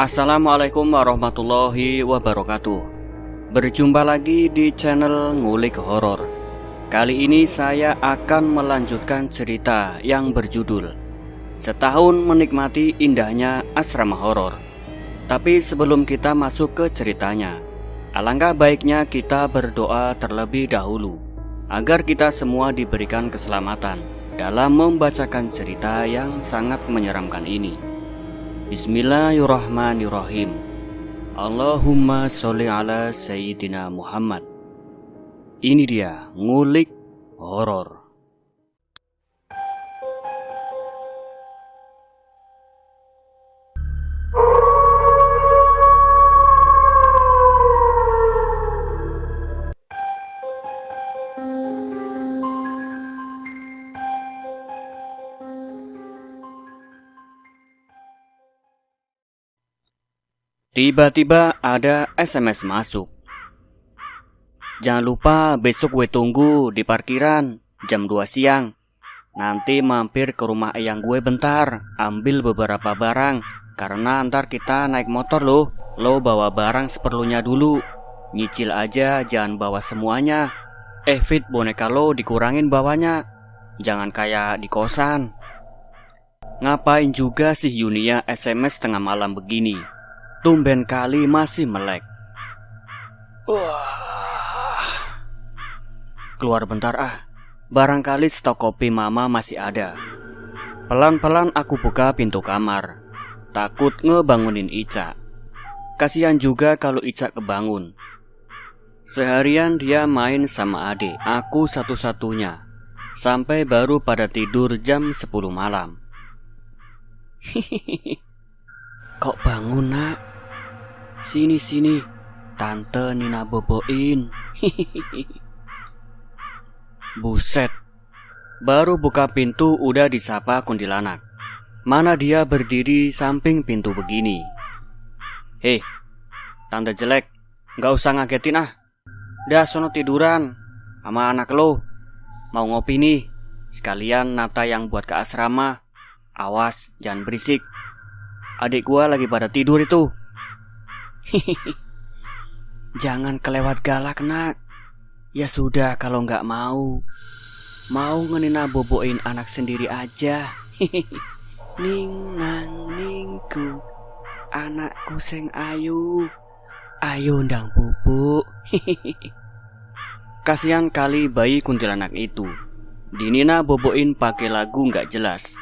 Assalamualaikum warahmatullahi wabarakatuh. Berjumpa lagi di channel Ngulik Horor. Kali ini saya akan melanjutkan cerita yang berjudul Setahun Menikmati Indahnya Asrama Horor. Tapi sebelum kita masuk ke ceritanya, alangkah baiknya kita berdoa terlebih dahulu agar kita semua diberikan keselamatan dalam membacakan cerita yang sangat menyeramkan ini. Bismillahirrahmanirrahim. Allahumma sholli ala Sayyidina Muhammad. Ini dia Ngulik Horor. Tiba-tiba ada SMS masuk. Jangan lupa besok gue tunggu di parkiran jam 2 siang. Nanti mampir ke rumah eyang gue bentar, ambil beberapa barang. Karena ntar kita naik motor loh. Lo bawa barang seperlunya dulu. Nyicil aja, jangan bawa semuanya. Fit, boneka lo dikurangin bawanya. Jangan kayak di kosan. Ngapain juga sih Yunia SMS tengah malam begini? Tumben kali masih melek. Keluar bentar barangkali stok kopi mama masih ada. Pelan-pelan aku buka pintu kamar. Takut ngebangunin Ica. Kasihan juga kalau Ica kebangun. Seharian dia main sama adik, aku satu-satunya. Sampai baru pada tidur jam 10 malam. Kok bangun nak? Sini, Tante Nina boboin. Buset, baru buka pintu udah disapa kuntilanak. Mana dia berdiri samping pintu begini. Hei, Tante jelek, gak usah ngagetin Dah sono tiduran sama anak lo. Mau ngopi nih, sekalian nata yang buat ke asrama. Awas, jangan berisik. Adik gua lagi pada tidur itu. Jangan kelewat galak nak. Ya sudah kalau nggak mau ngenina boboin anak sendiri aja. Ning nang ningku, anakku sing ayu, ayo ndang bubuk. Kasihan kali bayi kuntilanak itu. Dinina boboin pakai lagu nggak jelas.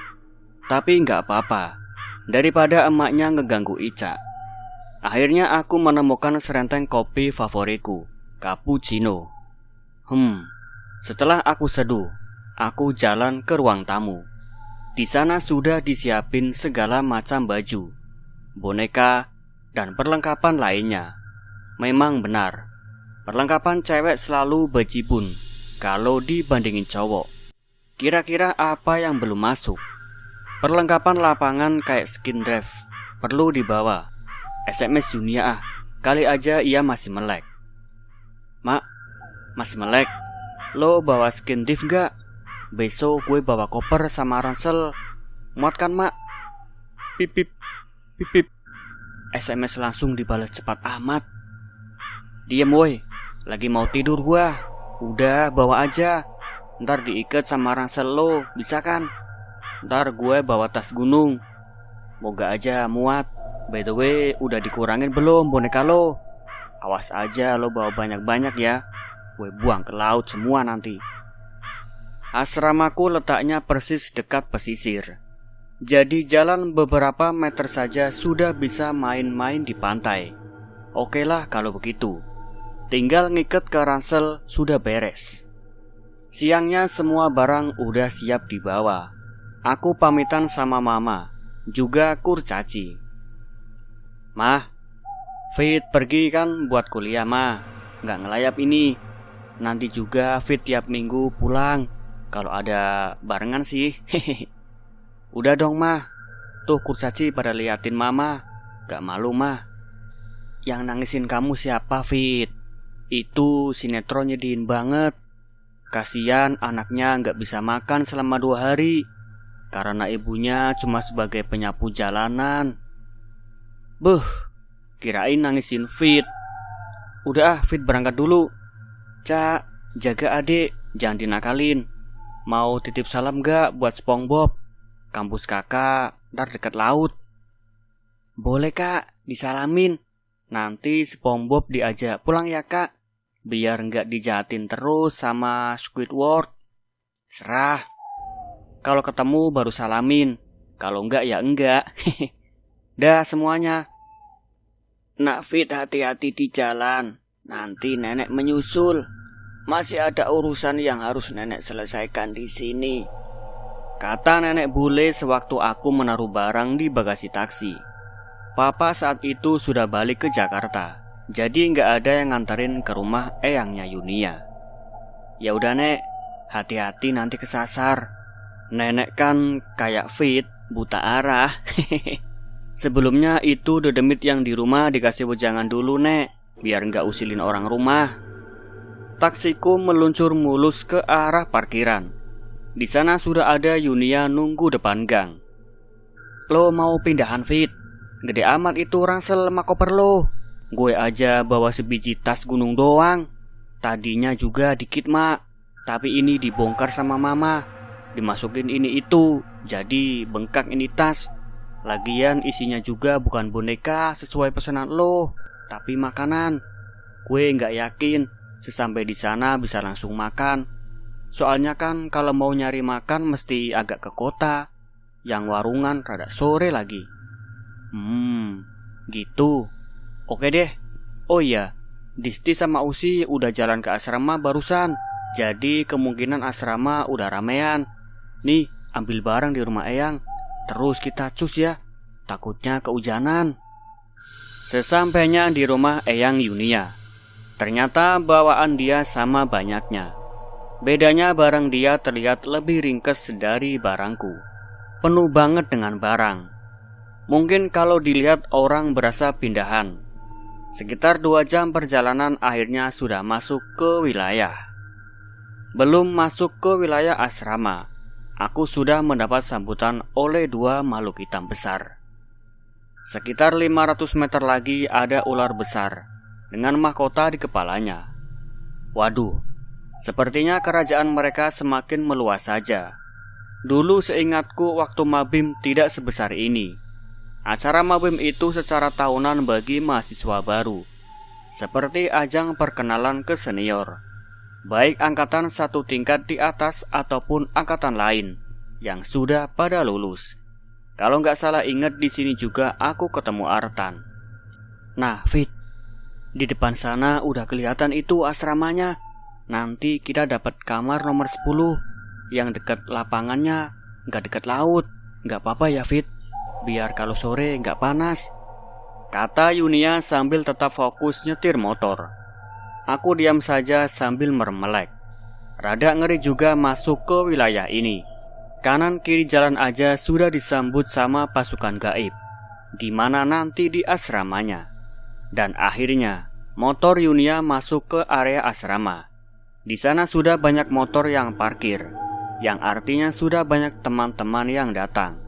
Tapi nggak apa-apa, daripada emaknya ngeganggu Ica. Akhirnya aku menemukan serenteng kopi favoritku, cappuccino. Setelah aku seduh, aku jalan ke ruang tamu. Di sana sudah disiapin segala macam baju, boneka, dan perlengkapan lainnya. Memang benar, perlengkapan cewek selalu bejibun kalau dibandingin cowok. Kira-kira apa yang belum masuk? Perlengkapan lapangan kayak skin drive perlu dibawa. SMS Yunia kali aja ia masih melek. Mak, masih melek. Lo bawa skin div gak? Besok gue bawa koper sama ransel. Muat kan mak? Pipip. SMS langsung dibalas cepat amat. Diem woi, lagi mau tidur gua. Udah bawa aja. Ntar diikat sama ransel lo, bisa kan? Ntar gue bawa tas gunung. Moga aja muat. By the way, udah dikurangin belum boneka lo? Awas aja lo bawa banyak-banyak ya. Gue buang ke laut semua nanti. Asramaku letaknya persis dekat pesisir. Jadi jalan beberapa meter saja sudah bisa main-main di pantai. Oke lah kalau begitu. Tinggal ngiket ke ransel sudah beres. Siangnya semua barang udah siap dibawa. Aku pamitan sama mama, juga kurcaci. Mah, Fit pergi kan buat kuliah mah. Nggak ngelayap ini. Nanti juga Fit tiap minggu pulang. Kalau ada barengan sih. Udah dong mah. Tuh kurcaci pada liatin mama. Gak malu mah. Yang nangisin kamu siapa Fit? Itu sinetron nyedihin banget. Kasian anaknya nggak bisa makan selama 2 hari. Karena ibunya cuma sebagai penyapu jalanan. Beuh, kirain nangisin Fit. Udah Fit berangkat dulu. Cak, jaga adik, jangan dinakalin. Mau titip salam gak buat SpongeBob? Kampus kakak, ntar dekat laut. Boleh kak, disalamin. Nanti SpongeBob diajak pulang ya kak, biar gak dijahatin terus sama Squidward. Serah. Kalau ketemu baru salamin, kalau enggak ya enggak. Dah semuanya. Nak Fit, hati-hati di jalan. Nanti nenek menyusul. Masih ada urusan yang harus nenek selesaikan di sini, kata nenek bule sewaktu aku menaruh barang di bagasi taksi. Papa saat itu sudah balik ke Jakarta, jadi nggak ada yang nganterin ke rumah eyangnya Yunia. Ya udah nek, hati-hati nanti kesasar. Nenek kan kayak Fit, buta arah. Sebelumnya itu dedemit yang di rumah dikasih wejangan dulu nek, biar nggak usilin orang rumah. Taksiku meluncur mulus ke arah parkiran. Di sana sudah ada Yunia nunggu depan gang. Lo mau pindahan Fit? Gede amat itu ransel sama koper lo. Gue aja bawa sebiji tas gunung doang. Tadinya juga dikit mak, tapi ini dibongkar sama mama. Dimasukin ini itu, jadi bengkak ini tas. Lagian isinya juga bukan boneka sesuai pesanan lo, tapi makanan. Gue gak yakin sesampai di sana bisa langsung makan. Soalnya kan kalau mau nyari makan mesti agak ke kota, yang warungan rada sore lagi. Gitu. Oke deh. Oh iya, Disti sama Usi udah jalan ke asrama barusan. Jadi kemungkinan asrama udah ramean. Nih, ambil barang di rumah eyang. Terus kita cus ya, takutnya kehujanan. Sesampainya di rumah eyang Yunia, ternyata bawaan dia sama banyaknya. Bedanya barang dia terlihat lebih ringkes dari barangku. Penuh banget dengan barang. Mungkin kalau dilihat orang berasa pindahan. Sekitar 2 jam perjalanan akhirnya sudah masuk ke wilayah. Belum masuk ke wilayah asrama, aku sudah mendapat sambutan oleh 2 makhluk hitam besar. Sekitar 500 meter lagi ada ular besar dengan mahkota di kepalanya. Waduh, sepertinya kerajaan mereka semakin meluas saja. Dulu seingatku waktu Mabim tidak sebesar ini. Acara Mabim itu secara tahunan bagi mahasiswa baru, seperti ajang perkenalan ke senior, baik angkatan 1 tingkat di atas ataupun angkatan lain yang sudah pada lulus. Kalau nggak salah ingat di sini juga aku ketemu Artan. Nah Fit, di depan sana udah kelihatan itu asramanya. Nanti kita dapat kamar nomor 10 yang dekat lapangannya, nggak dekat laut. Nggak apa-apa ya Fit, biar kalau sore nggak panas, kata Yunia sambil tetap fokus nyetir motor. Aku diam saja sambil mermelek. Rada ngeri juga masuk ke wilayah ini. Kanan kiri jalan aja sudah disambut sama pasukan gaib. Gimana nanti di asramanya? Dan akhirnya motor Yunia masuk ke area asrama. Di sana sudah banyak motor yang parkir, yang artinya sudah banyak teman-teman yang datang.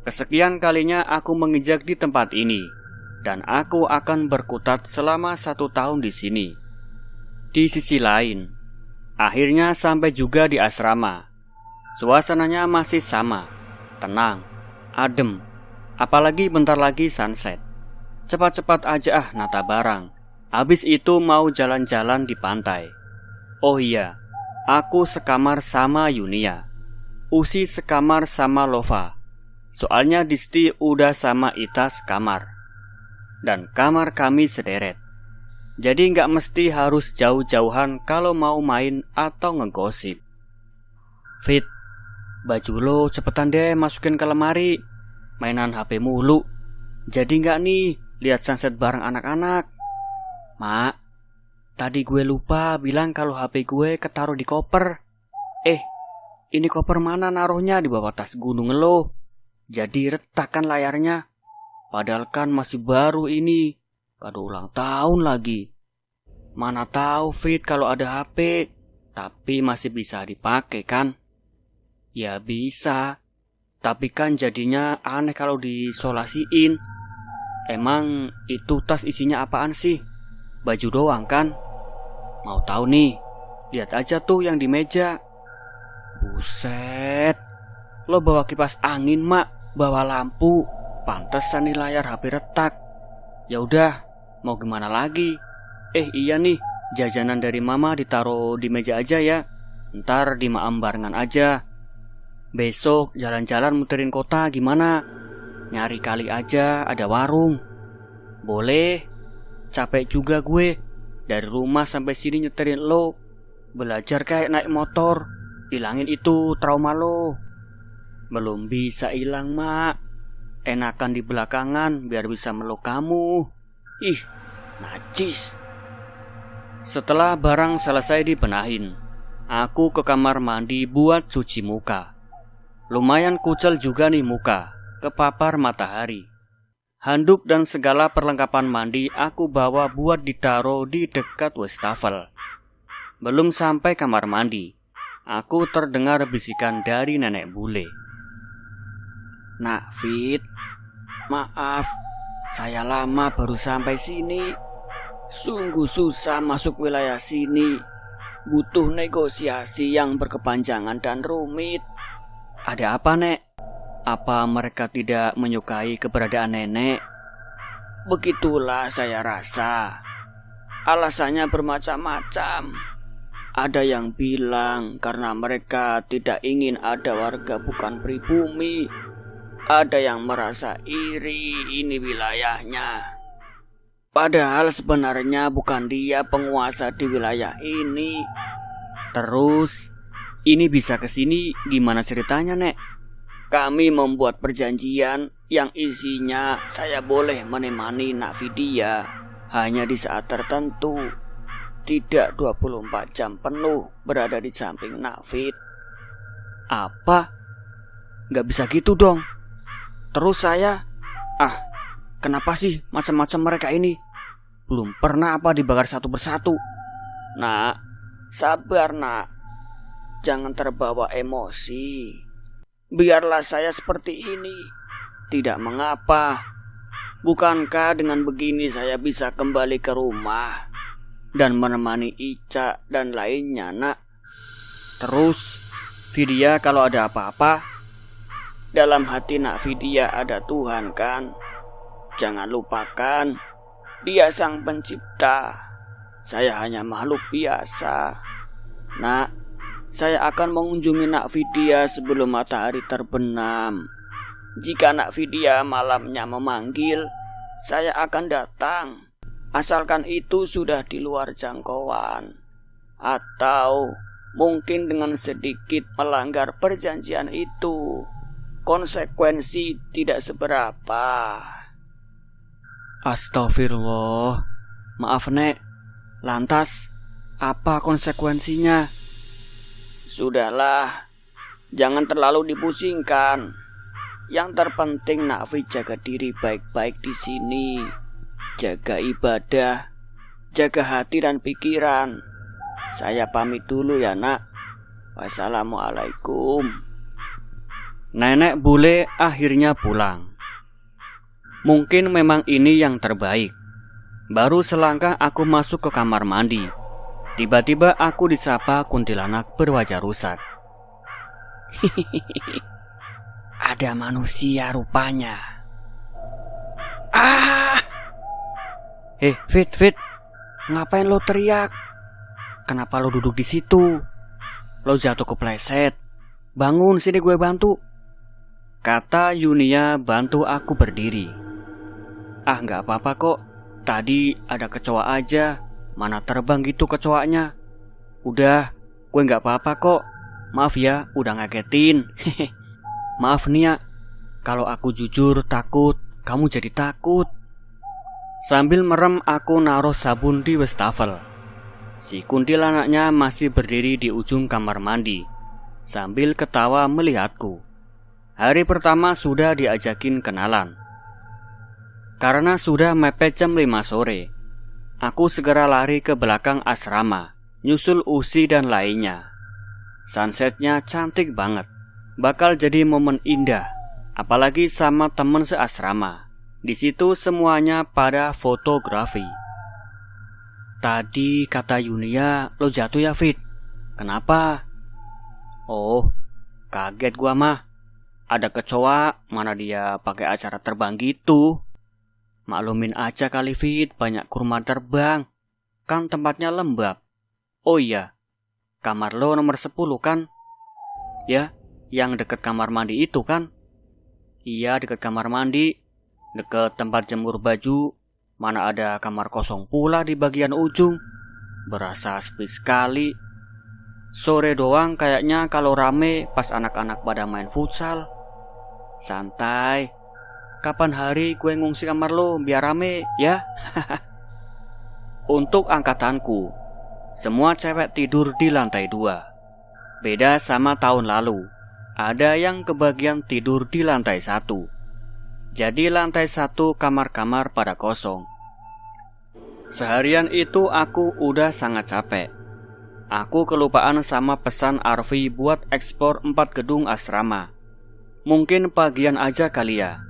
Kesekian kalinya aku menginjak di tempat ini, dan aku akan berkutat selama 1 tahun di sini. Di sisi lain, akhirnya sampai juga di asrama. Suasananya masih sama, tenang, adem, apalagi bentar lagi sunset. Cepat-cepat aja nata barang. Habis itu mau jalan-jalan di pantai. Oh iya, aku sekamar sama Yunia. Usi sekamar sama Lova. Soalnya Disti udah sama Ita sekamar. Dan kamar kami sederet. Jadi gak mesti harus jauh-jauhan kalau mau main atau ngegosip. Fit, baju lo cepetan deh masukin ke lemari. Mainan HP mulu. Jadi gak nih lihat sunset bareng anak-anak. Mak, tadi gue lupa bilang kalau HP gue ketaruh di koper. Ini koper mana naruhnya di bawah tas gunung lo? Jadi retak kan layarnya. Padahal kan masih baru ini. Kado ulang tahun lagi. Mana tahu Fit kalau ada HP, tapi masih bisa dipakai kan? Ya bisa. Tapi kan jadinya aneh kalau disolasiin. Emang itu tas isinya apaan sih? Baju doang kan? Mau tahu nih, lihat aja tuh yang di meja. Buset, lo bawa kipas angin mak, bawa lampu. Pantesan nih layar HP retak. Ya udah, mau gimana lagi? Iya nih, jajanan dari mama ditaruh di meja aja ya. Ntar dimaam barengan aja. Besok jalan-jalan muterin kota gimana? Nyari kali aja ada warung. Boleh. Capek juga gue. Dari rumah sampai sini nyeterin lo. Belajar kayak naik motor. Hilangin itu trauma lo. Belum bisa hilang mak. Enakan di belakangan biar bisa meluk kamu. Ih, najis. Setelah barang selesai dibenahin, aku ke kamar mandi buat cuci muka. Lumayan kucel juga nih muka, kepapar matahari. Handuk dan segala perlengkapan mandi aku bawa buat ditaruh di dekat wastafel. Belum sampai kamar mandi, aku terdengar bisikan dari nenek bule. Nak Fit, maaf, saya lama baru sampai sini. Sungguh susah masuk wilayah sini. Butuh negosiasi yang berkepanjangan dan rumit. Ada apa, Nek? Apa mereka tidak menyukai keberadaan nenek? Begitulah saya rasa. Alasannya bermacam-macam. Ada yang bilang karena mereka tidak ingin ada warga bukan pribumi. Ada yang merasa iri ini wilayahnya. Padahal sebenarnya bukan dia penguasa di wilayah ini. Terus ini bisa kesini gimana ceritanya, Nek? Kami membuat perjanjian yang isinya saya boleh menemani Nak Vidya hanya di saat tertentu. Tidak 24 jam penuh berada di samping Nak Fit. Apa? Gak bisa gitu dong. Terus saya, kenapa sih macam-macam mereka ini? Belum pernah apa dibakar satu persatu. Nak, sabar nak. Jangan terbawa emosi. Biarlah saya seperti ini. Tidak mengapa. Bukankah dengan begini saya bisa kembali ke rumah dan menemani Ica dan lainnya, nak? Terus, Vidya kalau ada apa-apa, dalam hati Nak Vidya ada Tuhan kan? Jangan lupakan, Dia sang pencipta. Saya hanya makhluk biasa. Nak, saya akan mengunjungi Nak Vidya sebelum matahari terbenam. Jika Nak Vidya malamnya memanggil, saya akan datang. Asalkan itu sudah di luar jangkauan. Atau mungkin dengan sedikit melanggar perjanjian itu. Konsekuensi tidak seberapa. Astagfirullah. Maaf, Nek. Lantas, apa konsekuensinya? Sudahlah, jangan terlalu dipusingkan. Yang terpenting Nak Fit jaga diri baik-baik di sini. Jaga ibadah, jaga hati dan pikiran. Saya pamit dulu ya, Nak. Wassalamualaikum. Nenek bule akhirnya pulang. Mungkin memang ini yang terbaik. Baru selangkah aku masuk ke kamar mandi. Tiba-tiba aku disapa kuntilanak berwajah rusak. Ada manusia rupanya. Fit, ngapain lo teriak? Kenapa lo duduk di situ? Lo jatuh kepleset. Bangun, sini gue bantu. Kata Yunia bantu aku berdiri. Gak apa-apa kok. Tadi ada kecoa aja. Mana terbang gitu kecoanya. Udah, gue gak apa-apa kok. Maaf ya, udah ngagetin. Maaf nih ya, kalau aku jujur takut, kamu jadi takut. Sambil merem aku naruh sabun di wastafel. Si kuntilanaknya masih berdiri di ujung kamar mandi, sambil ketawa melihatku. Hari pertama sudah diajakin kenalan. Karena sudah mepet jam 5 sore, aku segera lari ke belakang asrama, nyusul Usi dan lainnya. Sunsetnya cantik banget. Bakal jadi momen indah Apalagi sama temen seasrama. Di situ semuanya pada fotografi. Tadi kata Yunia lo jatuh ya Fit? Kenapa? Oh, kaget gua mah. Ada kecoa, mana dia pakai acara terbang gitu. Maklumin aja kali Fit, banyak kurma terbang. Kan tempatnya lembab. Oh iya, kamar lo nomor 10 kan? Ya, yang deket kamar mandi itu kan? Iya, deket kamar mandi, deket tempat jemur baju. Mana ada kamar kosong pula di bagian ujung. Berasa sepi sekali. Sore doang kayaknya kalau rame pas anak-anak pada main futsal. Santai. Kapan hari gue ngungsi kamar lo biar rame ya? Untuk angkatanku, semua cewek tidur di lantai 2. Beda sama tahun lalu. Ada yang kebagian tidur di lantai 1. Jadi lantai 1 kamar-kamar pada kosong. Seharian itu aku udah sangat capek. Aku kelupaan sama pesan Arfi buat ekspor 4 gedung asrama. Mungkin pagian aja kali ya.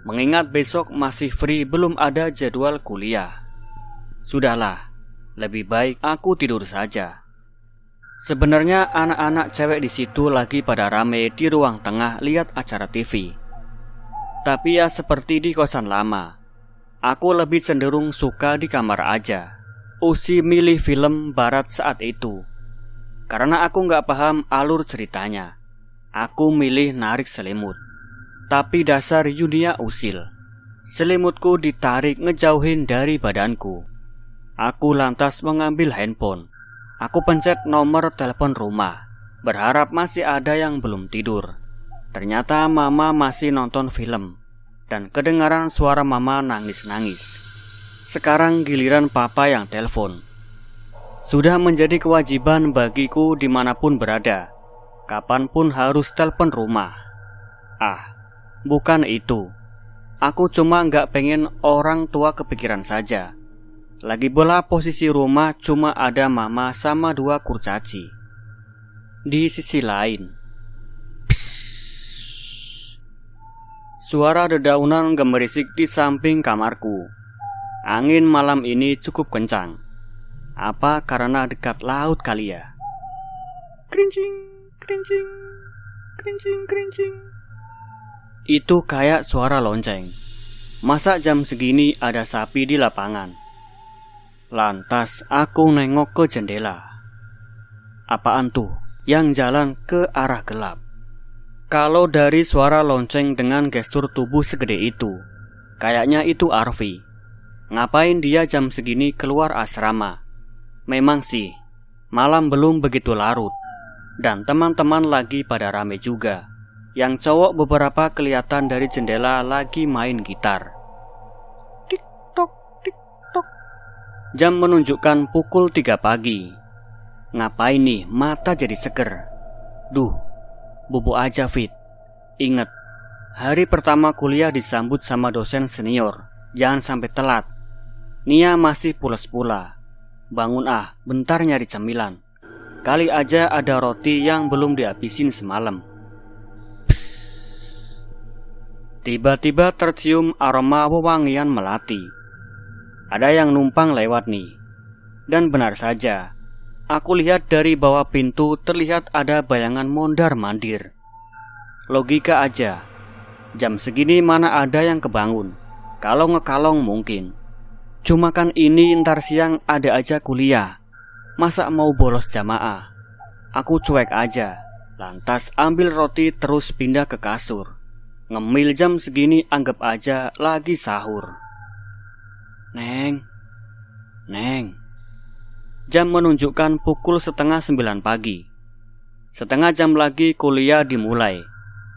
Mengingat besok masih free, belum ada jadwal kuliah. Sudahlah, lebih baik aku tidur saja. Sebenarnya anak-anak cewek di situ lagi pada rame di ruang tengah lihat acara TV. Tapi ya seperti di kosan lama, aku lebih cenderung suka di kamar aja. Usi milih film barat saat itu. Karena aku gak paham alur ceritanya, aku milih narik selimut. Tapi dasar Yunia usil. Selimutku ditarik ngejauhin dari badanku. Aku lantas mengambil handphone. Aku pencet nomor telepon rumah, berharap masih ada yang belum tidur. Ternyata mama masih nonton film, dan kedengaran suara mama nangis-nangis. Sekarang giliran papa yang telepon. Sudah menjadi kewajiban bagiku dimanapun berada, kapanpun harus telepon rumah. Ah, bukan itu. Aku cuma gak pengen orang tua kepikiran saja. Lagi pula posisi rumah cuma ada mama sama 2 kurcaci. Di sisi lain, suara dedaunan gemerisik di samping kamarku. Angin malam ini cukup kencang. Apa karena dekat laut kali ya? Krincing, krincing, krincing, krincing. Itu kayak suara lonceng. Masa jam segini ada sapi di lapangan? Lantas aku nengok ke jendela. Apaan tuh yang jalan ke arah gelap? Kalau dari suara lonceng dengan gestur tubuh segede itu, kayaknya itu Arfi. Ngapain dia jam segini keluar asrama? Memang sih, malam belum begitu larut, dan teman-teman lagi pada rame juga. Yang cowok beberapa kelihatan dari jendela lagi main gitar. Jam menunjukkan pukul 3 pagi. Ngapain nih mata jadi seger? Duh, bubuk aja Fit. Ingat, hari pertama kuliah disambut sama dosen senior. Jangan sampai telat. Nia masih pules pula. Bangun ah, bentar nyari cemilan. Kali aja ada roti yang belum dihabisin semalam. Tiba-tiba tercium aroma wewangian melati. Ada yang numpang lewat nih. Dan benar saja, aku lihat dari bawah pintu terlihat ada bayangan mondar-mandir. Logika aja, jam segini mana ada yang kebangun. Kalau ngekalong mungkin. Cuma kan ini ntar siang ada aja kuliah. Masa mau bolos jamaah? Aku cuek aja, lantas ambil roti terus pindah ke kasur. Ngemil jam segini anggap aja lagi sahur. Neng. Jam menunjukkan pukul 8:30 pagi. Setengah jam lagi kuliah dimulai,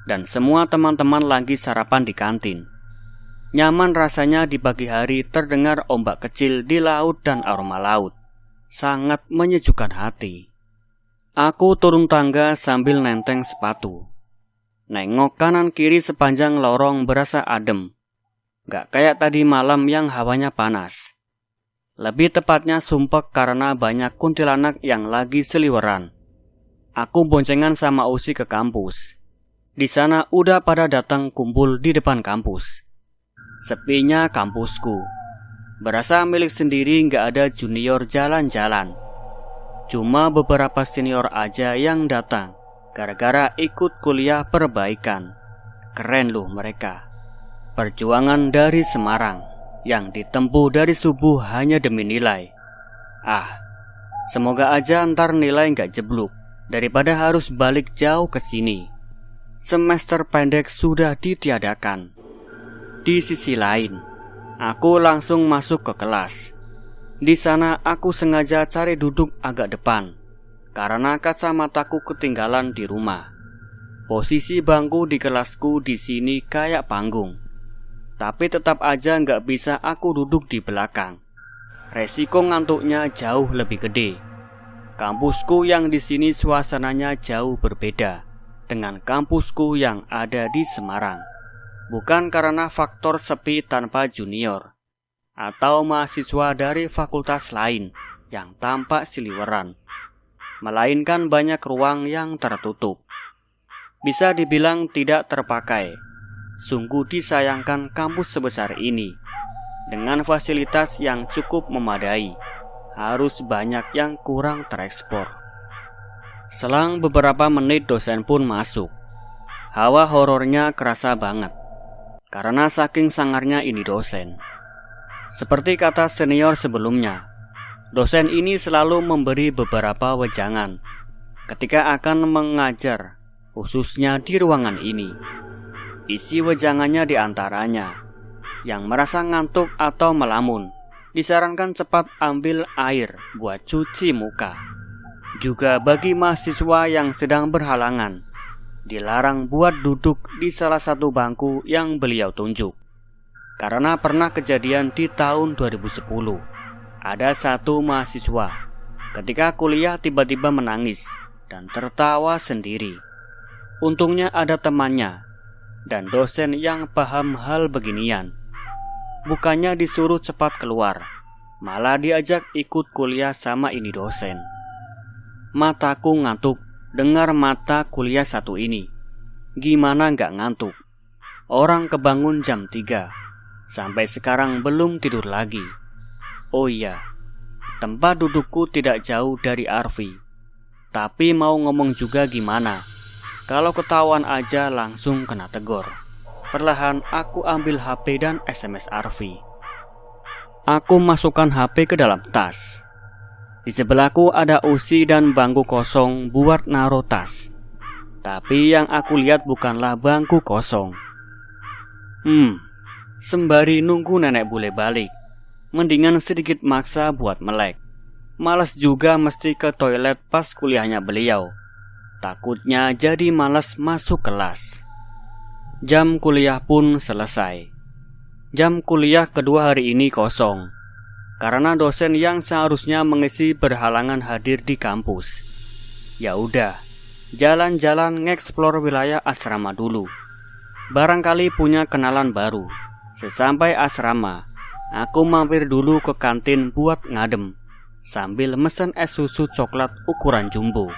dan semua teman-teman lagi sarapan di kantin. Nyaman rasanya di pagi hari terdengar ombak kecil di laut dan aroma laut. Sangat menyejukkan hati. Aku turun tangga sambil nenteng sepatu. Nengok kanan kiri sepanjang lorong berasa adem. Gak kayak tadi malam yang hawanya panas. Lebih tepatnya sumpek karena banyak kuntilanak yang lagi seliweran. Aku boncengan sama Usi ke kampus. Di sana udah pada datang kumpul di depan kampus. Sepinya kampusku. Berasa milik sendiri, nggak ada junior jalan-jalan. Cuma beberapa senior aja yang datang gara-gara ikut kuliah perbaikan. Keren loh mereka. Perjuangan dari Semarang yang ditempuh dari subuh hanya demi nilai. Semoga aja ntar nilai nggak jeblok daripada harus balik jauh ke sini. Semester pendek sudah ditiadakan. Di sisi lain, aku langsung masuk ke kelas. Di sana aku sengaja cari duduk agak depan karena kacamataku ketinggalan di rumah. Posisi bangku di kelasku di sini kayak panggung, tapi tetap aja nggak bisa aku duduk di belakang. Resiko ngantuknya jauh lebih gede. Kampusku yang di sini suasananya jauh berbeda dengan kampusku yang ada di Semarang. Bukan karena faktor sepi tanpa junior atau mahasiswa dari fakultas lain yang tampak siliweran, melainkan banyak ruang yang tertutup. Bisa dibilang tidak terpakai. Sungguh disayangkan kampus sebesar ini dengan fasilitas yang cukup memadai, harus banyak yang kurang terekspor. Selang beberapa menit dosen pun masuk. Hawa horornya kerasa banget karena saking sangarnya ini dosen. Seperti kata senior sebelumnya, dosen ini selalu memberi beberapa wejangan ketika akan mengajar, khususnya di ruangan ini. Isi wejangannya diantaranya, yang merasa ngantuk atau melamun disarankan cepat ambil air buat cuci muka. Juga bagi mahasiswa yang sedang berhalangan, dilarang buat duduk di salah satu bangku yang beliau tunjuk. Karena pernah kejadian di tahun 2010, ada satu mahasiswa ketika kuliah tiba-tiba menangis dan tertawa sendiri. Untungnya ada temannya dan dosen yang paham hal beginian. Bukannya disuruh cepat keluar, malah diajak ikut kuliah sama ini dosen. Mataku ngantuk dengar mata kuliah satu ini. Gimana nggak ngantuk? Orang kebangun jam 3, sampai sekarang belum tidur lagi. Oh iya, tempat dudukku tidak jauh dari Arfi. Tapi mau ngomong juga gimana? Kalau ketahuan aja langsung kena tegur. Perlahan aku ambil HP dan SMS Arfi. Aku masukkan HP ke dalam tas. Di sebelahku ada usi dan bangku kosong buat naruh tas. Tapi yang aku lihat bukanlah bangku kosong. Sembari nunggu nenek bule balik, mendingan sedikit maksa buat melek. Malas juga mesti ke toilet pas kuliahnya beliau. Takutnya jadi malas masuk kelas. Jam kuliah pun selesai. Jam kuliah kedua hari ini kosong karena dosen yang seharusnya mengisi berhalangan hadir di kampus. Ya udah, jalan-jalan ngeksplor wilayah asrama dulu. Barangkali punya kenalan baru. Sesampai asrama, aku mampir dulu ke kantin buat ngadem sambil mesen es susu coklat ukuran jumbo.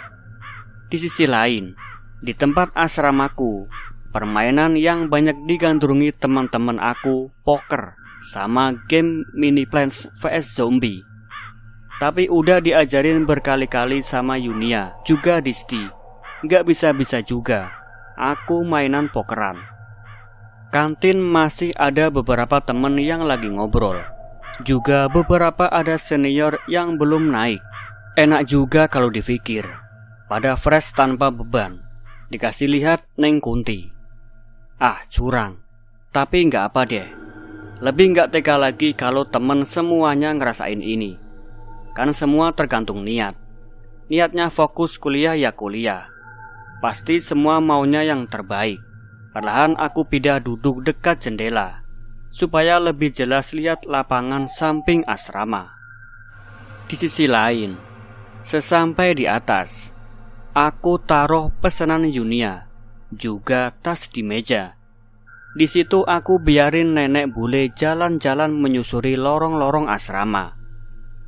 Di sisi lain, di tempat asramaku, permainan yang banyak digandrungi teman-teman aku poker sama game mini Plants vs Zombie. Tapi udah diajarin berkali-kali sama Yunia, juga Disti. Gak bisa-bisa juga aku mainan pokeran. Kantin masih ada beberapa temen yang lagi ngobrol. Juga beberapa ada senior yang belum naik. Enak juga kalau dipikir, pada fresh tanpa beban. Dikasih lihat Neng Kunti. Curang. Tapi gak apa deh. Lebih gak tega lagi kalau temen semuanya ngerasain ini. Kan semua tergantung niat. Niatnya fokus kuliah ya kuliah. Pasti semua maunya yang terbaik. Perlahan aku pindah duduk dekat jendela supaya lebih jelas lihat lapangan samping asrama. Di sisi lain, sesampai di atas, aku taruh pesanan Yunia, juga tas di meja. Di situ aku biarin nenek bule jalan-jalan menyusuri lorong-lorong asrama.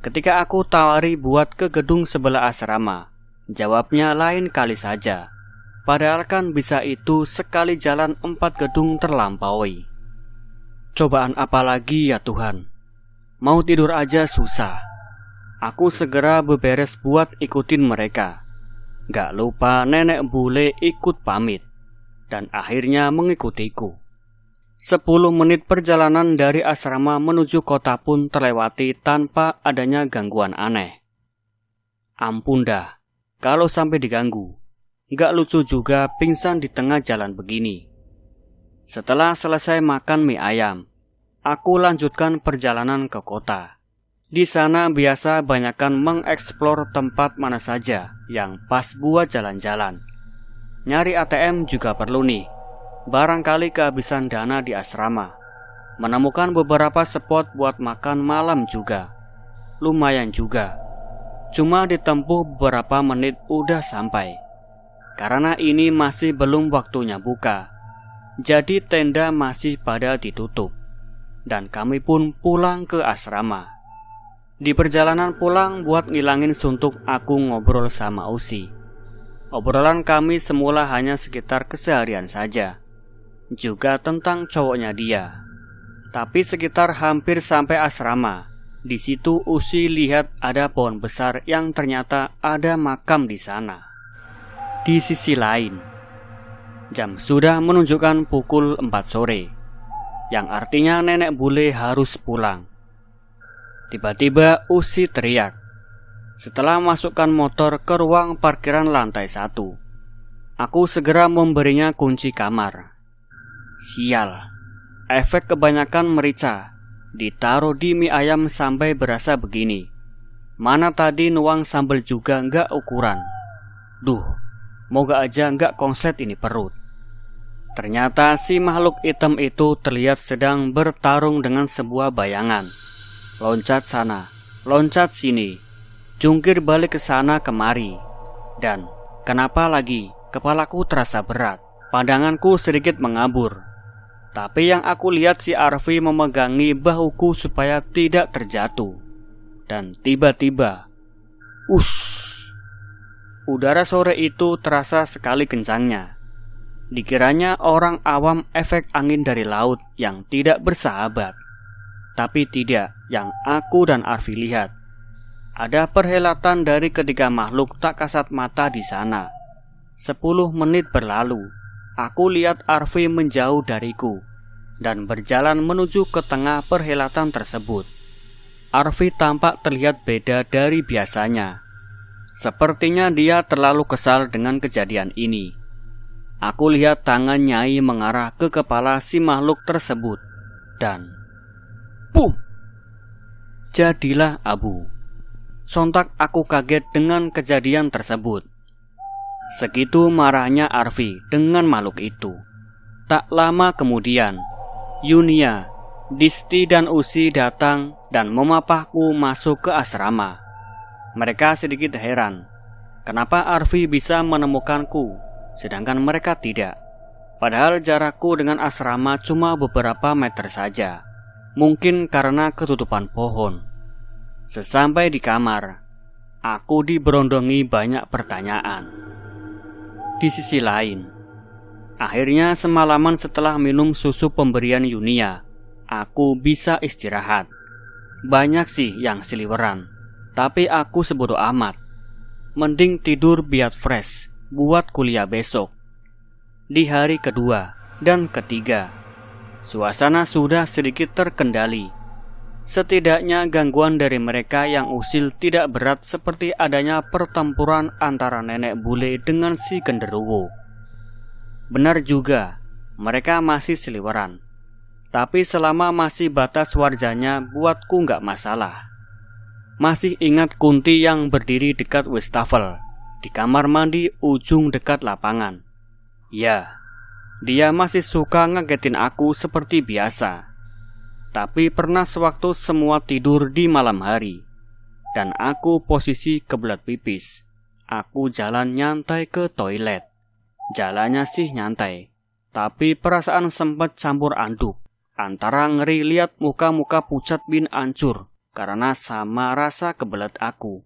Ketika aku tawari buat ke gedung sebelah asrama, jawabnya lain kali saja. Padahal kan bisa itu sekali jalan 4 gedung terlampaui. Cobaan apa lagi ya Tuhan? Mau tidur aja susah. Aku segera beberes buat ikutin mereka. Gak lupa nenek bule ikut pamit dan akhirnya mengikutiku. 10 menit perjalanan dari asrama menuju kota pun terlewati tanpa adanya gangguan aneh. Ampun dah, kalau sampai diganggu. Gak lucu juga pingsan di tengah jalan begini. Setelah selesai makan mie ayam, aku lanjutkan perjalanan ke kota. Di sana biasa banyakkan mengeksplor tempat mana saja yang pas buat jalan-jalan. Nyari ATM juga perlu nih. Barangkali kehabisan dana di asrama. Menemukan beberapa spot buat makan malam juga. Lumayan juga. Cuma ditempuh beberapa menit udah sampai. Karena ini masih belum waktunya buka. Jadi tenda masih pada ditutup. Dan kami pun pulang ke asrama. Di perjalanan pulang buat ngilangin suntuk aku ngobrol sama Usi. Obrolan kami semula hanya sekitar keseharian saja. Juga tentang cowoknya dia. Tapi sekitar hampir sampai asrama. Di situ Usi lihat ada pohon besar yang ternyata ada makam di sana. Di sisi lain, jam sudah menunjukkan pukul 4 sore. Yang artinya nenek bule harus pulang. Tiba-tiba Usi teriak. Setelah masukkan motor ke ruang parkiran lantai 1, aku segera memberinya kunci kamar. Sial, efek kebanyakan merica ditaruh di mie ayam sampai berasa begini. Mana tadi nuang sambal juga nggak ukuran. Duh, moga aja nggak konslet ini perut. Ternyata si makhluk hitam itu terlihat sedang bertarung dengan sebuah bayangan. Loncat sana, loncat sini, jungkir balik ke sana kemari. Dan kenapa lagi kepalaku terasa berat, pandanganku sedikit mengabur. Tapi yang aku lihat si Arfi memegangi bahuku supaya tidak terjatuh. Dan tiba-tiba, udara sore itu terasa sekali kencangnya. Dikiranya orang awam efek angin dari laut yang tidak bersahabat. Tapi tidak yang aku dan Arfi lihat. Ada perhelatan dari ketiga makhluk tak kasat mata di sana. 10 menit berlalu, aku lihat Arfi menjauh dariku dan berjalan menuju ke tengah perhelatan tersebut. Arfi tampak terlihat beda dari biasanya. Sepertinya dia terlalu kesal dengan kejadian ini. Aku lihat tangan Nyai mengarah ke kepala si makhluk tersebut. Dan boom! Jadilah abu. Sontak aku kaget dengan kejadian tersebut. Segitu marahnya Arfi dengan makhluk itu. Tak lama kemudian, Yunia, Disti dan Usi datang dan memapahku masuk ke asrama. Mereka sedikit heran. Kenapa Arfi bisa menemukanku, sedangkan mereka tidak? Padahal jarakku dengan asrama cuma beberapa meter saja. Mungkin karena ketutupan pohon. Sesampai di kamar, aku diberondongi banyak pertanyaan. Di sisi lain, akhirnya semalaman setelah minum susu pemberian Yunia, aku bisa istirahat. Banyak sih yang seliweran, tapi aku sebodoh amat. Mending tidur biar fresh buat kuliah besok. Di hari kedua dan ketiga, suasana sudah sedikit terkendali. Setidaknya gangguan dari mereka yang usil tidak berat seperti adanya pertempuran antara nenek bule dengan si genderuwo. Benar juga, mereka masih seliweran. Tapi selama masih batas wajarnya buatku nggak masalah. Masih ingat Kunti yang berdiri dekat wastafel di kamar mandi ujung dekat lapangan. Ya, dia masih suka ngagetin aku seperti biasa. Tapi pernah sewaktu semua tidur di malam hari dan aku posisi kebelat pipis, aku jalan nyantai ke toilet. Jalannya sih nyantai, tapi perasaan sempat campur aduk antara ngeri lihat muka-muka pucat bin ancur karena sama rasa kebelet aku.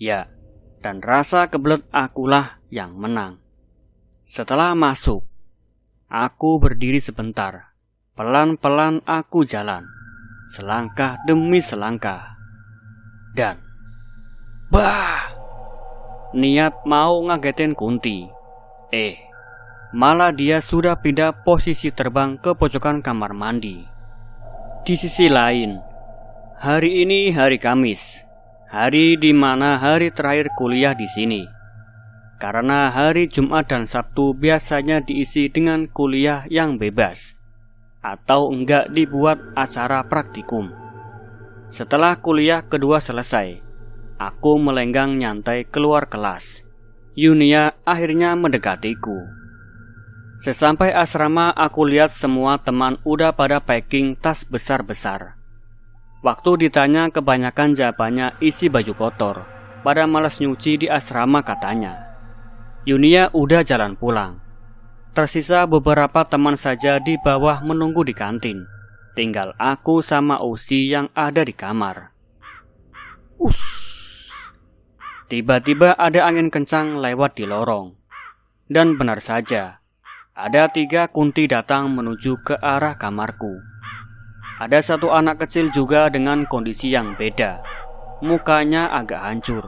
Ya, dan rasa kebelet akulah yang menang. Setelah masuk, aku berdiri sebentar. Pelan-pelan aku jalan, selangkah demi selangkah. Dan bah! Niat mau ngagetin Kunti. Malah dia sudah pindah posisi terbang ke pojokan kamar mandi. Di sisi lain, hari ini hari Kamis, hari di mana hari terakhir kuliah di sini. Karena hari Jumat dan Sabtu biasanya diisi dengan kuliah yang bebas, atau enggak dibuat acara praktikum. Setelah kuliah kedua selesai, aku melenggang nyantai keluar kelas. Yunia akhirnya mendekatiku. Sesampai asrama, aku lihat semua teman udah pada packing tas besar-besar. Waktu ditanya, kebanyakan jawabannya isi baju kotor. Pada malas nyuci di asrama katanya. Yunia udah jalan pulang. Tersisa beberapa teman saja di bawah menunggu di kantin. Tinggal aku sama Usi yang ada di kamar. Tiba-tiba ada angin kencang lewat di lorong. Dan benar saja, ada 3 Kunti datang menuju ke arah kamarku. Ada satu anak kecil juga dengan kondisi yang beda. Mukanya agak hancur,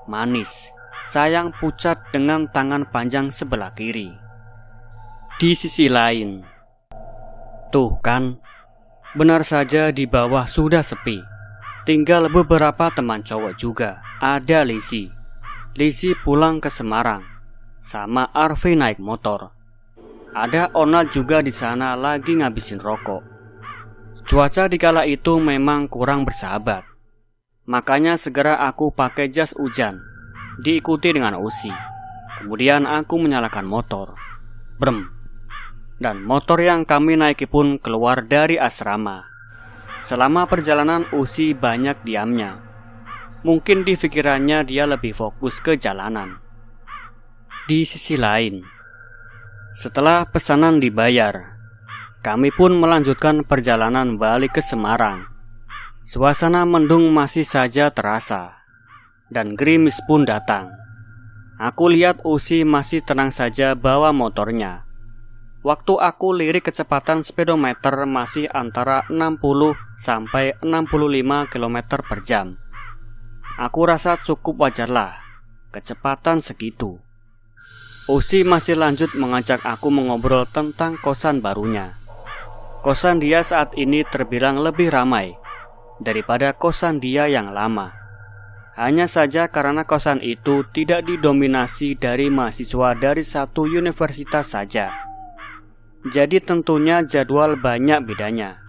manis, sayang pucat dengan tangan panjang sebelah kiri. Di sisi lain, tuh kan, benar saja di bawah sudah sepi. Tinggal beberapa teman cowok juga. Ada Lisi pulang ke Semarang, sama Arfi naik motor. Ada Ona juga di sana lagi ngabisin rokok. Cuaca di kala itu memang kurang bersahabat. Makanya segera aku pakai jas hujan, diikuti dengan Usi. Kemudian aku menyalakan motor. Brem. Dan motor yang kami naiki pun keluar dari asrama. Selama perjalanan Usi banyak diamnya. Mungkin di pikirannya dia lebih fokus ke jalanan. Di sisi lain, setelah pesanan dibayar, kami pun melanjutkan perjalanan balik ke Semarang. Suasana mendung masih saja terasa, dan gerimis pun datang. Aku lihat Usi masih tenang saja bawa motornya. Waktu aku lirik kecepatan speedometer masih antara 60 sampai 65 km per jam. Aku rasa cukup wajarlah kecepatan segitu. Usi masih lanjut mengajak aku mengobrol tentang kosan barunya. Kosan dia saat ini terbilang lebih ramai daripada kosan dia yang lama. Hanya saja karena kosan itu tidak didominasi dari mahasiswa dari satu universitas saja. Jadi tentunya jadwal banyak bedanya.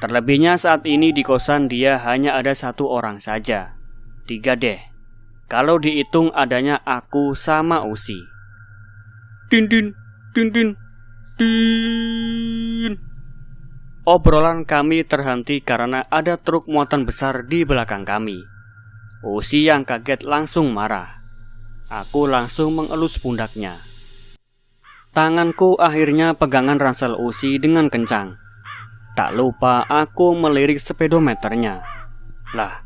Terlebihnya saat ini di kosan dia hanya ada 1 orang saja. 3 deh, kalau dihitung adanya aku sama Usi. Din. Obrolan kami terhenti karena ada truk muatan besar di belakang kami. Usi yang kaget langsung marah. Aku langsung mengelus pundaknya. Tanganku akhirnya pegangan ransel Usi dengan kencang. Tak lupa aku melirik speedometernya. Lah,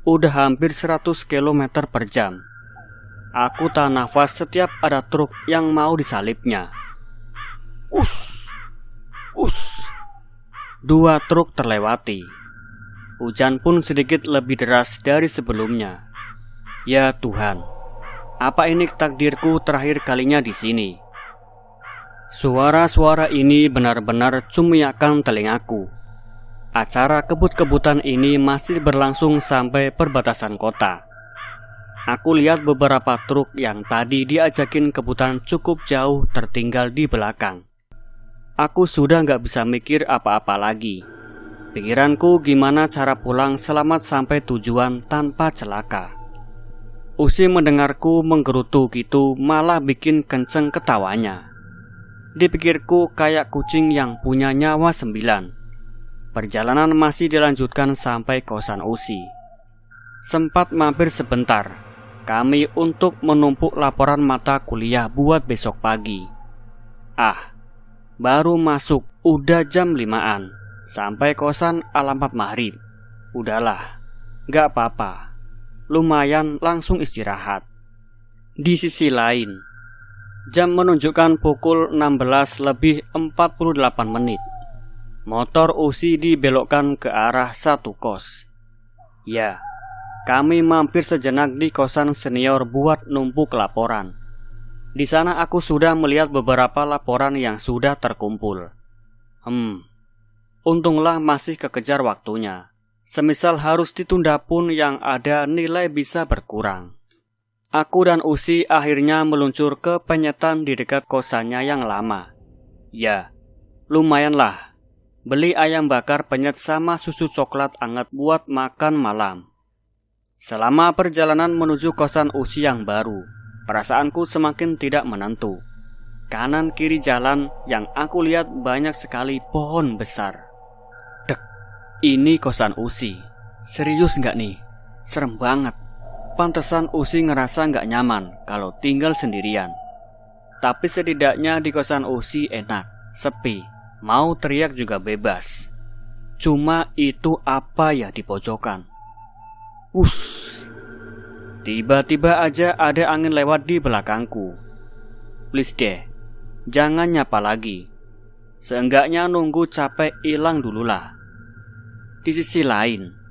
udah hampir 100 km per jam. Aku tak nafas setiap ada truk yang mau disalipnya. Us. 2 truk terlewati. Hujan pun sedikit lebih deras dari sebelumnya. Ya Tuhan, apa ini takdirku terakhir kalinya di sini? Suara-suara ini benar-benar cumiakan telingaku. Acara kebut-kebutan ini masih berlangsung sampai perbatasan kota. Aku lihat beberapa truk yang tadi diajakin kebutan cukup jauh tertinggal di belakang. Aku sudah gak bisa mikir apa-apa lagi. Pikiranku gimana cara pulang selamat sampai tujuan tanpa celaka. Usi mendengarku menggerutu gitu malah bikin kenceng ketawanya. Dipikirku kayak kucing yang punya nyawa 9. Perjalanan masih dilanjutkan sampai kosan Usi. Sempat mampir sebentar kami untuk menumpuk laporan mata kuliah buat besok pagi. Baru masuk udah jam 5-an. Sampai kosan alamat maghrib. Udahlah, gak apa-apa. Lumayan langsung istirahat. Di sisi lain, Jam menunjukkan pukul 16:48. Motor Usi dibelokkan ke arah satu kos. Ya, kami mampir sejenak di kosan senior buat numpuk laporan. Di sana aku sudah melihat beberapa laporan yang sudah terkumpul. Untunglah masih kekejar waktunya. Semisal harus ditunda pun yang ada nilai bisa berkurang. Aku dan Usi akhirnya meluncur ke penyetan di dekat kosannya yang lama. Ya, lumayanlah. Beli ayam bakar penyet sama susu coklat hangat buat makan malam. Selama perjalanan menuju kosan Usi yang baru, perasaanku semakin tidak menentu. Kanan kiri jalan yang aku lihat banyak sekali pohon besar. Dek, ini kosan Usi. Serius nggak nih? Serem banget. Pantesan Usi ngerasa nggak nyaman kalau tinggal sendirian. Tapi setidaknya di kosan Usi enak, sepi, mau teriak juga bebas. Cuma itu apa ya di pojokan? Tiba-tiba aja ada angin lewat di belakangku. Please deh, jangan nyapa lagi. Seenggaknya nunggu capek hilang dululah. Di sisi lain,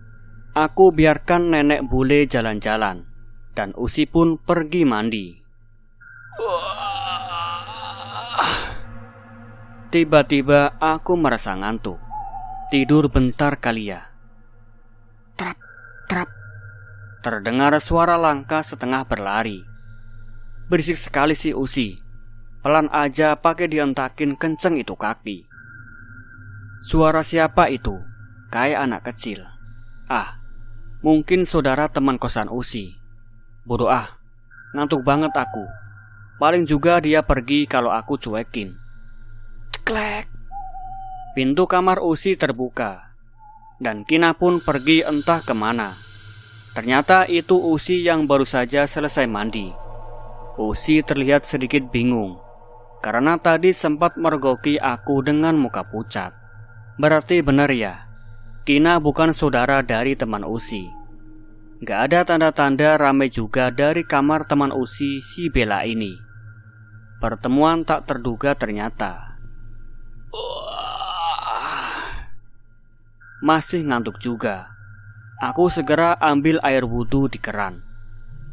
aku biarkan nenek bule jalan-jalan, dan Usi pun pergi mandi. Tiba-tiba aku merasa ngantuk. Tidur bentar kali ya. Trap, trap. Terdengar suara langkah setengah berlari. Berisik sekali si Usi. Pelan aja pakai dientakin kenceng itu kaki. Suara siapa itu? Kayak anak kecil. Mungkin saudara teman kosan Usi. Bodoh ngantuk banget aku. Paling juga dia pergi kalau aku cuekin. Ceklek. Pintu kamar Usi terbuka, dan Kina pun pergi entah kemana. Ternyata itu Usi yang baru saja selesai mandi. Usi terlihat sedikit bingung, karena tadi sempat mergoki aku dengan muka pucat. Berarti benar ya, Kina bukan saudara dari teman Usi. Gak ada tanda-tanda ramai juga dari kamar teman Usi si Bella ini. Pertemuan tak terduga ternyata. Masih ngantuk juga. Aku segera ambil air wudhu di keran.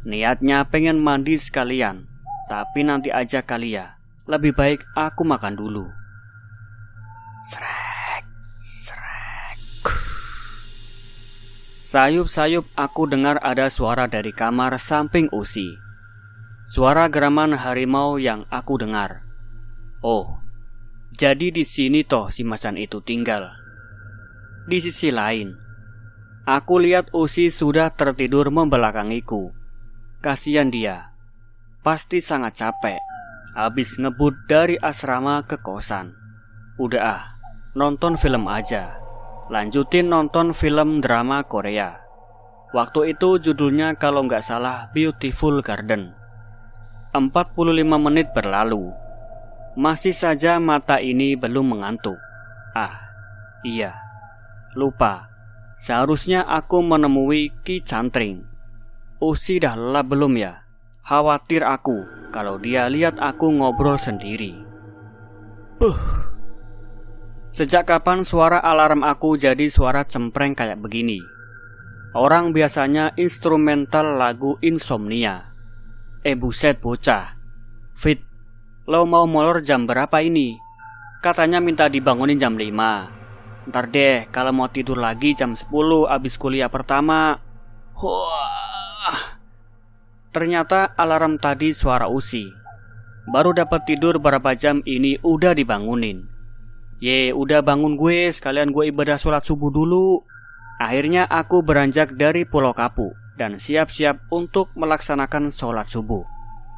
Niatnya pengen mandi sekalian, tapi nanti aja kali ya. Lebih baik aku makan dulu. Srek, srek. Sayup-sayup aku dengar ada suara dari kamar samping Usi. Suara geraman harimau yang aku dengar. Oh, jadi di sini toh si macan itu tinggal. Di sisi lain, aku lihat Usi sudah tertidur membelakangiku. Kasihan dia, pasti sangat capek. Habis ngebut dari asrama ke kosan. Udah nonton film aja. Lanjutin nonton film drama Korea. Waktu itu judulnya kalau nggak salah Beautiful Garden. 45 menit berlalu. Masih saja mata ini belum mengantuk. Iya, lupa. Seharusnya aku menemui Ki Cantring. Usi dah lelah belum ya? Khawatir aku kalau dia lihat aku ngobrol sendiri. Sejak kapan suara alarm aku jadi suara cempreng kayak begini? Orang biasanya instrumental lagu insomnia. Buset bocah. Fit, lo mau molor jam berapa ini? Katanya minta dibangunin jam 5. Ntar deh kalau mau tidur lagi jam 10 abis kuliah pertama. Ternyata alarm tadi suara Usi. Baru dapat tidur berapa jam ini udah dibangunin. Udah bangun gue, sekalian gue ibadah sholat subuh dulu. Akhirnya aku beranjak dari Pulau Kapuk dan siap-siap untuk melaksanakan sholat subuh.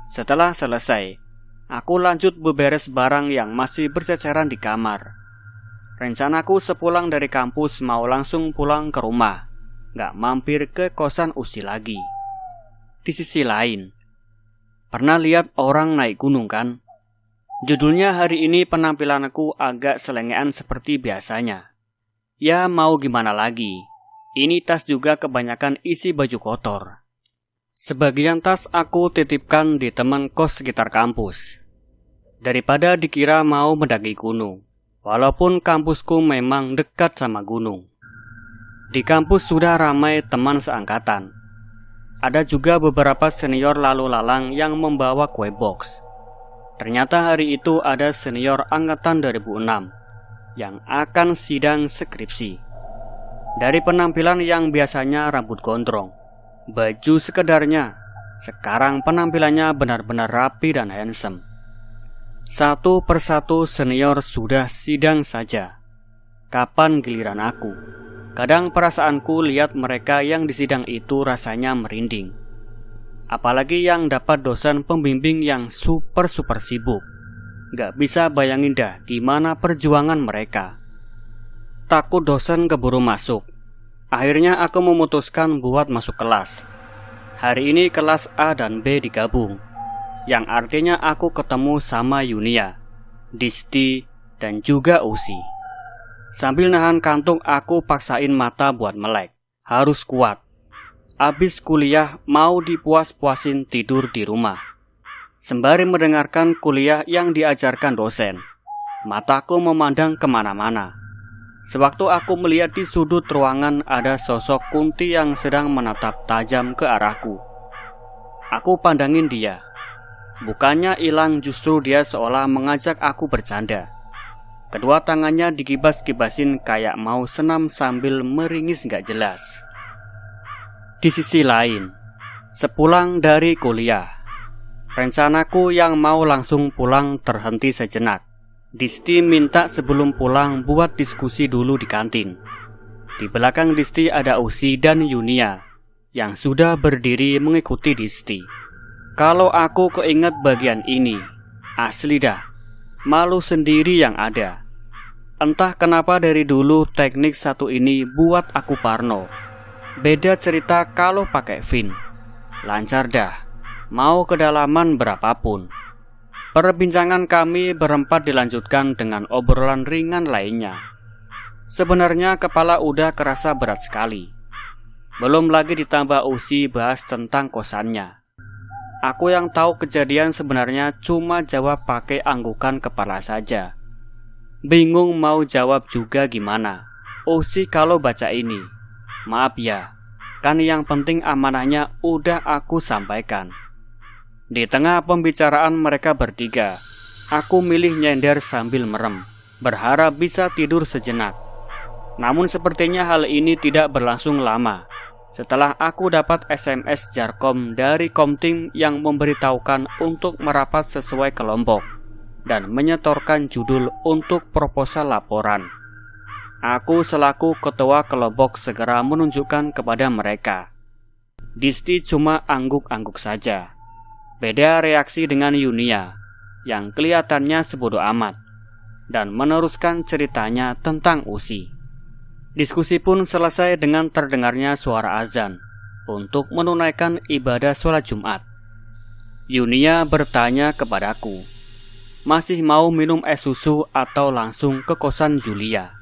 Setelah selesai, aku lanjut beberes barang yang masih berceceran di kamar. Rencanaku sepulang dari kampus mau langsung pulang ke rumah, gak mampir ke kosan Usi lagi. Di sisi lain, pernah lihat orang naik gunung kan? Judulnya hari ini penampilanku agak selengean seperti biasanya. Ya mau gimana lagi, ini tas juga kebanyakan isi baju kotor. Sebagian tas aku titipkan di teman kos sekitar kampus. daripada dikira mau mendaki gunung, walaupun kampusku memang dekat sama gunung. Di kampus sudah ramai teman seangkatan. Ada juga beberapa senior lalu lalang yang membawa kue box. Ternyata hari itu ada senior angkatan 2006 yang akan sidang skripsi. Dari penampilan yang biasanya rambut gondrong, baju sekedarnya, sekarang penampilannya benar-benar rapi dan handsome. Satu persatu senior sudah sidang saja. Kapan giliran aku? Kadang perasaanku lihat mereka yang disidang itu rasanya merinding. Apalagi yang dapat dosen pembimbing yang super sibuk. Gak bisa bayangin dah gimana perjuangan mereka. Takut dosen keburu masuk. Akhirnya aku memutuskan buat masuk kelas. Hari ini kelas A dan B digabung, yang artinya aku ketemu sama Yunia, Disti, dan juga Usi. Sambil nahan kantuk, aku paksain mata buat melek. Harus kuat. Abis kuliah mau dipuas-puasin tidur di rumah. Sembari mendengarkan kuliah yang diajarkan dosen, mataku memandang kemana-mana. Sewaktu aku melihat di sudut ruangan ada sosok Kunti yang sedang menatap tajam ke arahku. Aku pandangin dia. Bukannya hilang, justru dia seolah mengajak aku bercanda. Kedua tangannya dikibas-kibasin kayak mau senam sambil meringis gak jelas. Di sisi lain, sepulang dari kuliah, rencanaku yang mau langsung pulang terhenti sejenak. Disti minta sebelum pulang buat diskusi dulu di kantin. Di belakang Disti ada Usi dan Yunia yang sudah berdiri mengikuti Disti. Kalau aku keinget bagian ini, asli dah, malu sendiri yang ada. Entah kenapa dari dulu teknik satu ini buat aku parno. Beda cerita kalau pakai fin. Lancar dah, mau kedalaman berapapun. Perbincangan kami berempat dilanjutkan dengan obrolan ringan lainnya. Sebenarnya kepala udah kerasa berat sekali. Belum lagi ditambah Usi bahas tentang kosannya. Aku yang tahu kejadian sebenarnya cuma jawab pakai anggukan kepala saja. Bingung mau jawab juga gimana. Usi kalau baca ini, maaf ya, kan yang penting amanahnya udah aku sampaikan. Di tengah pembicaraan mereka bertiga, aku milih nyender sambil merem, berharap bisa tidur sejenak. Namun sepertinya hal ini tidak berlangsung lama. Setelah aku dapat SMS Jarkom dari Komtim yang memberitahukan untuk merapat sesuai kelompok dan menyetorkan judul untuk proposal laporan. Aku selaku ketua kelompok segera menunjukkan kepada mereka. Disti cuma angguk-angguk saja. Beda reaksi dengan Yunia yang kelihatannya sebodoh amat dan meneruskan ceritanya tentang Usi. Diskusi pun selesai dengan terdengarnya suara azan untuk menunaikan ibadah sholat Jumat. Yunia bertanya kepadaku, masih mau minum es susu atau langsung ke kosan Julia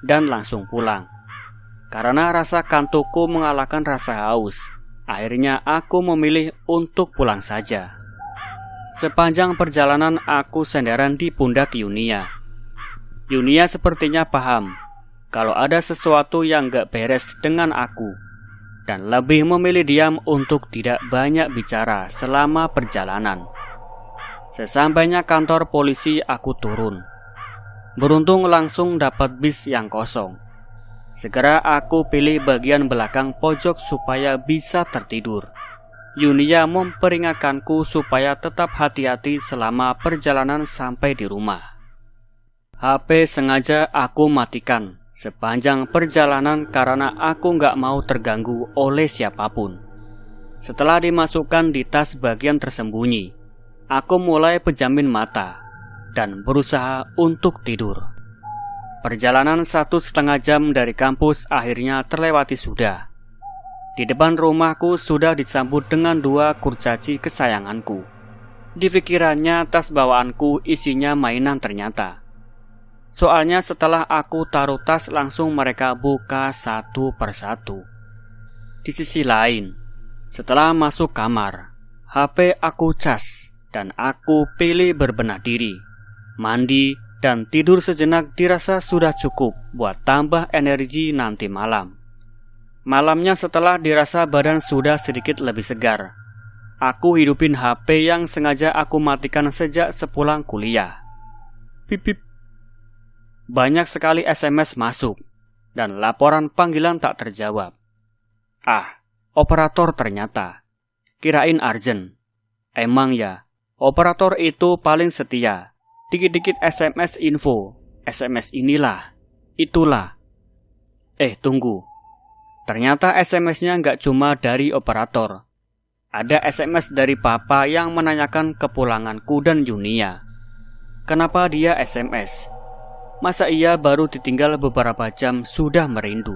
dan langsung pulang. Karena rasa kantukku mengalahkan rasa haus, akhirnya aku memilih untuk pulang saja. Sepanjang perjalanan aku senderan di pundak Yunia. Yunia sepertinya paham kalau ada sesuatu yang gak beres dengan aku, dan lebih memilih diam untuk tidak banyak bicara selama perjalanan. Sesampainya kantor polisi, aku turun. Beruntung langsung dapat bis yang kosong. Segera aku pilih bagian belakang pojok supaya bisa tertidur. Yunia memperingatkanku supaya tetap hati-hati selama perjalanan sampai di rumah. HP sengaja aku matikan sepanjang perjalanan karena aku gak mau terganggu oleh siapapun. Setelah dimasukkan di tas bagian tersembunyi, aku mulai pejamin mata dan berusaha untuk tidur. Perjalanan 1,5 jam dari kampus akhirnya terlewati sudah. Di depan rumahku sudah disambut dengan 2 kurcaci kesayanganku. Di pikirannya tas bawaanku isinya mainan ternyata. Soalnya setelah aku taruh tas langsung mereka buka satu persatu. Di sisi lain, setelah masuk kamar, HP aku cas dan aku pilih berbenah diri. Mandi dan tidur sejenak dirasa sudah cukup buat tambah energi nanti malam. Malamnya setelah dirasa badan sudah sedikit lebih segar, aku hidupin HP yang sengaja aku matikan sejak sepulang kuliah. Pip. Banyak sekali SMS masuk dan laporan panggilan tak terjawab. Operator ternyata. Kirain urgent. Emang ya, operator itu paling setia. Dikit-dikit SMS info, SMS inilah, itulah. Tunggu. Ternyata SMS-nya nggak cuma dari operator. Ada SMS dari papa yang menanyakan kepulanganku dan Yunia. Kenapa dia SMS? Masa ia baru ditinggal beberapa jam sudah merindu?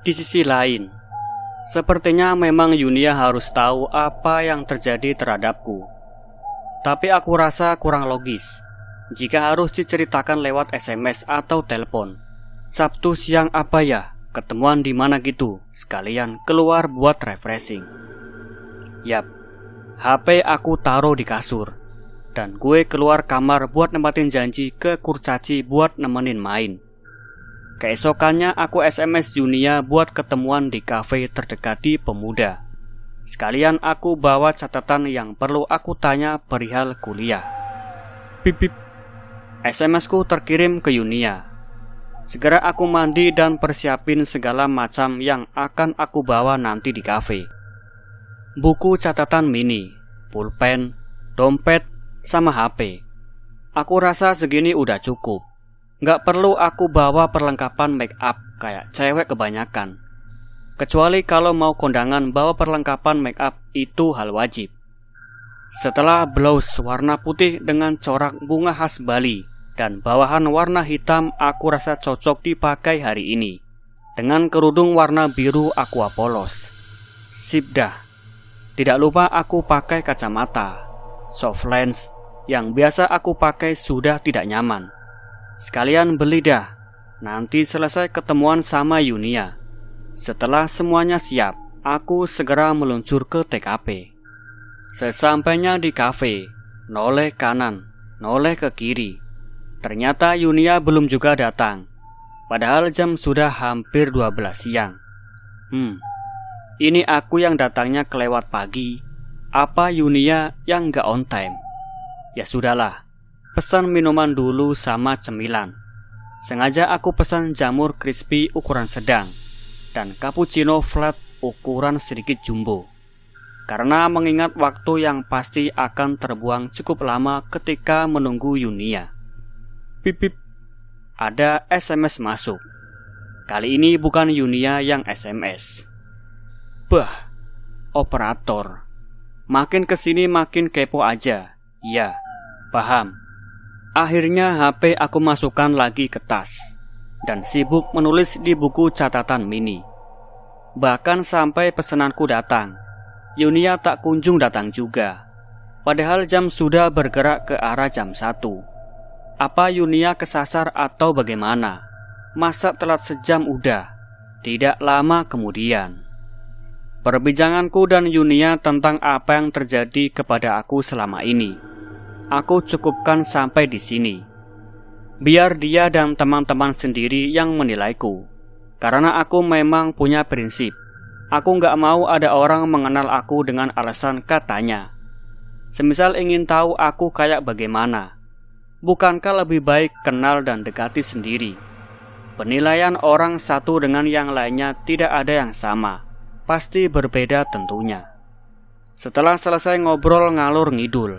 Di sisi lain, sepertinya memang Yunia harus tahu apa yang terjadi terhadapku. Tapi aku rasa kurang logis jika harus diceritakan lewat SMS atau telepon. Sabtu siang apa ya? Ketemuan di mana gitu? Sekalian keluar buat refreshing. Yap, HP aku taruh di kasur dan gue keluar kamar buat nempatin janji ke kurcaci buat nemenin main. Keesokannya aku SMS Yunia buat ketemuan di kafe terdekat di Pemuda. Sekalian aku bawa catatan yang perlu aku tanya perihal kuliah. Pip. SMS-ku terkirim ke Yunia. Segera aku mandi dan persiapin segala macam yang akan aku bawa nanti di kafe. Buku catatan mini, pulpen, dompet, sama HP. Aku rasa segini udah cukup. Nggak perlu aku bawa perlengkapan make up kayak cewek kebanyakan. Kecuali kalau mau kondangan bawa perlengkapan make up itu hal wajib. Setelah blouse warna putih dengan corak bunga khas Bali dan bawahan warna hitam aku rasa cocok dipakai hari ini. Dengan kerudung warna biru aqua polos. Sip dah. Tidak lupa aku pakai kacamata soft lens yang biasa aku pakai sudah tidak nyaman. Sekalian beli dah. Nanti selesai ketemuan sama Yunia. Setelah semuanya siap, aku segera meluncur ke TKP. Sesampainya di kafe, noleh kanan, noleh ke kiri. Ternyata Yunia belum juga datang. Padahal jam sudah hampir 12 siang. Ini aku yang datangnya kelewat pagi. Apa Yunia yang gak on time? Ya sudahlah. Pesan minuman dulu sama cemilan. Sengaja aku pesan jamur crispy ukuran sedang dan cappuccino flat ukuran sedikit jumbo. Karena mengingat waktu yang pasti akan terbuang cukup lama ketika menunggu Yunia. Pip. Ada SMS masuk. Kali ini bukan Yunia yang SMS. Operator. Makin kesini makin kepo aja. Ya, paham. Akhirnya HP aku masukkan lagi ke tas dan sibuk menulis di buku catatan mini. Bahkan sampai pesananku datang, Yunia tak kunjung datang juga. Padahal jam sudah bergerak ke arah jam 1. Apa Yunia kesasar atau bagaimana? Masa telat sejam udah? Tidak lama kemudian, perbincanganku dan Yunia tentang apa yang terjadi kepada aku selama ini aku cukupkan sampai di sini. Biar dia dan teman-teman sendiri yang menilaiku. Karena aku memang punya prinsip. Aku nggak mau ada orang mengenal aku dengan alasan katanya. Semisal ingin tahu aku kayak bagaimana. Bukankah lebih baik kenal dan dekati sendiri? Penilaian orang satu dengan yang lainnya tidak ada yang sama. Pasti berbeda tentunya. Setelah selesai ngobrol ngalur ngidul,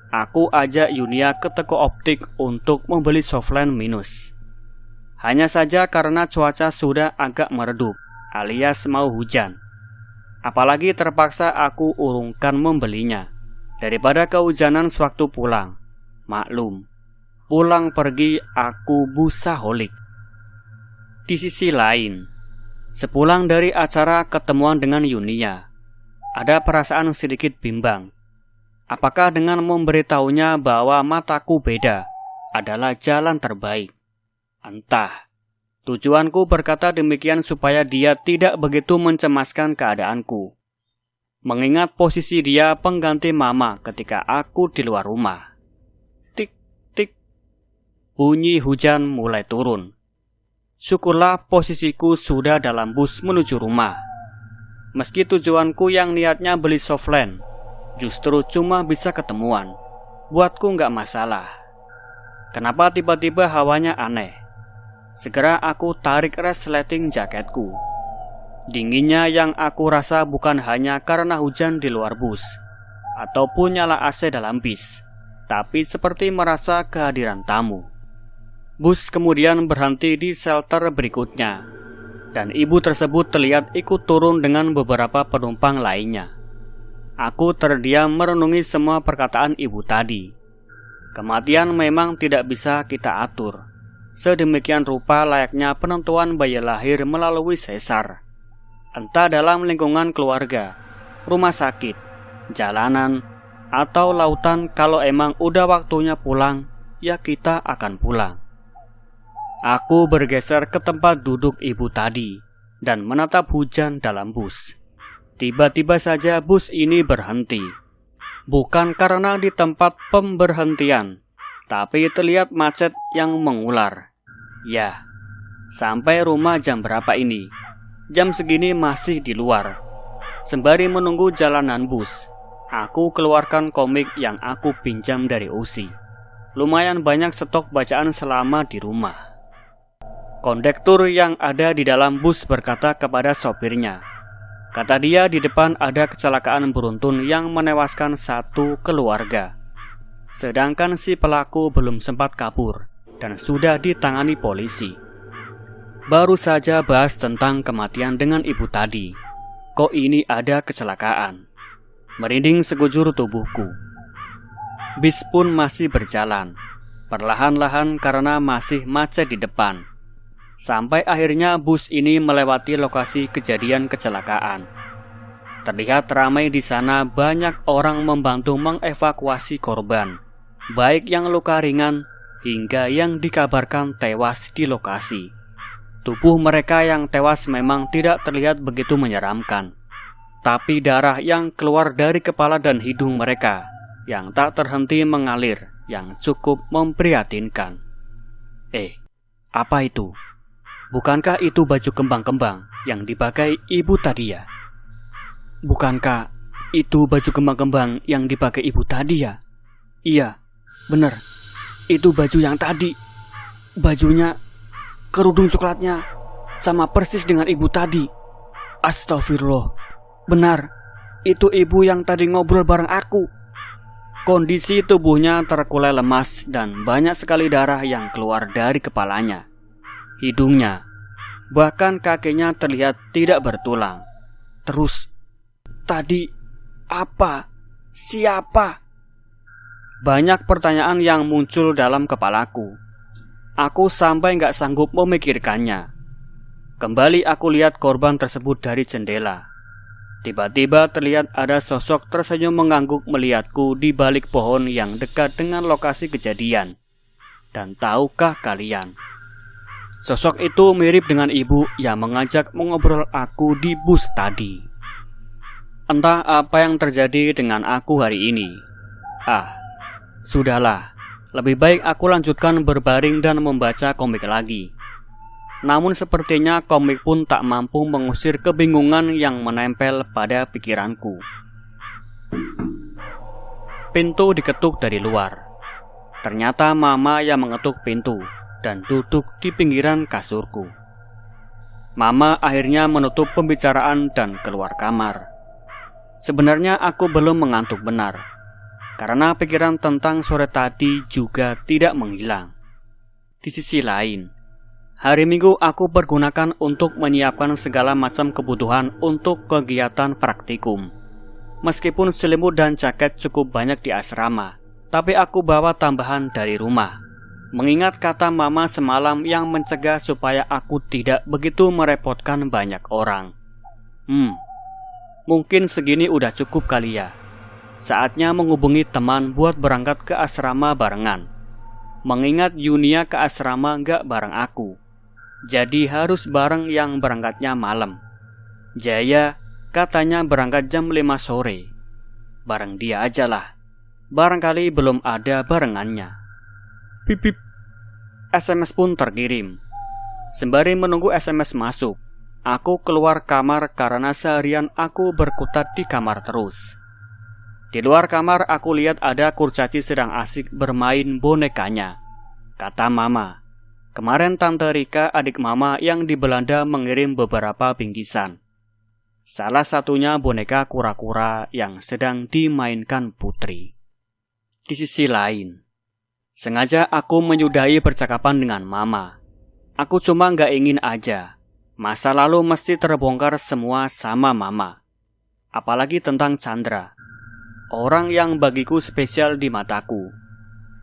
aku ajak Yunia ke toko optik untuk membeli softline minus. Hanya saja karena cuaca sudah agak meredup, alias mau hujan. Apalagi terpaksa aku urungkan membelinya, daripada kehujanan sewaktu pulang. Maklum, pulang pergi aku busaholik. Di sisi lain, sepulang dari acara ketemuan dengan Yunia, ada perasaan sedikit bimbang. Apakah dengan memberitahunya bahwa mataku beda adalah jalan terbaik? Entah. Tujuanku berkata demikian supaya dia tidak begitu mencemaskan keadaanku. mengingat posisi dia pengganti mama ketika aku di luar rumah. Tik, tik. Bunyi hujan mulai turun. Syukurlah posisiku sudah dalam bus menuju rumah. Meski tujuanku yang niatnya beli softland, justru cuma bisa ketemuan. Buatku nggak masalah. Kenapa tiba-tiba hawanya aneh? Segera aku tarik resleting jaketku. Dinginnya yang aku rasa bukan hanya karena hujan di luar bus ataupun nyala AC dalam bis, tapi seperti merasa kehadiran tamu. Bus kemudian berhenti di shelter berikutnya, dan ibu tersebut terlihat ikut turun dengan beberapa penumpang lainnya. Aku terdiam merenungi semua perkataan ibu tadi. Kematian memang tidak bisa kita atur. Sedemikian rupa layaknya penentuan bayi lahir melalui sesar. Entah dalam lingkungan keluarga, rumah sakit, jalanan, atau lautan, kalau emang udah waktunya pulang, ya kita akan pulang. Aku bergeser ke tempat duduk ibu tadi dan menatap hujan dalam bus. Tiba-tiba saja bus ini berhenti. Bukan karena di tempat pemberhentian, tapi terlihat macet yang mengular. Ya, sampai rumah jam berapa ini? Jam segini masih di luar. Sembari menunggu jalanan bus, aku keluarkan komik yang aku pinjam dari Usi. Lumayan banyak stok bacaan selama di rumah. Kondektur yang ada di dalam bus berkata kepada sopirnya, kata dia, di depan ada kecelakaan beruntun yang menewaskan satu keluarga. Sedangkan si pelaku belum sempat kabur dan sudah ditangani polisi. Baru saja bahas tentang kematian dengan ibu tadi. Kok ini ada kecelakaan? Merinding sekujur tubuhku. Bis pun masih berjalan, perlahan-lahan karena masih macet di depan. Sampai akhirnya bus ini melewati lokasi kejadian kecelakaan. Terlihat ramai di sana, banyak orang membantu mengevakuasi korban, baik yang luka ringan hingga yang dikabarkan tewas di lokasi. Tubuh mereka yang tewas memang tidak terlihat begitu menyeramkan, tapi darah yang keluar dari kepala dan hidung mereka yang tak terhenti mengalir yang cukup memprihatinkan. Apa itu? Bukankah itu baju kembang-kembang yang dipakai ibu tadi ya? Bukankah itu baju kembang-kembang yang dipakai ibu tadi ya? Iya, bener. Itu baju yang tadi. Bajunya, kerudung coklatnya sama persis dengan ibu tadi. Astagfirullah. Benar, itu ibu yang tadi ngobrol bareng aku. Kondisi tubuhnya terkulai lemas dan banyak sekali darah yang keluar dari kepalanya, hidungnya, bahkan kakinya terlihat tidak bertulang. Terus, tadi apa? Siapa? Banyak pertanyaan yang muncul dalam kepalaku. Aku sampai gak sanggup memikirkannya. Kembali aku lihat korban tersebut dari jendela. Tiba-tiba terlihat ada sosok tersenyum mengangguk melihatku di balik pohon yang dekat dengan lokasi kejadian. Dan tahukah kalian, sosok itu mirip dengan ibu yang mengajak mengobrol aku di bus tadi. Entah apa yang terjadi dengan aku hari ini. Sudahlah, lebih baik aku lanjutkan berbaring dan membaca komik lagi. Namun sepertinya komik pun tak mampu mengusir kebingungan yang menempel pada pikiranku. Pintu diketuk dari luar. Ternyata mama yang mengetuk pintu dan duduk di pinggiran kasurku. Mama akhirnya menutup pembicaraan dan keluar kamar. Sebenarnya aku belum mengantuk benar, karena pikiran tentang sore tadi juga tidak menghilang. Di sisi lain, hari Minggu aku pergunakan untuk menyiapkan segala macam kebutuhan untuk kegiatan praktikum. Meskipun selimut dan jaket cukup banyak di asrama, tapi aku bawa tambahan dari rumah. Mengingat kata mama semalam yang mencegah supaya aku tidak begitu merepotkan banyak orang. Mungkin segini udah cukup kali ya. Saatnya menghubungi teman buat berangkat ke asrama barengan. Mengingat Yunia ke asrama gak bareng aku, jadi harus bareng yang berangkatnya malam. Jaya, Katanya berangkat jam 5 sore. Bareng dia aja lah. Barangkali belum ada barengannya. Pip pip. SMS pun terkirim. Sembari menunggu SMS masuk, aku keluar kamar karena seharian aku berkutat di kamar terus. Di luar kamar aku lihat ada kurcaci sedang asik bermain bonekanya. Kata Mama, kemarin Tante Rika adik Mama yang di Belanda mengirim beberapa bingkisan. Salah satunya boneka kura-kura yang sedang dimainkan Putri. Di sisi lain, sengaja aku menyudahi percakapan dengan Mama. Aku cuma gak ingin aja masa lalu mesti terbongkar semua sama Mama. Apalagi tentang Chandra, orang yang bagiku spesial di mataku,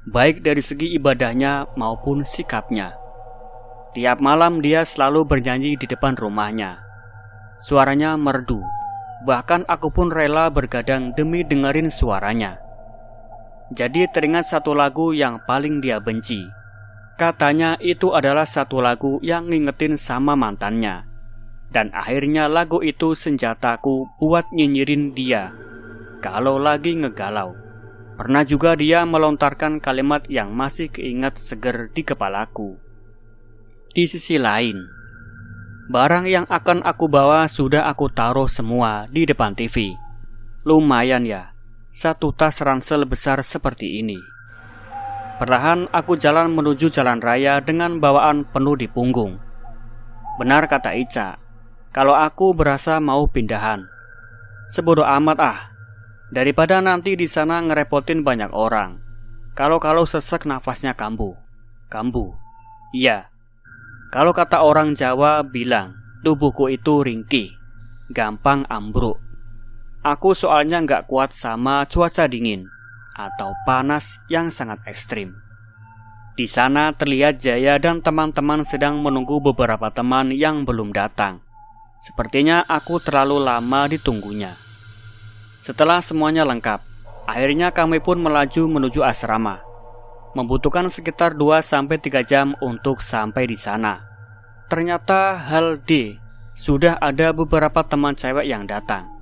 baik dari segi ibadahnya maupun sikapnya. Tiap malam dia selalu bernyanyi di depan rumahnya. Suaranya merdu, bahkan aku pun rela bergadang demi dengerin suaranya. Jadi teringat satu lagu yang paling dia benci. Katanya itu adalah satu lagu yang ngingetin sama mantannya. Dan akhirnya lagu itu senjataku buat nyinyirin dia kalau lagi ngegalau. Pernah juga dia melontarkan kalimat yang masih keingat seger di kepalaku. Di sisi lain, barang yang akan aku bawa sudah aku taruh semua di depan TV. Lumayan ya, satu tas ransel besar seperti ini. Perlahan aku jalan menuju jalan raya dengan bawaan penuh di punggung. Benar kata Ica, kalau aku berasa mau pindahan. Sebodoh amat ah, daripada nanti di sana ngerepotin banyak orang. Kalau sesek nafasnya kambuh. Iya. Kalau kata orang Jawa bilang, tubuhku itu ringkih, gampang ambruk. Aku soalnya gak kuat sama cuaca dingin atau panas yang sangat ekstrim. Di sana terlihat Jaya dan teman-teman sedang menunggu beberapa teman yang belum datang. Sepertinya aku terlalu lama ditunggunya. Setelah semuanya lengkap, akhirnya kami pun melaju menuju asrama. Membutuhkan sekitar 2-3 jam untuk sampai di sana. Ternyata hal D, sudah ada beberapa teman cewek yang datang.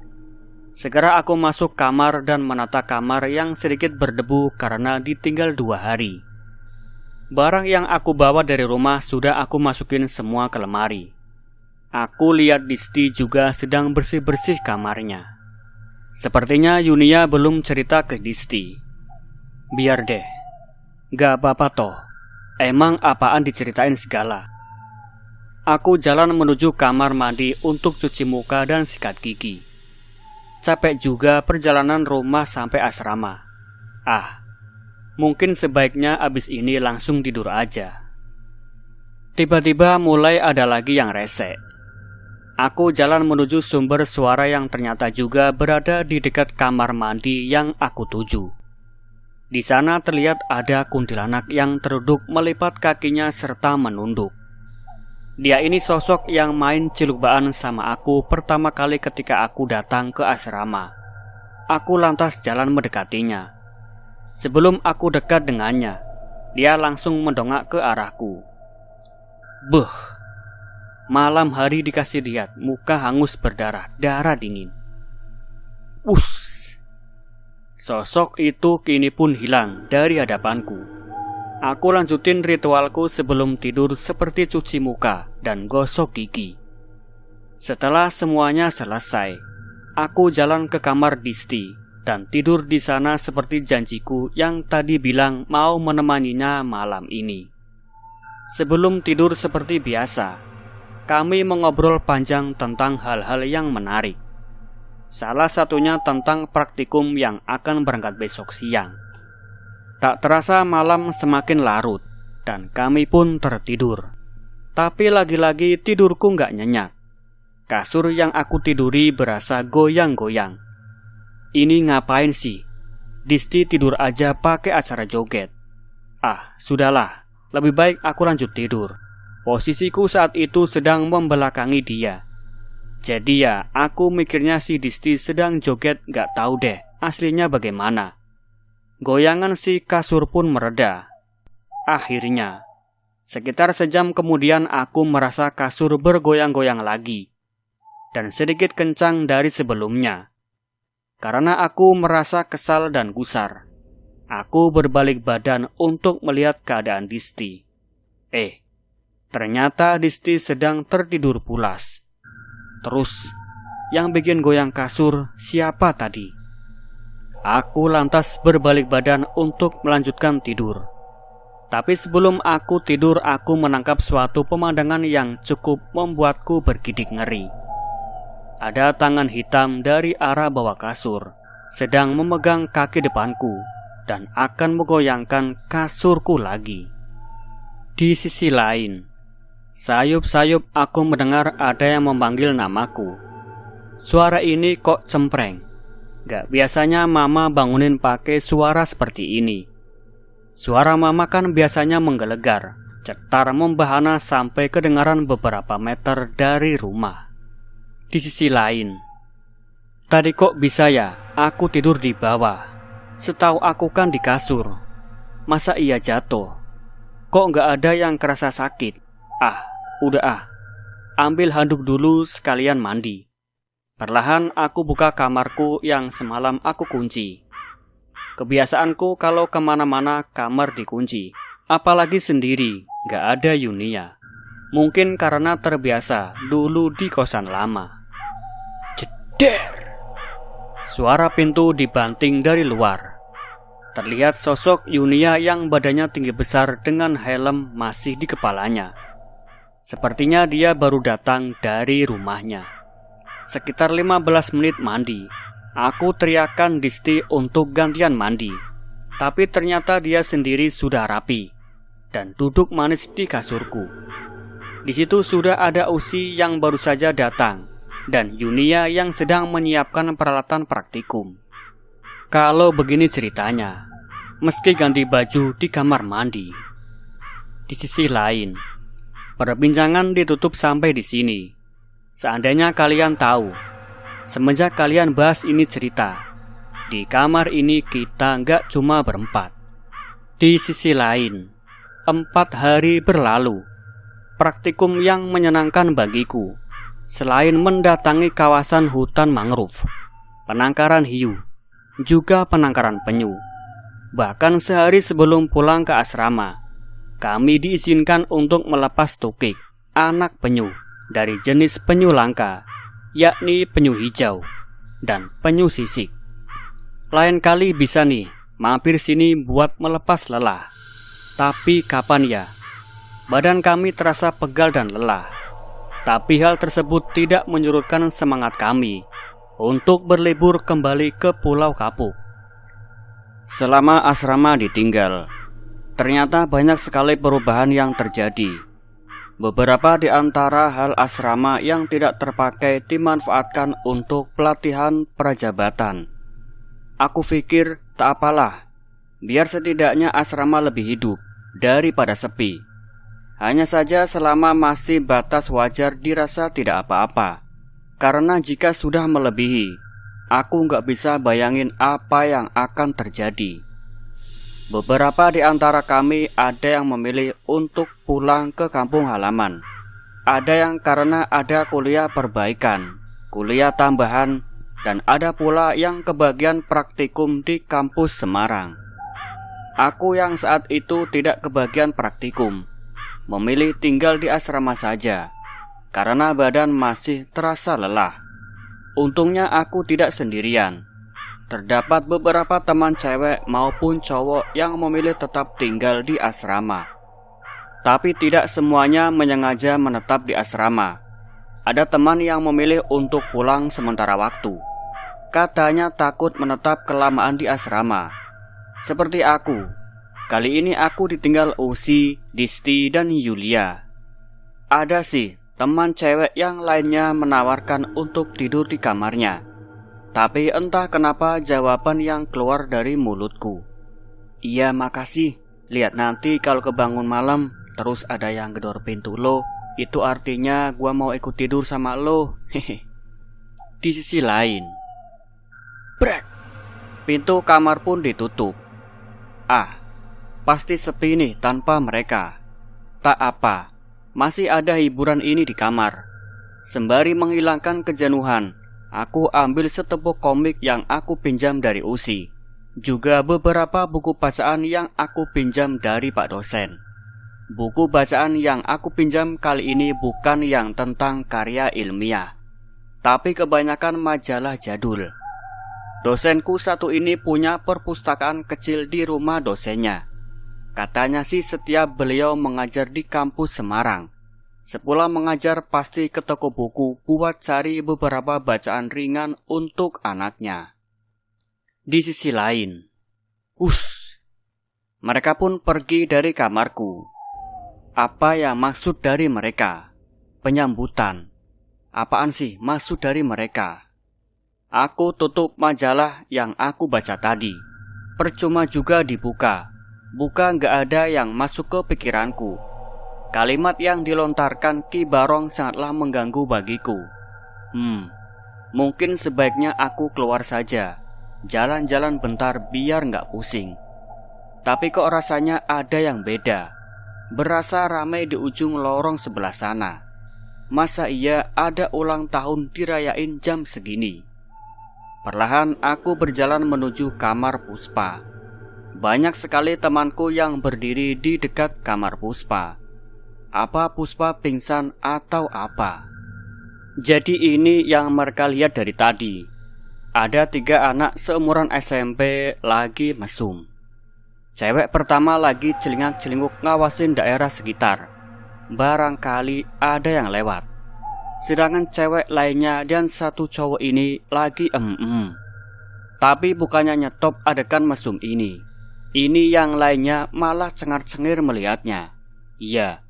Segera aku masuk kamar dan menata kamar yang sedikit berdebu karena ditinggal 2 hari. Barang yang aku bawa dari rumah sudah aku masukin semua ke lemari. Aku lihat Disti juga sedang bersih-bersih kamarnya. Sepertinya Yunia belum cerita ke Disti. Biar deh, gak apa-apa toh. Emang apaan diceritain segala. Aku jalan menuju kamar mandi untuk cuci muka dan sikat gigi. Capek juga perjalanan rumah sampai asrama. Mungkin sebaiknya abis ini langsung tidur aja. Tiba-tiba mulai ada lagi yang rese. Aku jalan menuju sumber suara yang ternyata juga berada di dekat kamar mandi yang aku tuju. Di sana terlihat ada kuntilanak yang terduduk melipat kakinya serta menunduk. Dia ini sosok yang main ciluk-baan sama aku pertama kali ketika aku datang ke asrama. Aku lantas jalan mendekatinya. Sebelum aku dekat dengannya, dia langsung mendongak ke arahku. Beuh, malam hari dikasih lihat muka hangus berdarah, darah dingin. Sosok itu kini pun hilang dari hadapanku. Aku lanjutin ritualku sebelum tidur seperti cuci muka dan gosok gigi. Setelah semuanya selesai, aku jalan ke kamar Disti dan tidur di sana seperti janjiku yang tadi bilang mau menemaninya malam ini. Sebelum tidur seperti biasa, kami mengobrol panjang tentang hal-hal yang menarik. Salah satunya tentang praktikum yang akan berangkat besok siang. Tak terasa malam semakin larut dan kami pun tertidur. Tapi lagi-lagi tidurku gak nyenyak. Kasur yang aku tiduri berasa goyang-goyang. Ini ngapain sih? Disti tidur aja pakai acara joget. Sudahlah, lebih baik aku lanjut tidur. Posisiku saat itu sedang membelakangi dia. Jadi ya, aku mikirnya si Disti sedang joget gak tahu deh aslinya bagaimana. Goyangan si kasur pun mereda. Akhirnya, sekitar sejam kemudian aku merasa kasur bergoyang-goyang lagi. dan sedikit kencang dari sebelumnya. Karena aku merasa kesal dan gusar, aku berbalik badan untuk melihat keadaan Disti. Ternyata Disti sedang tertidur pulas. Terus, yang bikin goyang kasur siapa tadi? Aku lantas berbalik badan untuk melanjutkan tidur. Tapi sebelum aku tidur, aku menangkap suatu pemandangan yang cukup membuatku bergidik ngeri. Ada tangan hitam dari arah bawah kasur, sedang memegang kaki depanku, dan akan menggoyangkan kasurku lagi. Di sisi lain, sayup-sayup aku mendengar ada yang memanggil namaku. Suara ini kok cempreng. Gak biasanya mama bangunin pakai suara seperti ini. Suara mama kan biasanya menggelegar, cetar membahana sampai kedengaran beberapa meter dari rumah. Di sisi lain, tadi kok bisa ya aku tidur di bawah? Setahu aku kan di kasur. Masa iya jatuh? Kok gak ada yang kerasa sakit? Udah ambil handuk dulu sekalian mandi. Perlahan aku buka kamarku yang semalam aku kunci. Kebiasaanku kalau kemana-mana kamar dikunci, apalagi sendiri, gak ada Yunia. Mungkin karena terbiasa dulu di kosan lama. Jeder! Suara pintu dibanting dari luar. Terlihat sosok Yunia yang badannya tinggi besar dengan helm masih di kepalanya. Sepertinya dia baru datang dari rumahnya. Sekitar 15 menit mandi. Aku teriakkan Disti untuk gantian mandi. Tapi ternyata dia sendiri sudah rapi dan duduk manis di kasurku. Di situ sudah ada Usi yang baru saja datang dan Yunia yang sedang menyiapkan peralatan praktikum. Kalau begini ceritanya, meski ganti baju di kamar mandi. Di sisi lain, perbincangan ditutup sampai di sini. Seandainya kalian tahu, semenjak kalian bahas ini cerita, di kamar ini kita nggak cuma berempat. Di sisi lain, 4 hari berlalu. Praktikum yang menyenangkan bagiku, selain mendatangi kawasan hutan mangrove, penangkaran hiu, juga penangkaran penyu. Bahkan sehari sebelum pulang ke asrama, kami diizinkan untuk melepas tukik, anak penyu, dari jenis penyu langka, yakni penyu hijau dan penyu sisik. Lain kali bisa nih mampir sini buat melepas lelah. Tapi kapan ya? Badan kami terasa pegal dan lelah. Tapi hal tersebut tidak menyurutkan semangat kami untuk berlibur kembali ke Pulau Kapuk. Selama asrama ditinggal, ternyata banyak sekali perubahan yang terjadi. Beberapa di antara hal asrama yang tidak terpakai dimanfaatkan untuk pelatihan prajabatan. Aku pikir tak apalah, biar setidaknya asrama lebih hidup daripada sepi. Hanya saja selama masih batas wajar dirasa tidak apa-apa. Karena jika sudah melebihi, aku nggak bisa bayangin apa yang akan terjadi. Beberapa di antara kami ada yang memilih untuk pulang ke kampung halaman. Ada yang karena ada kuliah perbaikan, kuliah tambahan, dan ada pula yang kebagian praktikum di kampus Semarang. Aku yang saat itu tidak kebagian praktikum, memilih tinggal di asrama saja, karena badan masih terasa lelah. Untungnya aku tidak sendirian. Terdapat beberapa teman cewek maupun cowok yang memilih tetap tinggal di asrama. Tapi tidak semuanya menyengaja menetap di asrama. Ada teman yang memilih untuk pulang sementara waktu. Katanya takut menetap kelamaan di asrama. Seperti aku. Kali ini aku ditinggal Usi, Disti, dan Yulia. Ada sih teman cewek yang lainnya menawarkan untuk tidur di kamarnya. Tapi entah kenapa jawaban yang keluar dari mulutku, "Iya makasih, lihat nanti kalau kebangun malam terus ada yang gedor pintu lo, itu artinya gua mau ikut tidur sama lo." Hehe. Di sisi lain, brek, pintu kamar pun ditutup. Pasti sepi nih tanpa mereka. Tak apa, masih ada hiburan ini di kamar. Sembari menghilangkan kejenuhan, aku ambil setepuk komik yang aku pinjam dari Usi. Juga beberapa buku bacaan yang aku pinjam dari Pak dosen. Buku bacaan yang aku pinjam kali ini bukan yang tentang karya ilmiah, tapi kebanyakan majalah jadul. Dosenku satu ini punya perpustakaan kecil di rumah dosennya. Katanya sih setiap beliau mengajar di kampus Semarang, sepulang mengajar pasti ke toko buku buat cari beberapa bacaan ringan untuk anaknya. Di sisi lain, mereka pun pergi dari kamarku. Apa yang maksud dari mereka? Penyambutan. Apaan sih maksud dari mereka? Aku tutup majalah yang aku baca tadi. Percuma juga dibuka. Buka gak ada yang masuk ke pikiranku. Kalimat yang dilontarkan Ki Barong sangatlah mengganggu bagiku. Mungkin sebaiknya aku keluar saja. Jalan-jalan bentar biar gak pusing. Tapi kok rasanya ada yang beda. Berasa ramai di ujung lorong sebelah sana. Masa iya ada ulang tahun dirayain jam segini? Perlahan aku berjalan menuju kamar Puspa. Banyak sekali temanku yang berdiri di dekat kamar Puspa. Apa Puspa pingsan atau apa? Jadi ini yang mereka lihat dari tadi. Ada 3 anak seumuran SMP lagi mesum. Cewek pertama lagi celingak-celinguk ngawasin daerah sekitar. Barangkali ada yang lewat. Sedangkan cewek lainnya dan satu cowok ini lagi Tapi bukannya nyetop adegan mesum ini. Ini yang lainnya malah cengar-cengir melihatnya. Iya,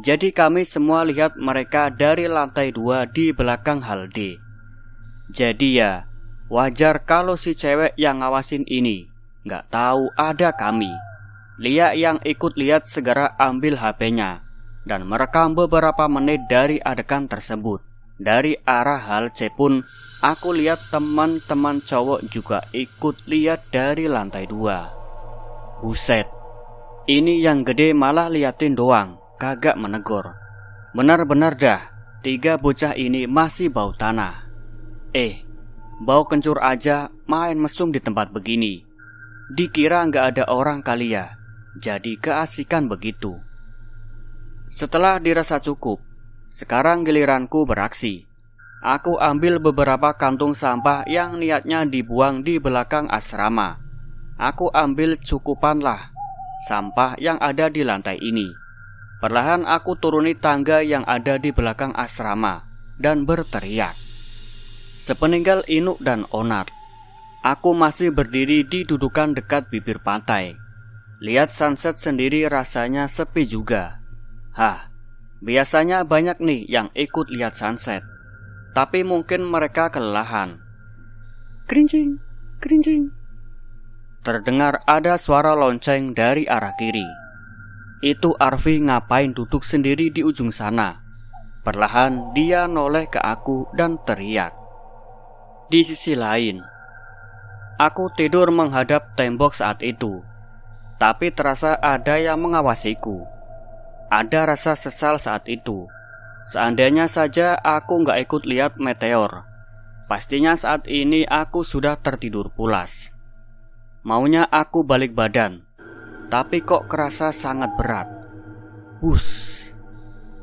jadi kami semua lihat mereka dari lantai 2 di belakang hal D. Jadi ya, wajar kalau si cewek yang ngawasin ini gak tahu ada kami. Lia yang ikut lihat segera ambil HP-nya dan merekam beberapa menit dari adegan tersebut. Dari arah hal C pun aku lihat teman-teman cowok juga ikut lihat dari lantai 2. Buset, ini yang gede malah liatin doang, kagak menegur. Benar-benar dah, 3 bocah ini masih bau tanah. Bau kencur aja main mesum di tempat begini. Dikira gak ada orang kali ya, jadi keasikan begitu. Setelah dirasa cukup, sekarang giliranku beraksi. Aku ambil beberapa kantung sampah yang niatnya dibuang di belakang asrama. Aku ambil cukupan lah sampah yang ada di lantai ini. Perlahan aku turuni tangga yang ada di belakang asrama dan berteriak. Sepeninggal Inuk dan Onar, aku masih berdiri di dudukan dekat bibir pantai. Lihat sunset sendiri rasanya sepi juga. Biasanya banyak nih yang ikut lihat sunset. Tapi mungkin mereka kelelahan. Kerincing, kerincing. Terdengar ada suara lonceng dari arah kiri. Itu Arfi ngapain duduk sendiri di ujung sana. Perlahan dia noleh ke aku dan teriak. Di sisi lain, aku tidur menghadap tembok saat itu. Tapi terasa ada yang mengawasiku. Ada rasa sesal saat itu. Seandainya saja aku gak ikut lihat meteor, pastinya saat ini aku sudah tertidur pulas. Maunya aku balik badan, tapi kok kerasa sangat berat.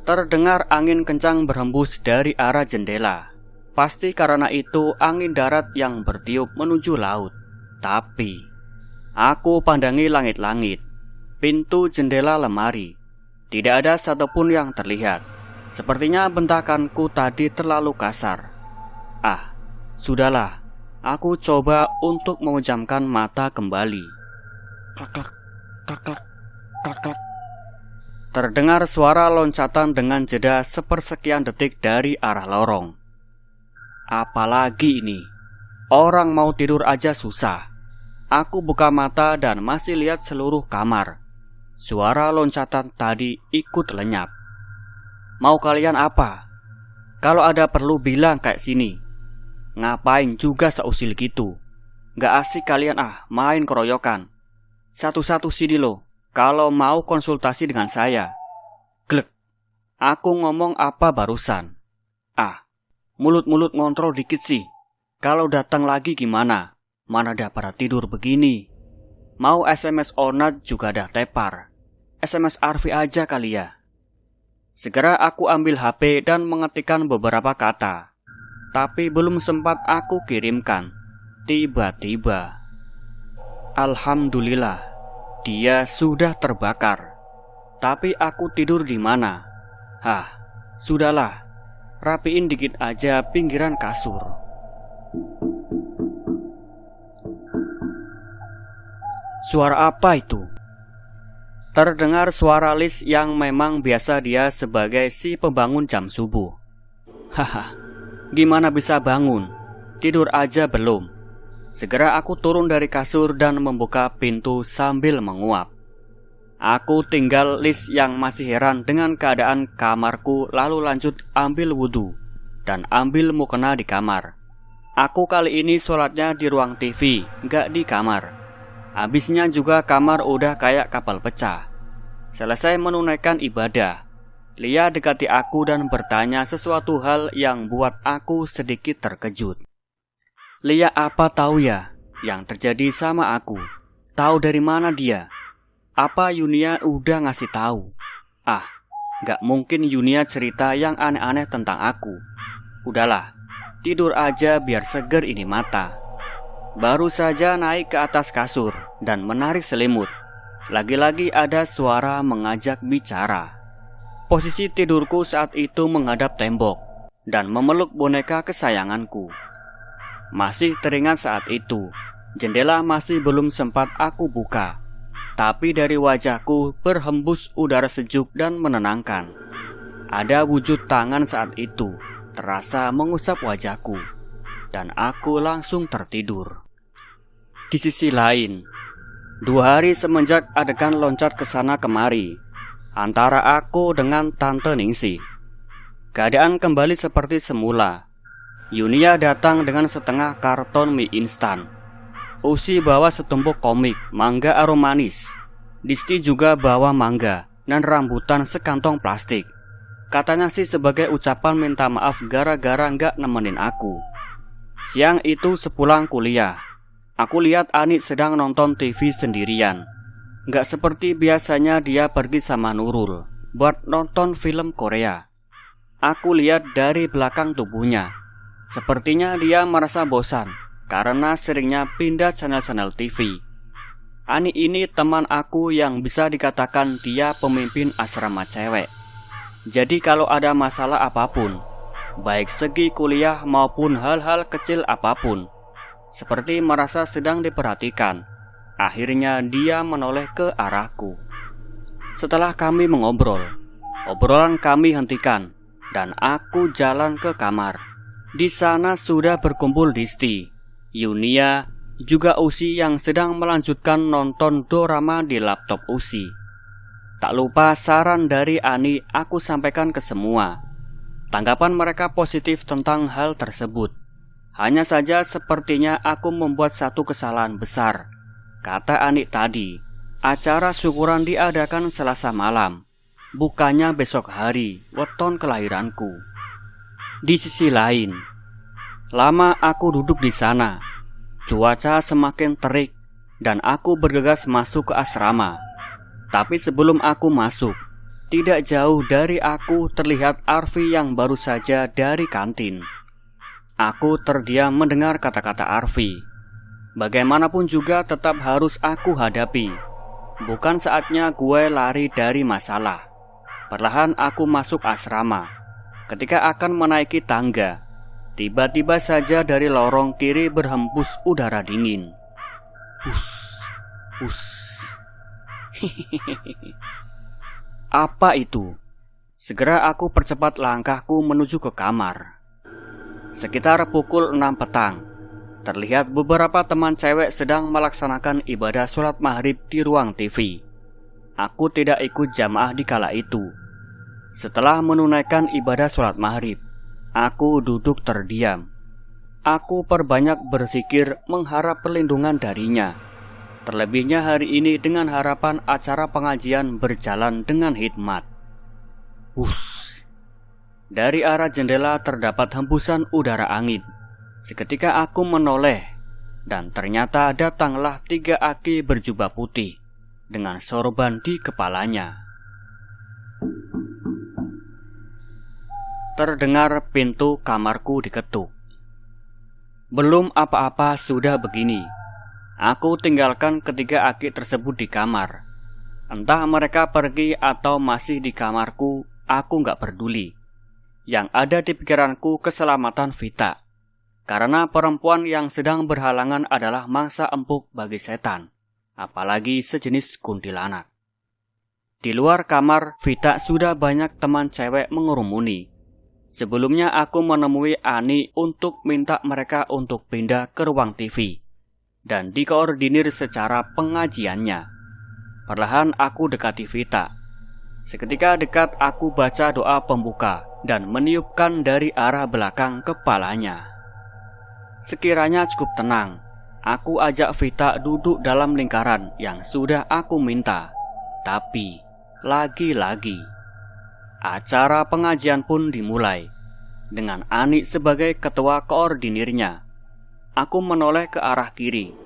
Terdengar angin kencang berhembus dari arah jendela. Pasti karena itu angin darat yang bertiup menuju laut. Tapi aku pandangi langit-langit, pintu, jendela, lemari. Tidak ada satupun yang terlihat. Sepertinya bentakanku tadi terlalu kasar. Sudahlah. Aku coba untuk memejamkan mata kembali. Klak, klak, klak, klak, klak. Terdengar suara loncatan dengan jeda sepersekian detik dari arah lorong. Apalagi ini? Orang mau tidur aja susah. Aku buka mata dan masih lihat seluruh kamar. Suara loncatan tadi ikut lenyap. Mau kalian apa? Kalau ada perlu bilang kayak sini. Ngapain juga seusil gitu? Gak asik kalian main keroyokan. Satu-satu sini loh, kalau mau konsultasi dengan saya. Glek. Aku ngomong apa barusan? Mulut-mulut ngontrol dikit sih. Kalau datang lagi gimana? Mana dah pada tidur begini. Mau SMS Onat juga dah tepar. SMS Arfi aja kali ya. Segera aku ambil HP dan mengetikkan beberapa kata. Tapi belum sempat aku kirimkan. Tiba-tiba, alhamdulillah, dia sudah terbakar. Tapi aku tidur di mana? Sudahlah. Rapiin dikit aja pinggiran kasur. Suara apa itu? Terdengar suara Lis yang memang biasa dia sebagai si pembangun jam subuh. Gimana bisa bangun? Tidur aja belum. Segera aku turun dari kasur dan membuka pintu sambil menguap. Aku tinggal Lis yang masih heran dengan keadaan kamarku, lalu lanjut ambil wudhu dan ambil mukena di kamar. Aku kali ini sholatnya di ruang TV, gak di kamar. Habisnya juga kamar udah kayak kapal pecah. Selesai menunaikan ibadah, Lia dekati aku dan bertanya sesuatu hal yang buat aku sedikit terkejut. Lia apa tahu ya yang terjadi sama aku? Tahu dari mana dia? Apa Yunia udah ngasih tahu? Gak mungkin Yunia cerita yang aneh-aneh tentang aku. Udahlah, tidur aja biar seger ini mata. Baru saja naik ke atas kasur dan menarik selimut. Lagi-lagi ada suara mengajak bicara. Posisi tidurku saat itu menghadap tembok dan memeluk boneka kesayanganku. Masih teringat saat itu, jendela masih belum sempat aku buka. Tapi dari wajahku berhembus udara sejuk dan menenangkan. Ada wujud tangan saat itu terasa mengusap wajahku, dan aku langsung tertidur. Di sisi lain, 2 hari semenjak adegan loncat ke sana kemari antara aku dengan Tante Ningsih, keadaan kembali seperti semula. Yunia datang dengan setengah karton mie instan. Usi bawa setumpuk komik mangga aromanis. Disti juga bawa mangga dan rambutan sekantong plastik. Katanya sih sebagai ucapan minta maaf gara-gara nggak nemenin aku. Siang itu sepulang kuliah, aku lihat Ani sedang nonton TV sendirian. Nggak seperti biasanya dia pergi sama Nurul buat nonton film Korea. Aku lihat dari belakang tubuhnya, sepertinya dia merasa bosan karena seringnya pindah channel-channel TV. Ani ini teman aku yang bisa dikatakan dia pemimpin asrama cewek. Jadi kalau ada masalah apapun, baik segi kuliah maupun hal-hal kecil apapun, seperti merasa sedang diperhatikan, akhirnya dia menoleh ke arahku. Setelah kami mengobrol, obrolan kami hentikan dan aku jalan ke kamar. Di sana sudah berkumpul Disti, Yunia, juga Usi yang sedang melanjutkan nonton dorama di laptop Usi. Tak lupa saran dari Ani aku sampaikan ke semua. Tanggapan mereka positif tentang hal tersebut. Hanya saja sepertinya aku membuat satu kesalahan besar. Kata Ani tadi, acara syukuran diadakan Selasa malam, bukannya besok hari, weton kelahiranku. Di sisi lain, lama aku duduk di sana. Cuaca semakin terik dan aku bergegas masuk ke asrama. Tapi sebelum aku masuk, tidak jauh dari aku terlihat Arfi yang baru saja dari kantin. Aku terdiam mendengar kata-kata Arfi. Bagaimanapun juga tetap harus aku hadapi. Bukan saatnya gue lari dari masalah. Perlahan aku masuk asrama. Ketika akan menaiki tangga, tiba-tiba saja dari lorong kiri berhembus udara dingin. Hus. Apa itu? Segera aku percepat langkahku menuju ke kamar. Sekitar pukul 6 petang, terlihat beberapa teman cewek sedang melaksanakan ibadah sholat maghrib di ruang TV. Aku tidak ikut jamaah di kala itu. Setelah menunaikan ibadah sholat maghrib, aku duduk terdiam. Aku perbanyak berzikir mengharap perlindungan darinya. Terlebihnya hari ini dengan harapan acara pengajian berjalan dengan hikmat. Dari arah jendela terdapat hembusan udara angin. Seketika aku menoleh, dan ternyata datanglah 3 aki berjubah putih dengan sorban di kepalanya. Terdengar pintu kamarku diketuk. Belum apa-apa sudah begini. Aku tinggalkan ketiga aki tersebut di kamar. Entah mereka pergi atau masih di kamarku, aku gak peduli. Yang ada di pikiranku keselamatan Vita. Karena perempuan yang sedang berhalangan adalah mangsa empuk bagi setan, apalagi sejenis kuntilanak. Di luar kamar, Vita sudah banyak teman cewek mengerumuni. Sebelumnya aku menemui Ani untuk minta mereka untuk pindah ke ruang TV dan dikoordinir secara pengajiannya. Perlahan aku dekati Vita. Seketika dekat aku baca doa pembuka dan meniupkan dari arah belakang kepalanya. Sekiranya cukup tenang, aku ajak Vita duduk dalam lingkaran yang sudah aku minta. Tapi lagi-lagi acara pengajian pun dimulai dengan Ani sebagai ketua koordinirnya. Aku menoleh ke arah kiri.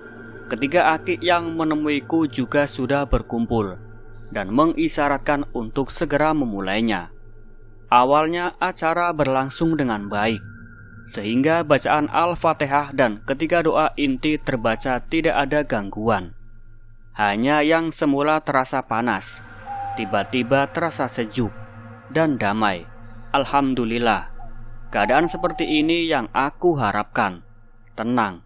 Ketiga aki yang menemuiku juga sudah berkumpul dan mengisyaratkan untuk segera memulainya. Awalnya acara berlangsung dengan baik, sehingga bacaan Al-Fatihah dan ketiga doa inti terbaca tidak ada gangguan. Hanya yang semula terasa panas, tiba-tiba terasa sejuk dan damai. Alhamdulillah, keadaan seperti ini yang aku harapkan. Tenang,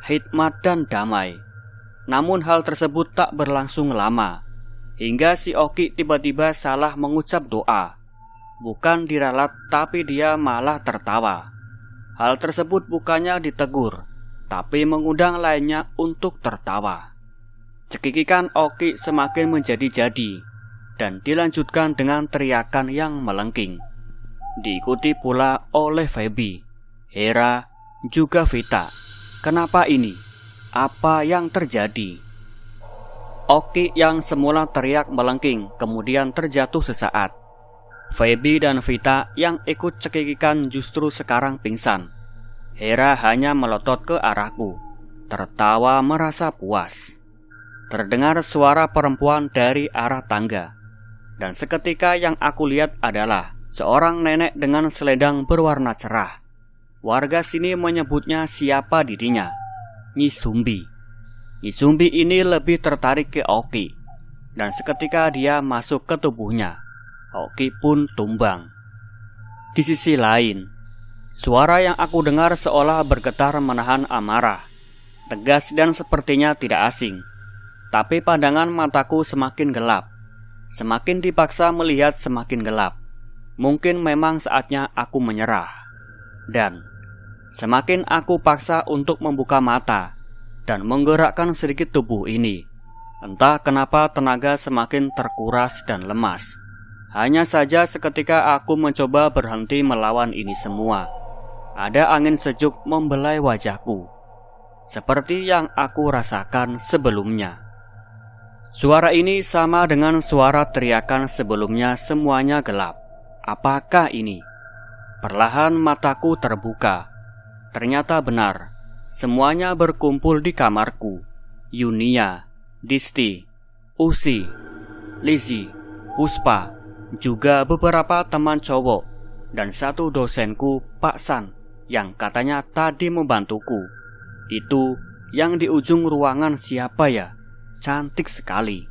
hikmat dan damai. Namun hal tersebut tak berlangsung lama, hingga si Oki tiba-tiba salah mengucap doa. Bukan diralat, tapi dia malah tertawa. Hal tersebut bukannya ditegur, tapi mengundang lainnya untuk tertawa. Cekikikan Oki semakin menjadi-jadi, dan dilanjutkan dengan teriakan yang melengking. Diikuti pula oleh Feby, Hera, juga Vita. Kenapa ini? Apa yang terjadi? Oki yang semula teriak melengking kemudian terjatuh sesaat. Feby dan Vita yang ikut cekikikan justru sekarang pingsan. Hera hanya melotot ke arahku, tertawa merasa puas. Terdengar suara perempuan dari arah tangga. Dan seketika yang aku lihat adalah seorang nenek dengan selendang berwarna cerah. Warga sini menyebutnya siapa dirinya, Nyi Sumbi. Nyi Sumbi ini lebih tertarik ke Oki, dan seketika dia masuk ke tubuhnya. Oki pun tumbang. Di sisi lain, suara yang aku dengar seolah bergetar menahan amarah. Tegas dan sepertinya tidak asing. Tapi pandangan mataku semakin gelap. Semakin dipaksa melihat semakin gelap. Mungkin memang saatnya aku menyerah. Dan semakin aku paksa untuk membuka mata dan menggerakkan sedikit tubuh ini, entah kenapa tenaga semakin terkuras dan lemas. Hanya saja seketika aku mencoba berhenti melawan ini semua, ada angin sejuk membelai wajahku, seperti yang aku rasakan sebelumnya. Suara ini sama dengan suara teriakan sebelumnya, semuanya gelap. Apakah ini? Perlahan mataku terbuka. Ternyata benar, semuanya berkumpul di kamarku. Yunia, Disti, Usi, Lizzie, Puspa, juga beberapa teman cowok, dan satu dosenku, Pak San, yang katanya tadi membantuku. Itu yang di ujung ruangan siapa ya? Cantik sekali.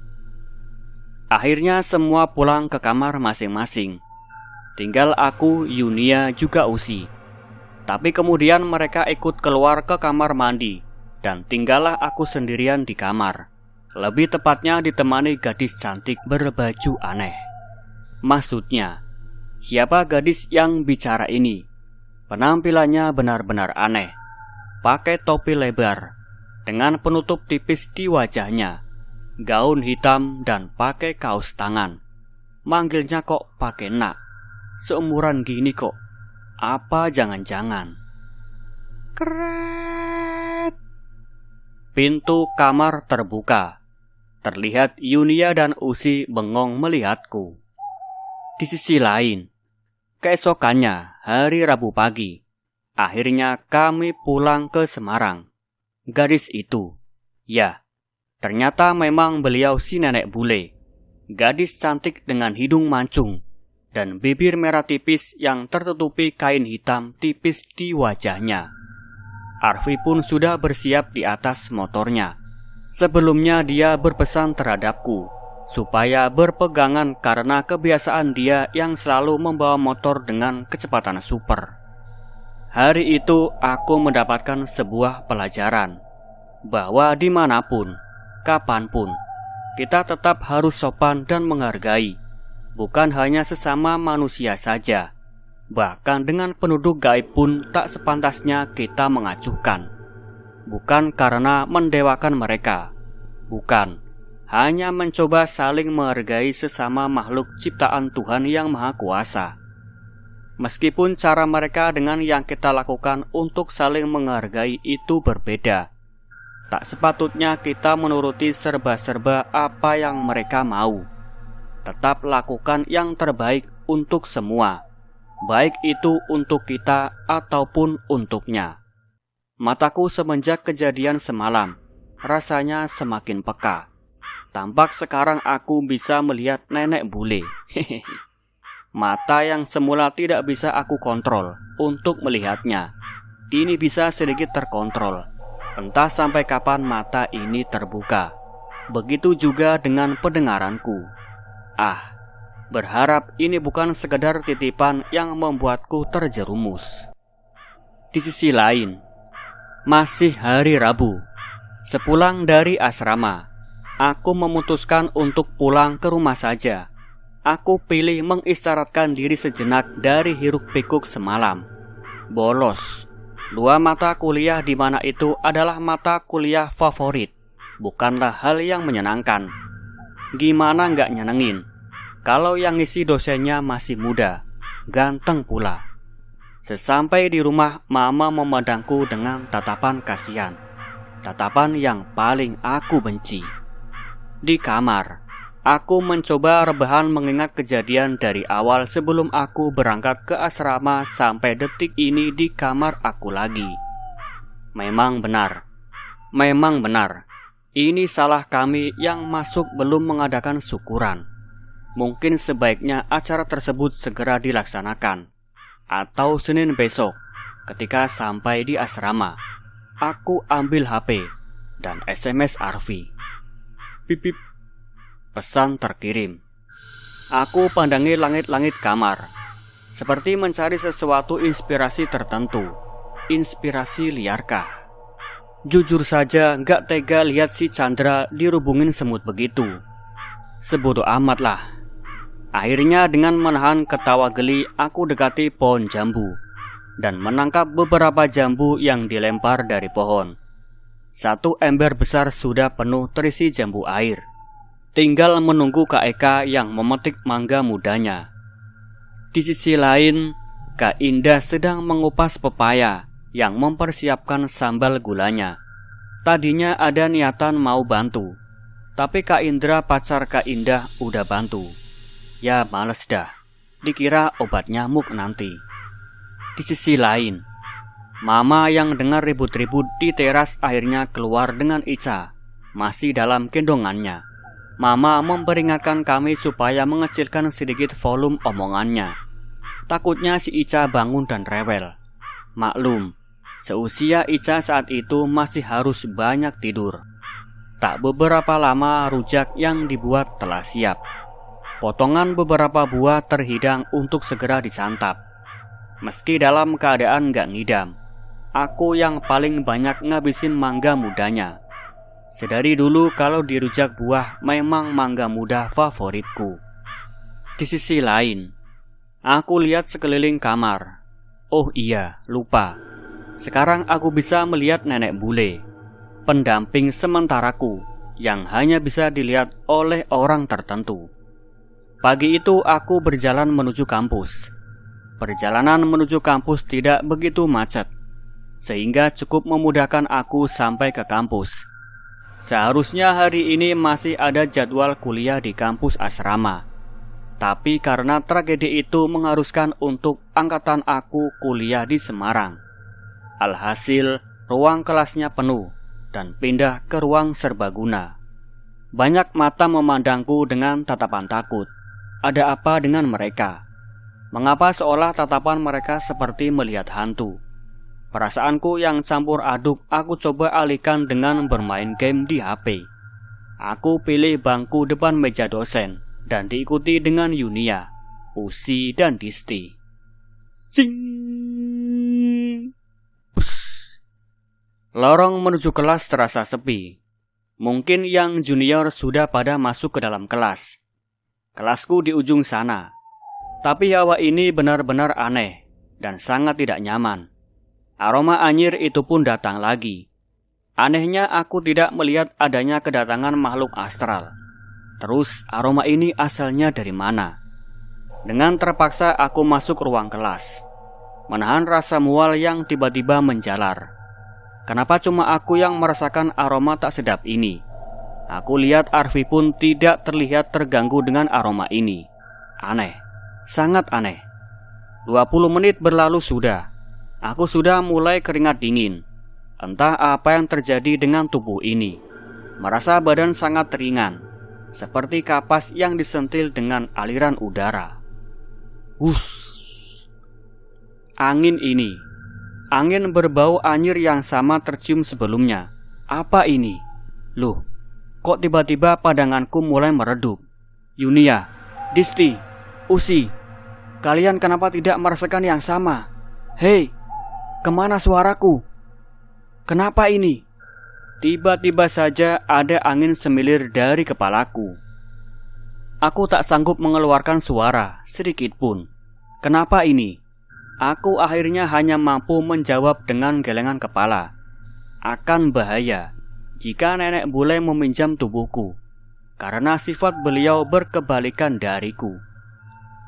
Akhirnya semua pulang ke kamar masing-masing. Tinggal aku, Yunia, juga Usi. Tapi kemudian mereka ikut keluar ke kamar mandi, dan tinggallah aku sendirian di kamar. Lebih tepatnya ditemani gadis cantik berbaju aneh. Maksudnya, siapa gadis yang bicara ini? Penampilannya benar-benar aneh. Pakai topi lebar, dengan penutup tipis di wajahnya, gaun hitam dan pakai kaos tangan. Manggilnya kok pakai nak. Seumuran gini kok. Apa jangan-jangan? Keret. Pintu kamar terbuka. Terlihat Yunia dan Usi bengong melihatku. Di sisi lain, Keesokannya, hari Rabu pagi, akhirnya kami pulang ke Semarang. Gadis itu, ya, ternyata memang beliau si nenek bule. Gadis cantik dengan hidung mancung dan bibir merah tipis yang tertutupi kain hitam tipis di wajahnya. Arfi pun sudah bersiap di atas motornya. Sebelumnya dia berpesan terhadapku supaya berpegangan karena kebiasaan dia yang selalu membawa motor dengan kecepatan super. Hari itu aku mendapatkan sebuah pelajaran bahwa dimanapun, kapanpun, kita tetap harus sopan dan menghargai, bukan hanya sesama manusia saja. Bahkan dengan penduduk gaib pun tak sepantasnya kita mengacuhkan. Bukan karena mendewakan mereka, bukan, hanya mencoba saling menghargai sesama makhluk ciptaan Tuhan yang Maha Kuasa. Meskipun cara mereka dengan yang kita lakukan untuk saling menghargai itu berbeda, tak sepatutnya kita menuruti serba-serba apa yang mereka mau. Tetap lakukan yang terbaik untuk semua, baik itu untuk kita ataupun untuknya. Mataku semenjak kejadian semalam rasanya semakin peka. Tampak sekarang aku bisa melihat nenek bule. Mata yang semula tidak bisa aku kontrol untuk melihatnya, kini bisa sedikit terkontrol. Entah sampai kapan mata ini terbuka. Begitu juga dengan pendengaranku. Berharap ini bukan sekedar titipan yang membuatku terjerumus. Di sisi lain, masih hari Rabu. Sepulang dari asrama, aku memutuskan untuk pulang ke rumah saja. Aku pilih mengistirahatkan diri sejenak dari hiruk-pikuk semalam. Bolos. 2 mata kuliah di mana itu adalah mata kuliah favorit. Bukanlah hal yang menyenangkan. Gimana nggak nyenengin kalau yang ngisi dosennya masih muda, ganteng pula. Sesampai di rumah, mama memandangku dengan tatapan kasihan. Tatapan yang paling aku benci. Di kamar, aku mencoba rebahan mengingat kejadian dari awal sebelum aku berangkat ke asrama sampai detik ini di kamar aku lagi. Memang benar. Ini salah kami yang masuk belum mengadakan syukuran. Mungkin sebaiknya acara tersebut segera dilaksanakan. Atau Senin besok, ketika sampai di asrama, aku ambil HP dan SMS Arfi. Pipip. Pesan terkirim. Aku pandangi langit-langit kamar, seperti mencari sesuatu inspirasi tertentu. Inspirasi liarkah? Jujur saja gak tega lihat si Chandra dirubungin semut begitu. Sebodoh amat lah. Akhirnya dengan menahan ketawa geli, aku dekati pohon jambu dan menangkap beberapa jambu yang dilempar dari pohon. 1 ember besar sudah penuh terisi jambu air. Tinggal menunggu Kak Eka yang memetik mangga mudanya. Di sisi lain, Kak Indah sedang mengupas pepaya yang mempersiapkan sambal gulanya. Tadinya ada niatan mau bantu, tapi Kak Indra, pacar Kak Indah, udah bantu. Ya males dah, dikira obat nyamuk nanti. Di sisi lain, Mama yang dengar ribut-ribut di teras akhirnya keluar dengan Ica, masih dalam gendongannya. Mama memperingatkan kami supaya mengecilkan sedikit volume omongannya. Takutnya si Ica bangun dan rewel. Maklum, seusia Ica saat itu masih harus banyak tidur. Tak beberapa lama rujak yang dibuat telah siap. Potongan beberapa buah terhidang untuk segera disantap. Meski dalam keadaan gak ngidam, aku yang paling banyak ngabisin mangga mudanya. Sedari dulu kalau di rujak buah memang mangga muda favoritku. Di sisi lain, aku lihat sekeliling kamar. Oh iya, lupa. Sekarang aku bisa melihat nenek bule, pendamping sementaraku yang hanya bisa dilihat oleh orang tertentu. Pagi itu aku berjalan menuju kampus. Perjalanan menuju kampus tidak begitu macet, sehingga cukup memudahkan aku sampai ke kampus. Seharusnya hari ini masih ada jadwal kuliah di kampus asrama. Tapi karena tragedi itu mengharuskan untuk angkatan aku kuliah di Semarang. Alhasil, ruang kelasnya penuh dan pindah ke ruang serbaguna. Banyak mata memandangku dengan tatapan takut. Ada apa dengan mereka? Mengapa seolah tatapan mereka seperti melihat hantu? Perasaanku yang campur aduk aku coba alihkan dengan bermain game di HP. Aku pilih bangku depan meja dosen dan diikuti dengan Yunia, Usi, dan Disti. Cing! Pus! Lorong menuju kelas terasa sepi. Mungkin yang junior sudah pada masuk ke dalam kelas. Kelasku di ujung sana. Tapi hawa ini benar-benar aneh dan sangat tidak nyaman. Aroma anyir itu pun datang lagi. Anehnya aku tidak melihat adanya kedatangan makhluk astral. Terus aroma ini asalnya dari mana? Dengan terpaksa aku masuk ruang kelas, menahan rasa mual yang tiba-tiba menjalar. Kenapa cuma aku yang merasakan aroma tak sedap ini? Aku lihat Arfi pun tidak terlihat terganggu dengan aroma ini. Aneh, sangat aneh. 20 menit berlalu sudah. Aku sudah mulai keringat dingin. Entah apa yang terjadi dengan tubuh ini. Merasa badan sangat ringan, seperti kapas yang disentil dengan aliran udara. Angin ini. Angin berbau anyir yang sama tercium sebelumnya. Apa ini? Loh, kok tiba-tiba pandanganku mulai meredup? Yunia, Disti, Usi, kalian kenapa tidak merasakan yang sama? Hei, kemana suaraku? Kenapa ini? Tiba-tiba saja ada angin semilir dari kepalaku. Aku tak sanggup mengeluarkan suara sedikit pun. Kenapa ini? Aku akhirnya hanya mampu menjawab dengan gelengan kepala. Akan bahaya jika nenek bule meminjam tubuhku, karena sifat beliau berkebalikan dariku.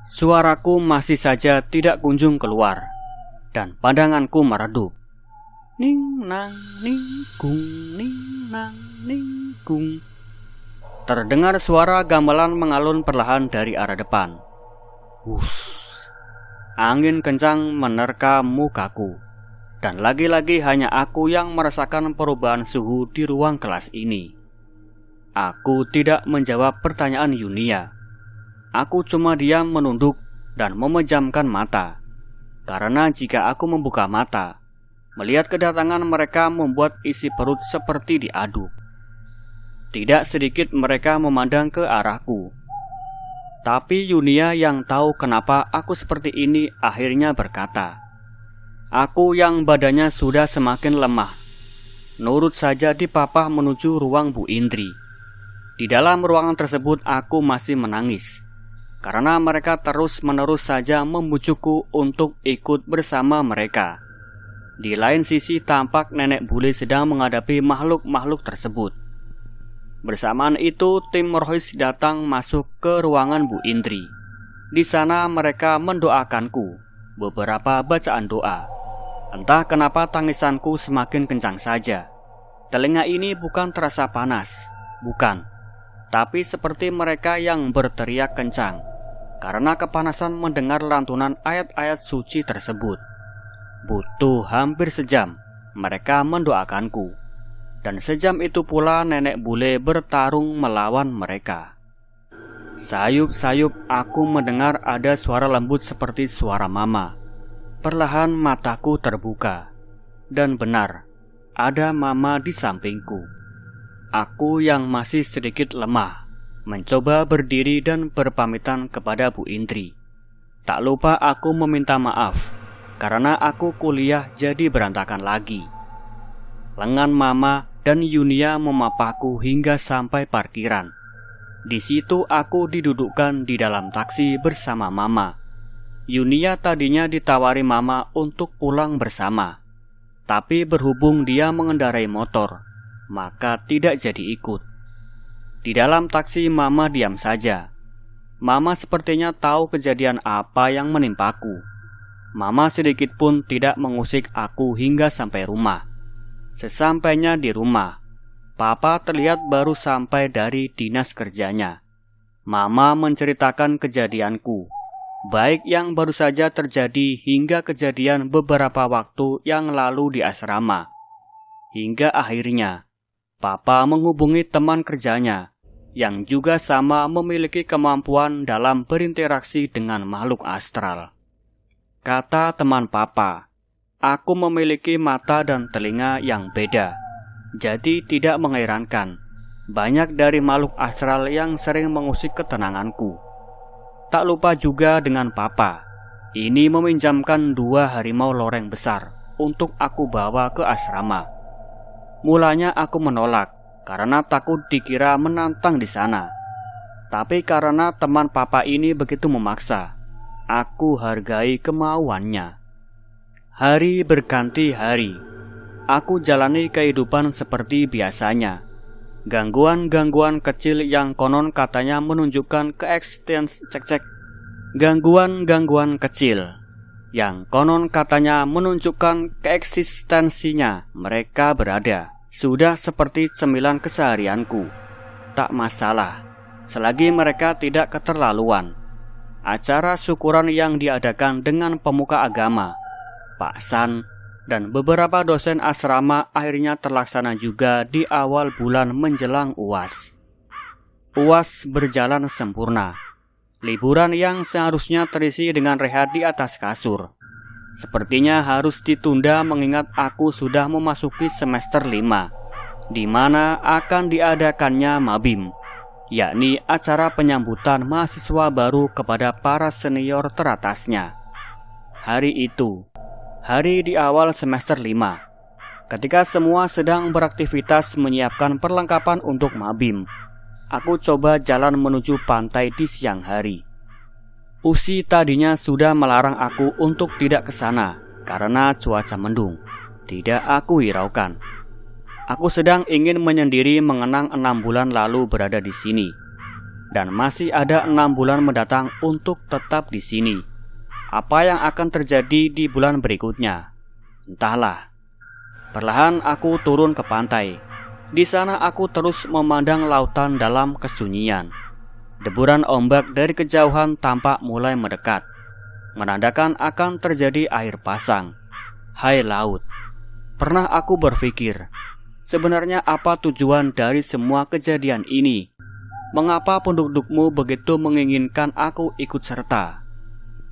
Suaraku masih saja tidak kunjung keluar, dan pandanganku meredup. Ning nang ning kung. Terdengar suara gamelan mengalun perlahan dari arah depan. Angin kencang menerka mukaku, dan lagi-lagi hanya aku yang merasakan perubahan suhu di ruang kelas ini. Aku tidak menjawab pertanyaan Yunia. Aku cuma diam menunduk dan memejamkan mata, karena jika aku membuka mata, melihat kedatangan mereka membuat isi perut seperti diaduk. Tidak sedikit mereka memandang ke arahku. Tapi Yunia yang tahu kenapa aku seperti ini akhirnya berkata, aku yang badannya sudah semakin lemah, nurut saja dipapah menuju ruang Bu Indri. Di dalam ruangan tersebut aku masih menangis, karena mereka terus-menerus saja membujukku untuk ikut bersama mereka. Di lain sisi tampak nenek bule sedang menghadapi makhluk-makhluk tersebut. Bersamaan itu tim rohis datang masuk ke ruangan Bu Indri. Di sana mereka mendoakanku beberapa bacaan doa. Entah kenapa tangisanku semakin kencang saja. Telinga ini bukan terasa panas, bukan, tapi seperti mereka yang berteriak kencang karena kepanasan mendengar lantunan ayat-ayat suci tersebut. Butuh hampir sejam mereka mendoakanku. Dan sejam itu pula nenek bule bertarung melawan mereka. Sayup-sayup aku mendengar ada suara lembut seperti suara mama. Perlahan mataku terbuka. Dan benar, ada mama di sampingku. Aku yang masih sedikit lemah mencoba berdiri dan berpamitan kepada Bu Indri. Tak lupa aku meminta maaf karena aku kuliah jadi berantakan lagi. Lengan mama dan Yunia memapahku hingga sampai parkiran. Di situ aku didudukkan di dalam taksi bersama mama. Yunia tadinya ditawari mama untuk pulang bersama, tapi berhubung dia mengendarai motor, maka tidak jadi ikut. Di dalam taksi mama diam saja. Mama sepertinya tahu kejadian apa yang menimpaku. Mama sedikit pun tidak mengusik aku hingga sampai rumah. Sesampainya di rumah, Papa terlihat baru sampai dari dinas kerjanya. Mama menceritakan kejadianku, baik yang baru saja terjadi hingga kejadian beberapa waktu yang lalu di asrama. Hingga akhirnya, Papa menghubungi teman kerjanya yang juga sama memiliki kemampuan dalam berinteraksi dengan makhluk astral. Kata teman Papa, aku memiliki mata dan telinga yang beda, jadi tidak mengherankan banyak dari makhluk astral yang sering mengusik ketenanganku. Tak lupa juga dengan Papa, ini meminjamkan 2 harimau loreng besar untuk aku bawa ke asrama. Mulanya aku menolak karena takut dikira menantang di sana. Tapi karena teman Papa ini begitu memaksa, aku hargai kemauannya. Hari berganti hari, aku jalani kehidupan seperti biasanya. Gangguan-gangguan kecil yang konon katanya menunjukkan Gangguan-gangguan kecil yang konon katanya menunjukkan keeksistensinya mereka berada sudah seperti cemilan keseharianku. Tak masalah, selagi mereka tidak keterlaluan. Acara syukuran yang diadakan dengan pemuka agama, Pak San, dan beberapa dosen asrama akhirnya terlaksana juga di awal bulan menjelang UAS. UAS berjalan sempurna. Liburan yang seharusnya terisi dengan rehat di atas kasur, sepertinya harus ditunda mengingat aku sudah memasuki semester 5, di mana akan diadakannya Mabim, yakni acara penyambutan mahasiswa baru kepada para senior teratasnya. Hari itu, hari di awal semester 5, ketika semua sedang beraktivitas menyiapkan perlengkapan untuk Mabim, aku coba jalan menuju pantai di siang hari. Usi tadinya sudah melarang aku untuk tidak ke sana karena cuaca mendung. Tidak aku hiraukan. Aku sedang ingin menyendiri mengenang 6 bulan lalu berada di sini, dan masih ada 6 bulan mendatang untuk tetap di sini. Apa yang akan terjadi di bulan berikutnya? Entahlah. Perlahan aku turun ke pantai. Di sana aku terus memandang lautan dalam kesunyian. Deburan ombak dari kejauhan tampak mulai mendekat, menandakan akan terjadi air pasang. Hai laut, pernah aku berpikir, sebenarnya apa tujuan dari semua kejadian ini? Mengapa pendudukmu begitu menginginkan aku ikut serta?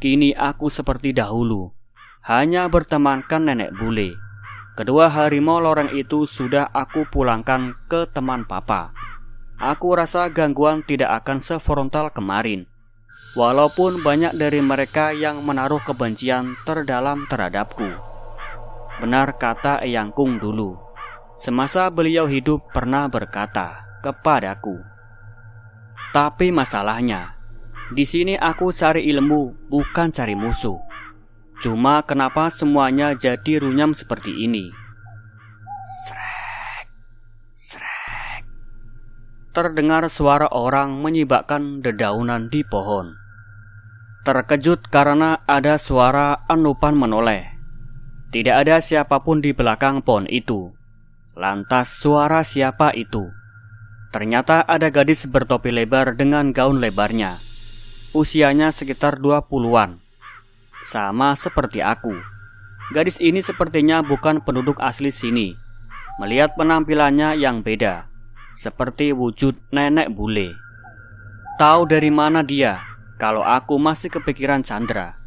Kini aku seperti dahulu, hanya bertemankan nenek bule. Kedua harimau loreng itu sudah aku pulangkan ke teman Papa. Aku rasa gangguan tidak akan sefrontal kemarin, walaupun banyak dari mereka yang menaruh kebencian terdalam terhadapku. Benar kata Eyang Kung dulu, semasa beliau hidup pernah berkata kepadaku. Tapi masalahnya, di sini aku cari ilmu, bukan cari musuh. Cuma kenapa semuanya jadi runyam seperti ini? Srek, srek. Terdengar suara orang menyibakkan dedaunan di pohon. Terkejut karena ada suara enupan menoleh. Tidak ada siapapun di belakang pohon itu. Lantas suara siapa itu? Ternyata ada gadis bertopi lebar dengan gaun lebarnya. Usianya sekitar 20-an. Sama seperti aku. Gadis ini sepertinya bukan penduduk asli sini. Melihat penampilannya yang beda, seperti wujud nenek bule. Tahu dari mana dia kalau aku masih kepikiran Chandra?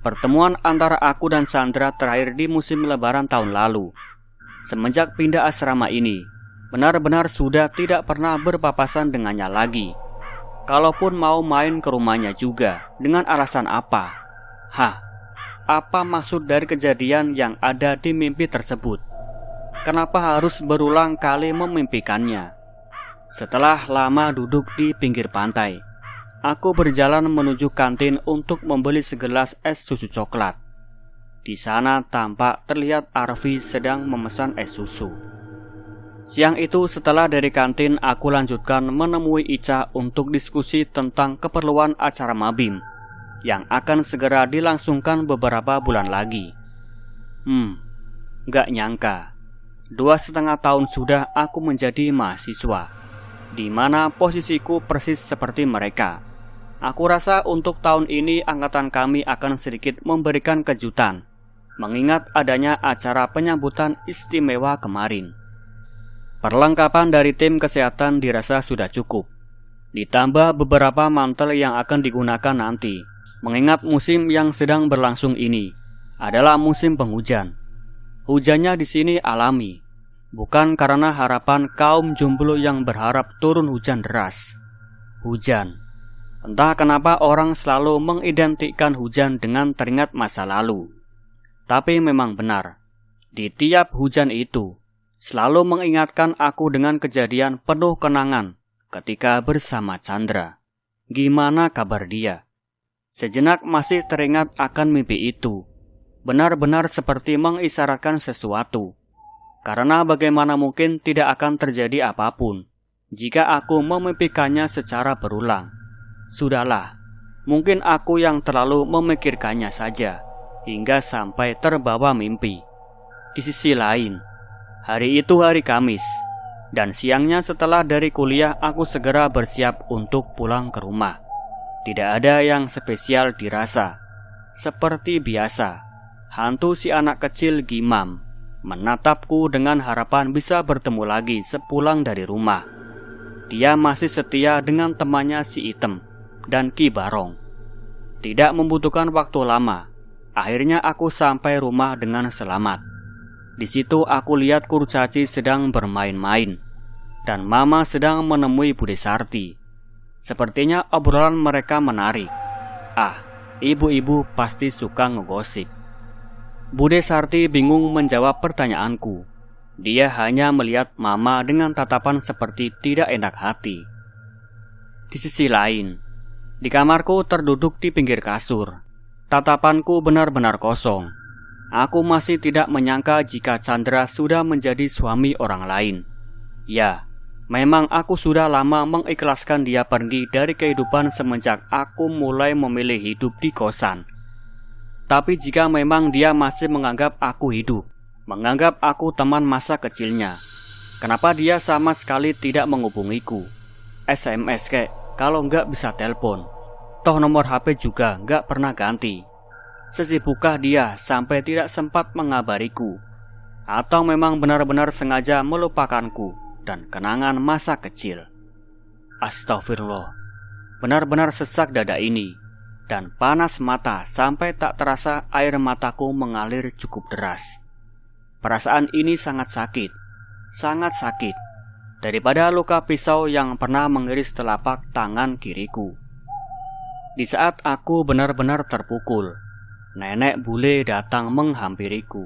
Pertemuan antara aku dan Chandra terakhir di musim lebaran tahun lalu. Semenjak pindah asrama ini, benar-benar sudah tidak pernah berpapasan dengannya lagi. Kalaupun mau main ke rumahnya juga, dengan alasan apa? Hah, apa maksud dari kejadian yang ada di mimpi tersebut? Kenapa harus berulang kali memimpikannya? Setelah lama duduk di pinggir pantai, aku berjalan menuju kantin untuk membeli segelas es susu coklat. Di sana tampak terlihat Arfi sedang memesan es susu. Siang itu setelah dari kantin, aku lanjutkan menemui Ica untuk diskusi tentang keperluan acara Mabim yang akan segera dilangsungkan beberapa bulan lagi. Gak nyangka 2,5 tahun sudah aku menjadi mahasiswa. di mana posisiku persis seperti mereka. Aku rasa untuk tahun ini angkatan kami akan sedikit memberikan kejutan, mengingat adanya acara penyambutan istimewa kemarin. Perlengkapan dari tim kesehatan dirasa sudah cukup, ditambah beberapa mantel yang akan digunakan nanti, mengingat musim yang sedang berlangsung ini adalah musim penghujan. Hujannya di sini alami, bukan karena harapan kaum jomblo yang berharap turun hujan deras. Hujan. Entah kenapa orang selalu mengidentikan hujan dengan teringat masa lalu. Tapi memang benar, di tiap hujan itu selalu mengingatkan aku dengan kejadian penuh kenangan ketika bersama Chandra. Gimana kabar dia? Sejenak masih teringat akan mimpi itu. Benar-benar seperti mengisyaratkan sesuatu. Karena bagaimana mungkin tidak akan terjadi apapun jika aku memimpikannya secara berulang. Sudahlah, mungkin aku yang terlalu memikirkannya saja hingga sampai terbawa mimpi. Di sisi lain, hari itu hari Kamis, dan siangnya setelah dari kuliah aku segera bersiap untuk pulang ke rumah. Tidak ada yang spesial dirasa. Seperti biasa, hantu si anak kecil Gimam menatapku dengan harapan bisa bertemu lagi sepulang dari rumah. Dia masih setia dengan temannya si Item dan Ki Barong. Tidak membutuhkan waktu lama, akhirnya aku sampai rumah dengan selamat. Di situ aku lihat kurcaci sedang bermain-main, dan Mama sedang menemui Bude Sarti. Sepertinya obrolan mereka menarik. Ibu-ibu pasti suka ngegosip. Bude Sarti bingung menjawab pertanyaanku. Dia hanya melihat Mama dengan tatapan seperti tidak enak hati. Di sisi lain, di kamarku terduduk di pinggir kasur. Tatapanku benar-benar kosong. Aku masih tidak menyangka jika Chandra sudah menjadi suami orang lain. Ya, memang aku sudah lama mengikhlaskan dia pergi dari kehidupan semenjak aku mulai memilih hidup di kosan. Tapi jika memang dia masih menganggap aku hidup, menganggap aku teman masa kecilnya, kenapa dia sama sekali tidak menghubungiku? SMS kek, kalau nggak bisa telepon. Toh nomor HP juga nggak pernah ganti. Sesibukkah dia sampai tidak sempat mengabariku? Atau memang benar-benar sengaja melupakanku dan kenangan masa kecil? Astagfirullah, benar-benar sesak dada ini, dan panas mata sampai tak terasa air mataku mengalir cukup deras. Perasaan ini sangat sakit daripada luka pisau yang pernah mengiris telapak tangan kiriku. Di saat aku benar-benar terpukul, Nenek Bule datang menghampiriku.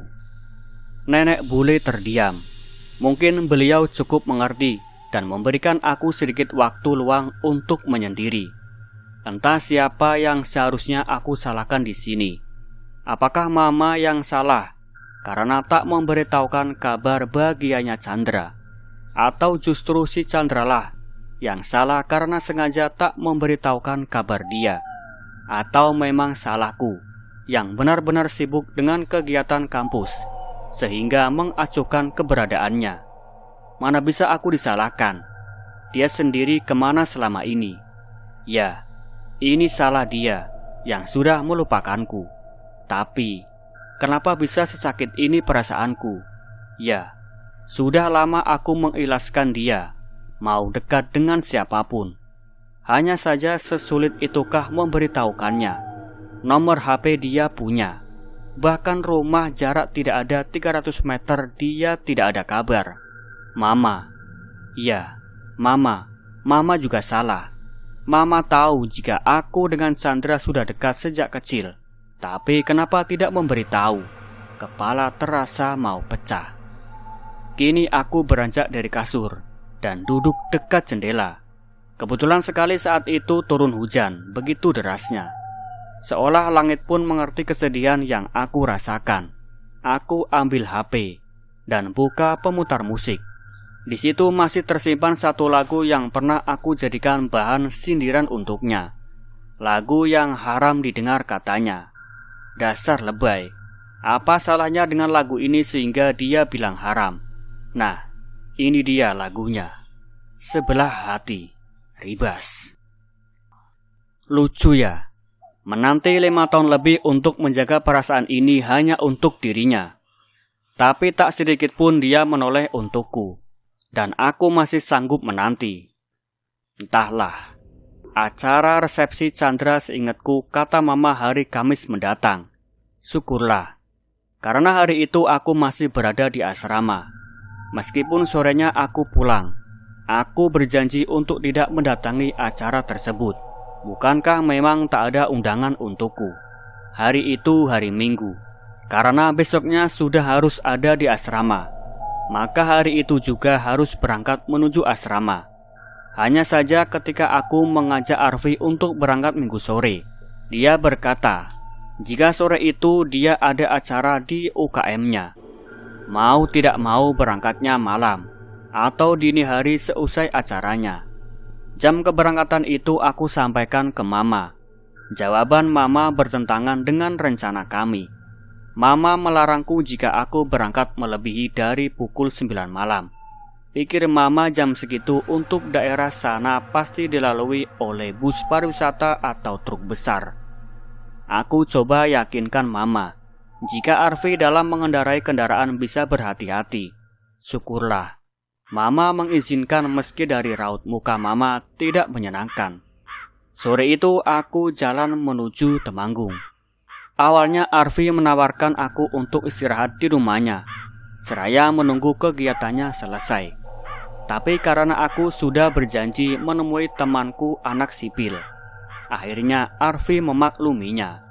Nenek Bule terdiam. Mungkin beliau cukup mengerti dan memberikan aku sedikit waktu luang untuk menyendiri. Entah siapa yang seharusnya aku salahkan di sini. Apakah Mama yang salah karena tak memberitahukan kabar bahagianya Chandra? Atau justru si Chandra lah yang salah karena sengaja tak memberitahukan kabar dia? Atau memang salahku yang benar-benar sibuk dengan kegiatan kampus sehingga mengacuhkan keberadaannya? Mana bisa aku disalahkan? Dia sendiri kemana selama ini? Ya, ini salah dia yang sudah melupakanku. Tapi kenapa bisa sesakit ini perasaanku? Ya, sudah lama aku mengikhlaskan dia mau dekat dengan siapapun. Hanya saja sesulit itukah memberitahukannya? Nomor HP dia punya. Bahkan rumah jarak tidak ada 300 meter dia tidak ada kabar. Mama. Ya, Mama juga salah. Mama tahu jika aku dengan Chandra sudah dekat sejak kecil. Tapi kenapa tidak memberitahu? Kepala terasa mau pecah. Kini aku beranjak dari kasur dan duduk dekat jendela. Kebetulan sekali saat itu turun hujan begitu derasnya. Seolah langit pun mengerti kesedihan yang aku rasakan. Aku ambil HP dan buka pemutar musik. Di situ masih tersimpan satu lagu yang pernah aku jadikan bahan sindiran untuknya. Lagu yang haram didengar katanya. Dasar lebay. Apa salahnya dengan lagu ini sehingga dia bilang haram? Nah, ini dia lagunya. sebelah hati, ribas. Lucu ya, menanti 5 tahun lebih untuk menjaga perasaan ini hanya untuk dirinya. Tapi tak sedikit pun dia menoleh untukku, dan aku masih sanggup menanti. Entahlah, acara resepsi Chandra seingatku kata mama hari Kamis mendatang. Syukurlah, karena hari itu aku masih berada di asrama. Meskipun sorenya aku pulang, aku berjanji untuk tidak mendatangi acara tersebut. Bukankah memang tak ada undangan untukku? Hari itu hari Minggu, karena besoknya sudah harus ada di asrama. Maka hari itu juga harus berangkat menuju asrama. Hanya saja ketika aku mengajak Arfi untuk berangkat Minggu sore, dia berkata, jika sore itu dia ada acara di UKM-nya. Mau tidak mau berangkatnya malam, atau dini hari seusai acaranya. Jam keberangkatan itu aku sampaikan ke mama. Jawaban mama bertentangan dengan rencana kami. Mama melarangku jika aku berangkat melebihi dari pukul 9 malam. Pikir mama jam segitu untuk daerah sana pasti dilalui oleh bus pariwisata atau truk besar. Aku coba yakinkan mama, jika Arfi dalam mengendarai kendaraan bisa berhati-hati. Syukurlah, mama mengizinkan meski dari raut muka mama tidak menyenangkan. Sore itu aku jalan menuju Temanggung. Awalnya Arfi menawarkan aku untuk istirahat di rumahnya, seraya menunggu kegiatannya selesai. Tapi karena aku sudah berjanji menemui temanku anak sipil, akhirnya Arfi memakluminya.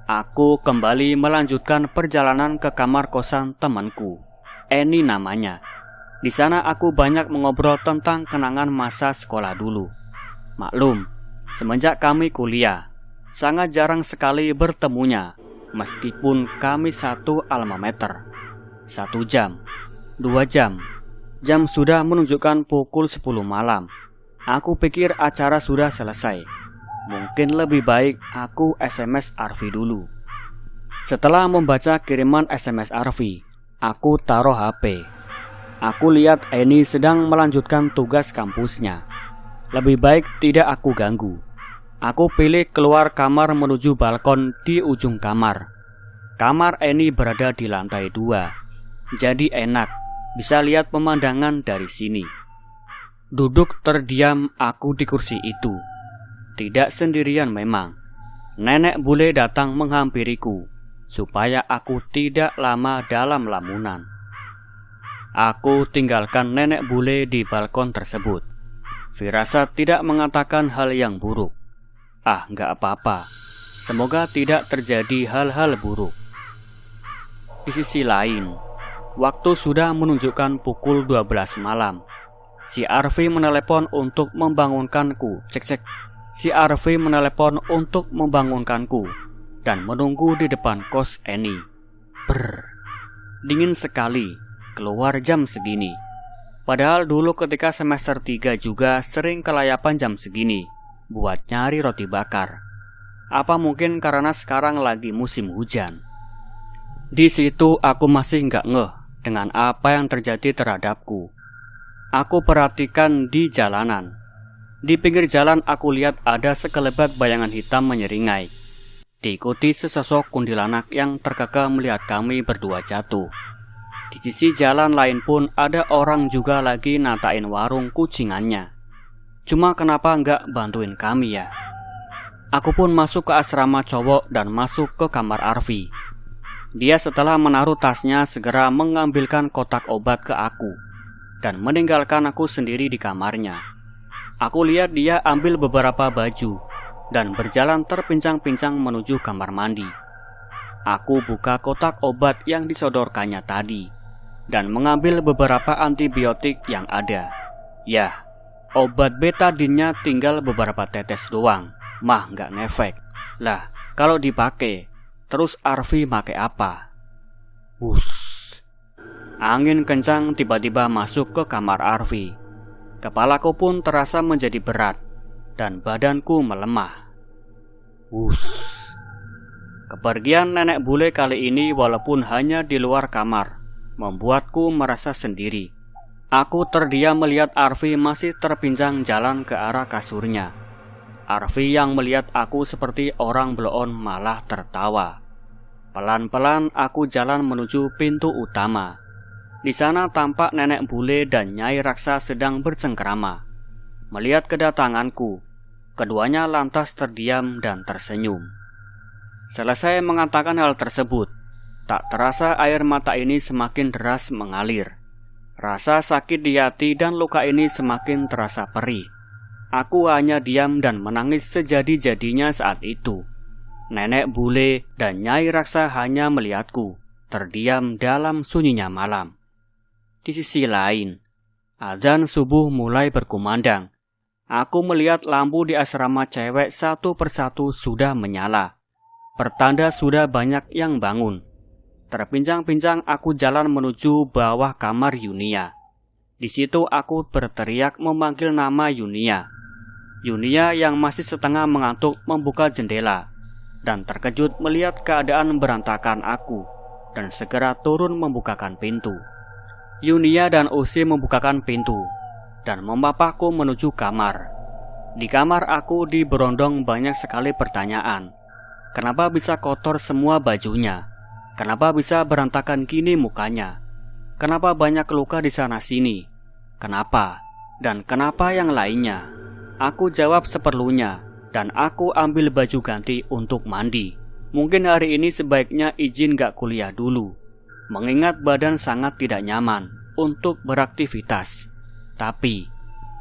Aku kembali melanjutkan perjalanan ke kamar kosan temanku, Eni namanya. Di sana aku banyak mengobrol tentang kenangan masa sekolah dulu. Maklum, semenjak kami kuliah, sangat jarang sekali bertemunya, meskipun kami satu alma mater. 1 jam, 2 jam. Jam sudah menunjukkan pukul 10 malam. Aku pikir acara sudah selesai. Mungkin lebih baik aku SMS Arfi dulu. Setelah membaca kiriman SMS Arfi, aku taruh HP. Aku lihat Eni sedang melanjutkan tugas kampusnya. Lebih baik tidak aku ganggu. Aku pilih keluar kamar menuju balkon di ujung kamar. Kamar Eni berada di lantai 2. Jadi enak, bisa lihat pemandangan dari sini. Duduk terdiam aku di kursi itu. Tidak sendirian memang. Nenek bule datang menghampiriku, supaya aku tidak lama dalam lamunan. Aku tinggalkan nenek bule di balkon tersebut. Firasat tidak mengatakan hal yang buruk. Nggak apa-apa. Semoga tidak terjadi hal-hal buruk. Di sisi lain, waktu sudah menunjukkan pukul 12 malam. Si Arfi menelepon untuk membangunkanku. Cek. Si Arfi menelepon untuk membangunkanku dan menunggu di depan kos Eni. Dingin sekali keluar jam segini. Padahal dulu ketika semester 3 juga sering kelayapan jam segini buat nyari roti bakar. Apa mungkin karena sekarang lagi musim hujan? Di situ aku masih nggak ngeh dengan apa yang terjadi terhadapku. Aku perhatikan di jalanan. Di pinggir jalan aku lihat ada sekelebat bayangan hitam menyeringai. Diikuti sesosok kuntilanak yang terkekeh melihat kami berdua jatuh. Di sisi jalan lain pun ada orang juga lagi natain warung kucingannya. Cuma kenapa nggak bantuin kami ya? Aku pun masuk ke asrama cowok dan masuk ke kamar Arfi. Dia setelah menaruh tasnya segera mengambilkan kotak obat ke aku dan meninggalkan aku sendiri di kamarnya. Aku lihat dia ambil beberapa baju dan berjalan terpincang-pincang menuju kamar mandi. Aku buka kotak obat yang disodorkannya tadi dan mengambil beberapa antibiotik yang ada. Yah, obat betadinnya tinggal beberapa tetes doang, mah nggak ngefek. Lah, kalau dipakai, terus Arfi pakai apa? Angin kencang tiba-tiba masuk ke kamar Arfi. Kepalaku pun terasa menjadi berat dan badanku melemah. Kepergian nenek bule kali ini walaupun hanya di luar kamar membuatku merasa sendiri. Aku terdiam melihat Arfi masih terpinjang jalan ke arah kasurnya. Arfi yang melihat aku seperti orang bloon malah tertawa. Pelan-pelan aku jalan menuju pintu utama. Di sana tampak nenek bule dan Nyai Raksa sedang bercengkerama. Melihat kedatanganku, keduanya lantas terdiam dan tersenyum. Selesai mengatakan hal tersebut, tak terasa air mata ini semakin deras mengalir. Rasa sakit di hati dan luka ini semakin terasa perih. Aku hanya diam dan menangis sejadi-jadinya saat itu. Nenek bule dan Nyai Raksa hanya melihatku, terdiam dalam sunyinya malam. Di sisi lain, azan subuh mulai berkumandang. Aku melihat lampu di asrama cewek satu persatu sudah menyala. Pertanda sudah banyak yang bangun. Terpinjang-pinjang aku jalan menuju bawah kamar Yunia. Di situ aku berteriak memanggil nama Yunia. Yunia yang masih setengah mengantuk membuka jendela dan terkejut melihat keadaan berantakan aku dan segera turun membukakan pintu. Yunia dan Usi membukakan pintu dan memapahku menuju kamar. Di kamar aku diberondong banyak sekali pertanyaan. Kenapa bisa kotor semua bajunya? Kenapa bisa berantakan gini mukanya? Kenapa banyak luka di sana sini? Kenapa? Dan kenapa yang lainnya? Aku jawab seperlunya dan aku ambil baju ganti untuk mandi. Mungkin hari ini sebaiknya izin gak kuliah dulu, mengingat badan sangat tidak nyaman untuk beraktivitas. Tapi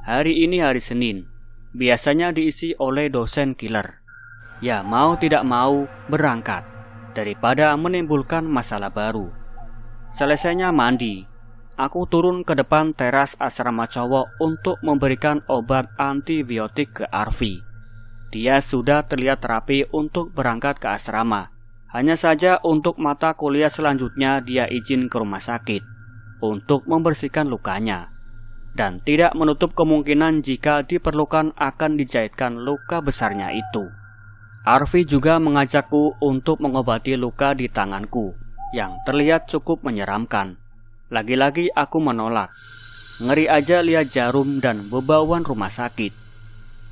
hari ini hari Senin, biasanya diisi oleh dosen killer. Ya mau tidak mau berangkat daripada menimbulkan masalah baru. Selesainya mandi, aku turun ke depan teras asrama cowok untuk memberikan obat antibiotik ke Arfi. Dia sudah terlihat rapi untuk berangkat ke asrama. Hanya saja untuk mata kuliah selanjutnya dia izin ke rumah sakit untuk membersihkan lukanya. Dan tidak menutup kemungkinan jika diperlukan akan dijahitkan luka besarnya itu. Arfi juga mengajakku untuk mengobati luka di tanganku yang terlihat cukup menyeramkan. Lagi-lagi aku menolak. Ngeri aja lihat jarum dan bebauan rumah sakit.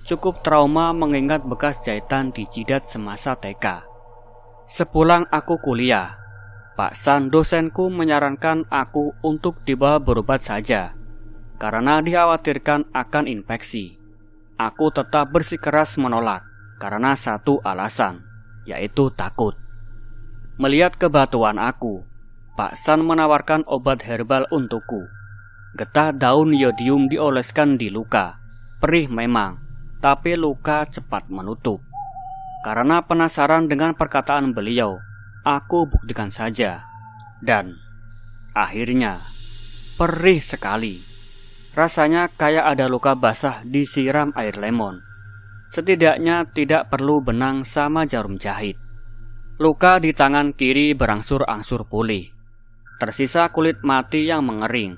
Cukup trauma mengingat bekas jahitan di jidat semasa TK. Sepulang aku kuliah, Pak San dosenku menyarankan aku untuk dibawa berobat saja karena dikhawatirkan akan infeksi. Aku tetap bersikeras menolak karena satu alasan, yaitu takut. Melihat kebatuan aku, Pak San menawarkan obat herbal untukku. Getah daun yodium dioleskan di luka. Perih memang, tapi luka cepat menutup. Karena penasaran dengan perkataan beliau, aku buktikan saja. Dan akhirnya, perih sekali. Rasanya kayak ada luka basah disiram air lemon. Setidaknya tidak perlu benang sama jarum jahit. Luka di tangan kiri berangsur-angsur pulih. Tersisa kulit mati yang mengering.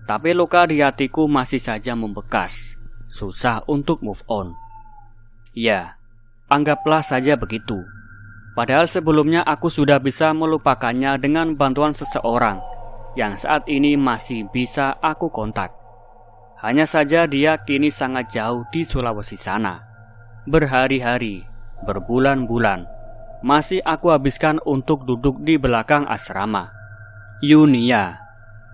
Tapi luka di hatiku masih saja membekas. Susah untuk move on. Ya, anggaplah saja begitu. Padahal sebelumnya aku sudah bisa melupakannya dengan bantuan seseorang yang saat ini masih bisa aku kontak. Hanya saja dia kini sangat jauh di Sulawesi sana. Berhari-hari, berbulan-bulan masih aku habiskan untuk duduk di belakang asrama. Yunia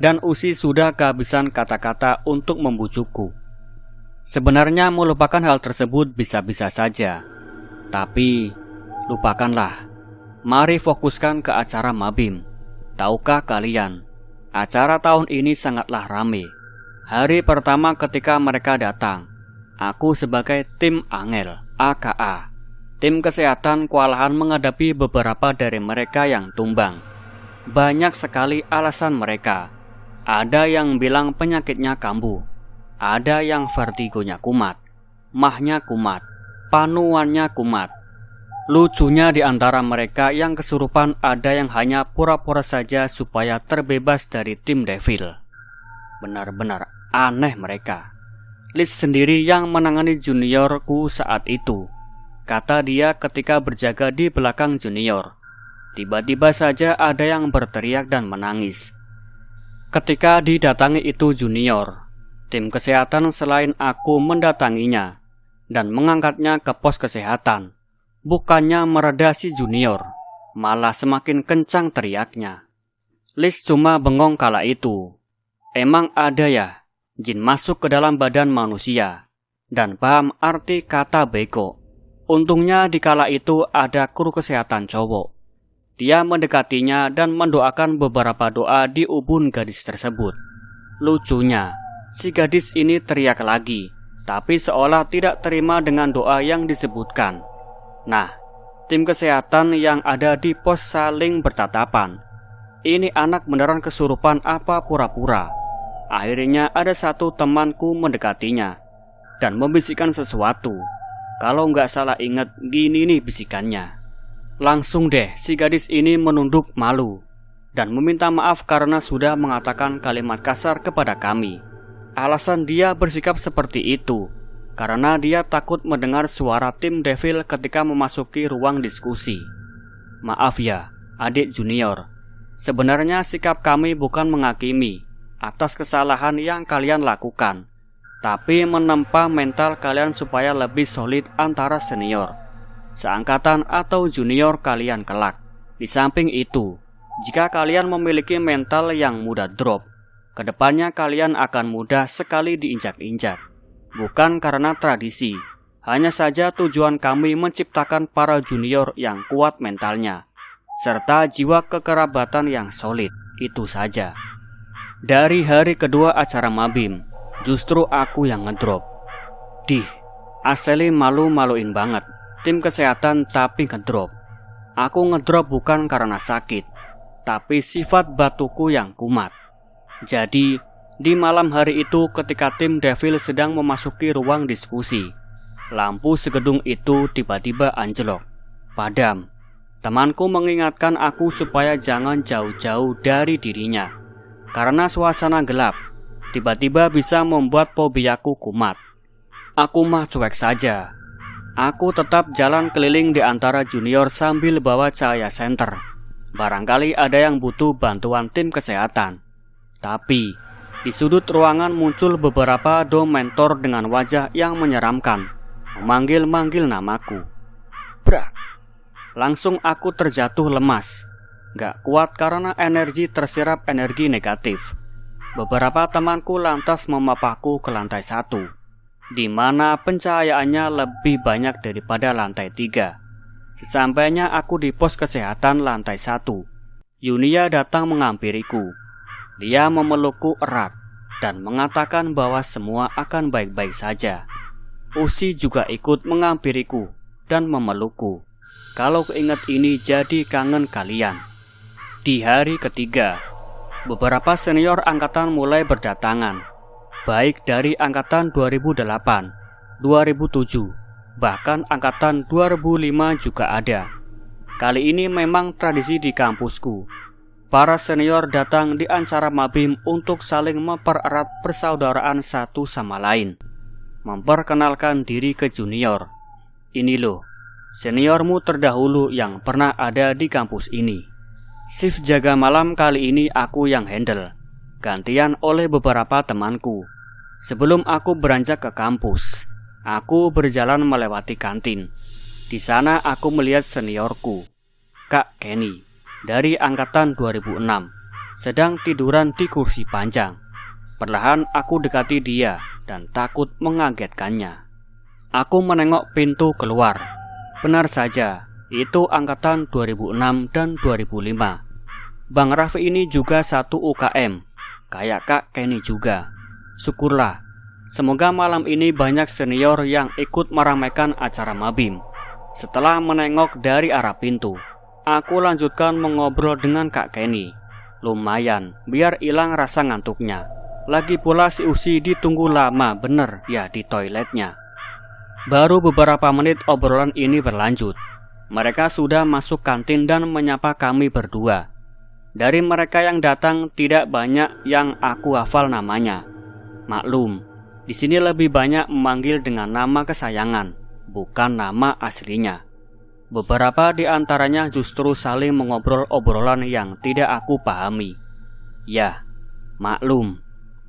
dan Usi sudah kehabisan kata-kata untuk membujukku. Sebenarnya melupakan hal tersebut bisa-bisa saja. Tapi lupakanlah. Mari fokuskan ke acara Mabim. Tahukah kalian, acara tahun ini sangatlah ramai. Hari pertama ketika mereka datang, aku sebagai tim Angel, AKA, tim kesehatan kewalahan menghadapi beberapa dari mereka yang tumbang. Banyak sekali alasan mereka. Ada yang bilang penyakitnya kambuh, ada yang vertigonya kumat, mahnya kumat, panuannya kumat. Lucunya di antara mereka yang kesurupan ada yang hanya pura-pura saja supaya terbebas dari tim Devil. Benar-benar aneh mereka. Liz sendiri yang menangani juniorku saat itu, kata dia ketika berjaga di belakang junior. Tiba-tiba saja ada yang berteriak dan menangis. Ketika didatangi itu junior, tim kesehatan selain aku mendatanginya dan mengangkatnya ke pos kesehatan, bukannya mereda si junior, malah semakin kencang teriaknya. Liz cuma bengong kala itu. Emang ada ya jin masuk ke dalam badan manusia dan paham arti kata beko. Untungnya di kala itu ada kru kesehatan cowok. Dia mendekatinya dan mendoakan beberapa doa di ubun gadis tersebut. Lucunya, si gadis ini teriak lagi, tapi seolah tidak terima dengan doa yang disebutkan. Nah, tim kesehatan yang ada di pos saling bertatapan. Ini anak beneran kesurupan apa pura-pura? Akhirnya ada satu temanku mendekatinya dan membisikkan sesuatu. Kalau nggak salah ingat, gini nih bisikannya. Langsung deh si gadis ini menunduk malu dan meminta maaf karena sudah mengatakan kalimat kasar kepada kami. Alasan dia bersikap seperti itu karena dia takut mendengar suara tim devil ketika memasuki ruang diskusi. Maaf ya, adik junior. Sebenarnya sikap kami bukan menghakimi atas kesalahan yang kalian lakukan, tapi menempa mental kalian supaya lebih solid antara senior, seangkatan atau junior kalian kelak. Di samping itu, jika kalian memiliki mental yang mudah drop, kedepannya kalian akan mudah sekali diinjak-injak. Bukan karena tradisi, hanya saja tujuan kami menciptakan para junior yang kuat mentalnya, serta jiwa kekerabatan yang solid, itu saja. Dari hari kedua acara Mabim, justru aku yang ngedrop. Asli malu-maluin banget. Tim kesehatan tapi ngedrop. Aku ngedrop bukan karena sakit, tapi sifat batuku yang kumat. Jadi, di malam hari itu ketika tim devil sedang memasuki ruang diskusi, lampu segedung itu tiba-tiba anjlok, padam. Temanku mengingatkan aku supaya jangan jauh-jauh dari dirinya, karena suasana gelap tiba-tiba bisa membuat fobiaku kumat. Aku mah cuek saja. Aku tetap jalan keliling di antara junior sambil bawa cahaya senter. Barangkali ada yang butuh bantuan tim kesehatan. Tapi, di sudut ruangan muncul beberapa dom mentor dengan wajah yang menyeramkan, memanggil-manggil namaku. Brak! Langsung aku terjatuh lemas. Gak kuat karena energi terserap energi negatif. Beberapa temanku lantas memapahku ke lantai 1. Di mana pencahayaannya lebih banyak daripada lantai 3. Sesampainya aku di pos kesehatan lantai 1, Yunia datang menghampiriku. Dia memelukku erat dan mengatakan bahwa semua akan baik-baik saja. Usi juga ikut menghampiriku dan memelukku. Kalau keinget ini jadi kangen kalian. Di hari ketiga, beberapa senior angkatan mulai berdatangan. Baik dari angkatan 2008, 2007, bahkan angkatan 2005 juga ada. Kali ini memang tradisi di kampusku. Para senior datang di acara Mabim untuk saling mempererat persaudaraan satu sama lain, memperkenalkan diri ke junior. Ini loh, seniormu terdahulu yang pernah ada di kampus ini. Shift jaga malam kali ini aku yang handle, gantian oleh beberapa temanku. Sebelum aku beranjak ke kampus, aku berjalan melewati kantin. Di sana aku melihat seniorku, Kak Kenny, dari angkatan 2006, sedang tiduran di kursi panjang. Perlahan aku dekati dia dan takut mengagetkannya. Aku menengok pintu keluar. Benar saja, itu angkatan 2006 dan 2005. Bang Raffi ini juga satu UKM, kayak Kak Kenny juga. Syukurlah, semoga malam ini banyak senior yang ikut meramaikan acara Mabim. Setelah menengok dari arah pintu, aku lanjutkan mengobrol dengan Kak Kenny. Lumayan, biar hilang rasa ngantuknya. Lagi pula si Usi ditunggu lama bener ya di toiletnya. Baru beberapa menit obrolan ini berlanjut. Mereka sudah masuk kantin dan menyapa kami berdua. Dari mereka yang datang tidak banyak yang aku hafal namanya. Maklum, di sini lebih banyak memanggil dengan nama kesayangan, bukan nama aslinya. Beberapa di antaranya justru saling mengobrol obrolan yang tidak aku pahami. Ya, Maklum,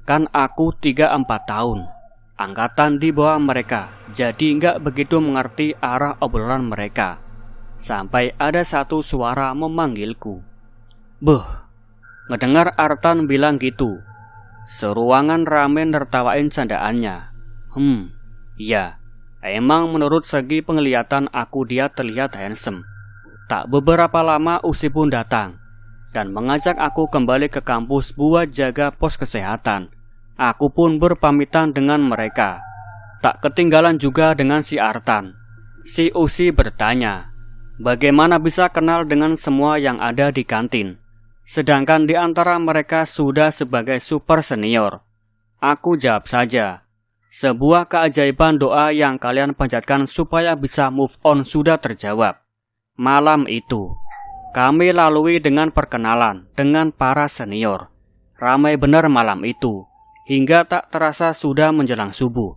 kan aku 3-4 tahun, angkatan di bawah mereka, jadi nggak begitu mengerti arah obrolan mereka. Sampai ada satu suara memanggilku. Beuh, ngedengar Artan bilang gitu, seruangan rame nertawain candaannya. Iya, emang menurut segi penglihatan aku dia terlihat handsome. Tak beberapa lama Usi pun datang dan mengajak aku kembali ke kampus buat jaga pos kesehatan. Aku pun berpamitan dengan mereka. Tak ketinggalan juga dengan si Artan. Si Usi bertanya, bagaimana bisa kenal dengan semua yang ada di kantin, sedangkan di antara mereka sudah sebagai super senior. Aku jawab saja, sebuah keajaiban doa yang kalian panjatkan supaya bisa move on sudah terjawab. Malam itu, kami lalui dengan perkenalan dengan para senior. Ramai benar malam itu, hingga tak terasa sudah menjelang subuh.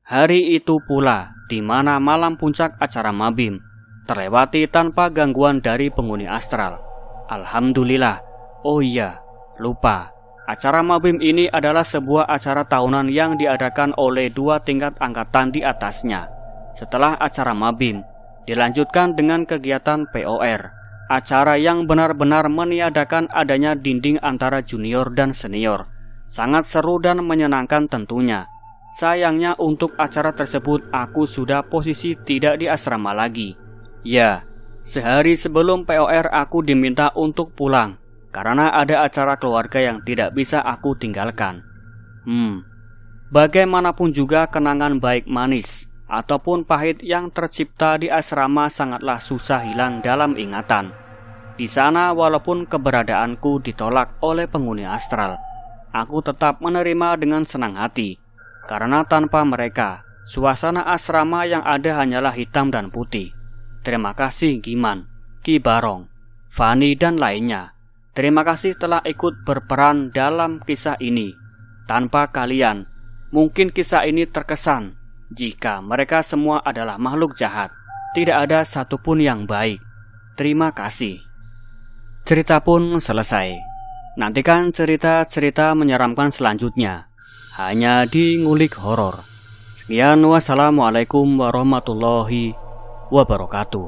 Hari itu pula, di mana malam puncak acara Mabim, terlewati tanpa gangguan dari penghuni astral. Alhamdulillah. Oh iya, lupa. Acara Mabim ini adalah sebuah acara tahunan yang diadakan oleh 2 tingkat angkatan di atasnya. Setelah acara Mabim, dilanjutkan dengan kegiatan POR, acara yang benar-benar meniadakan adanya dinding antara junior dan senior. Sangat seru dan menyenangkan tentunya. Sayangnya untuk acara tersebut aku sudah posisi tidak di asrama lagi. Ya, sehari sebelum POR aku diminta untuk pulang karena ada acara keluarga yang tidak bisa aku tinggalkan. Bagaimanapun juga kenangan baik manis ataupun pahit yang tercipta di asrama sangatlah susah hilang dalam ingatan. Di sana walaupun keberadaanku ditolak oleh penghuni astral, aku tetap menerima dengan senang hati. Karena tanpa mereka, suasana asrama yang ada hanyalah hitam dan putih. Terima kasih Giman, Ki Barong, Fani dan lainnya. Terima kasih telah ikut berperan dalam kisah ini. Tanpa kalian, mungkin kisah ini terkesan jika mereka semua adalah makhluk jahat. Tidak ada satupun yang baik. Terima kasih. Cerita pun selesai. Nantikan cerita-cerita menyeramkan selanjutnya hanya di Ngulik Horor. Sekian, wassalamualaikum warahmatullahi wabarakatuh.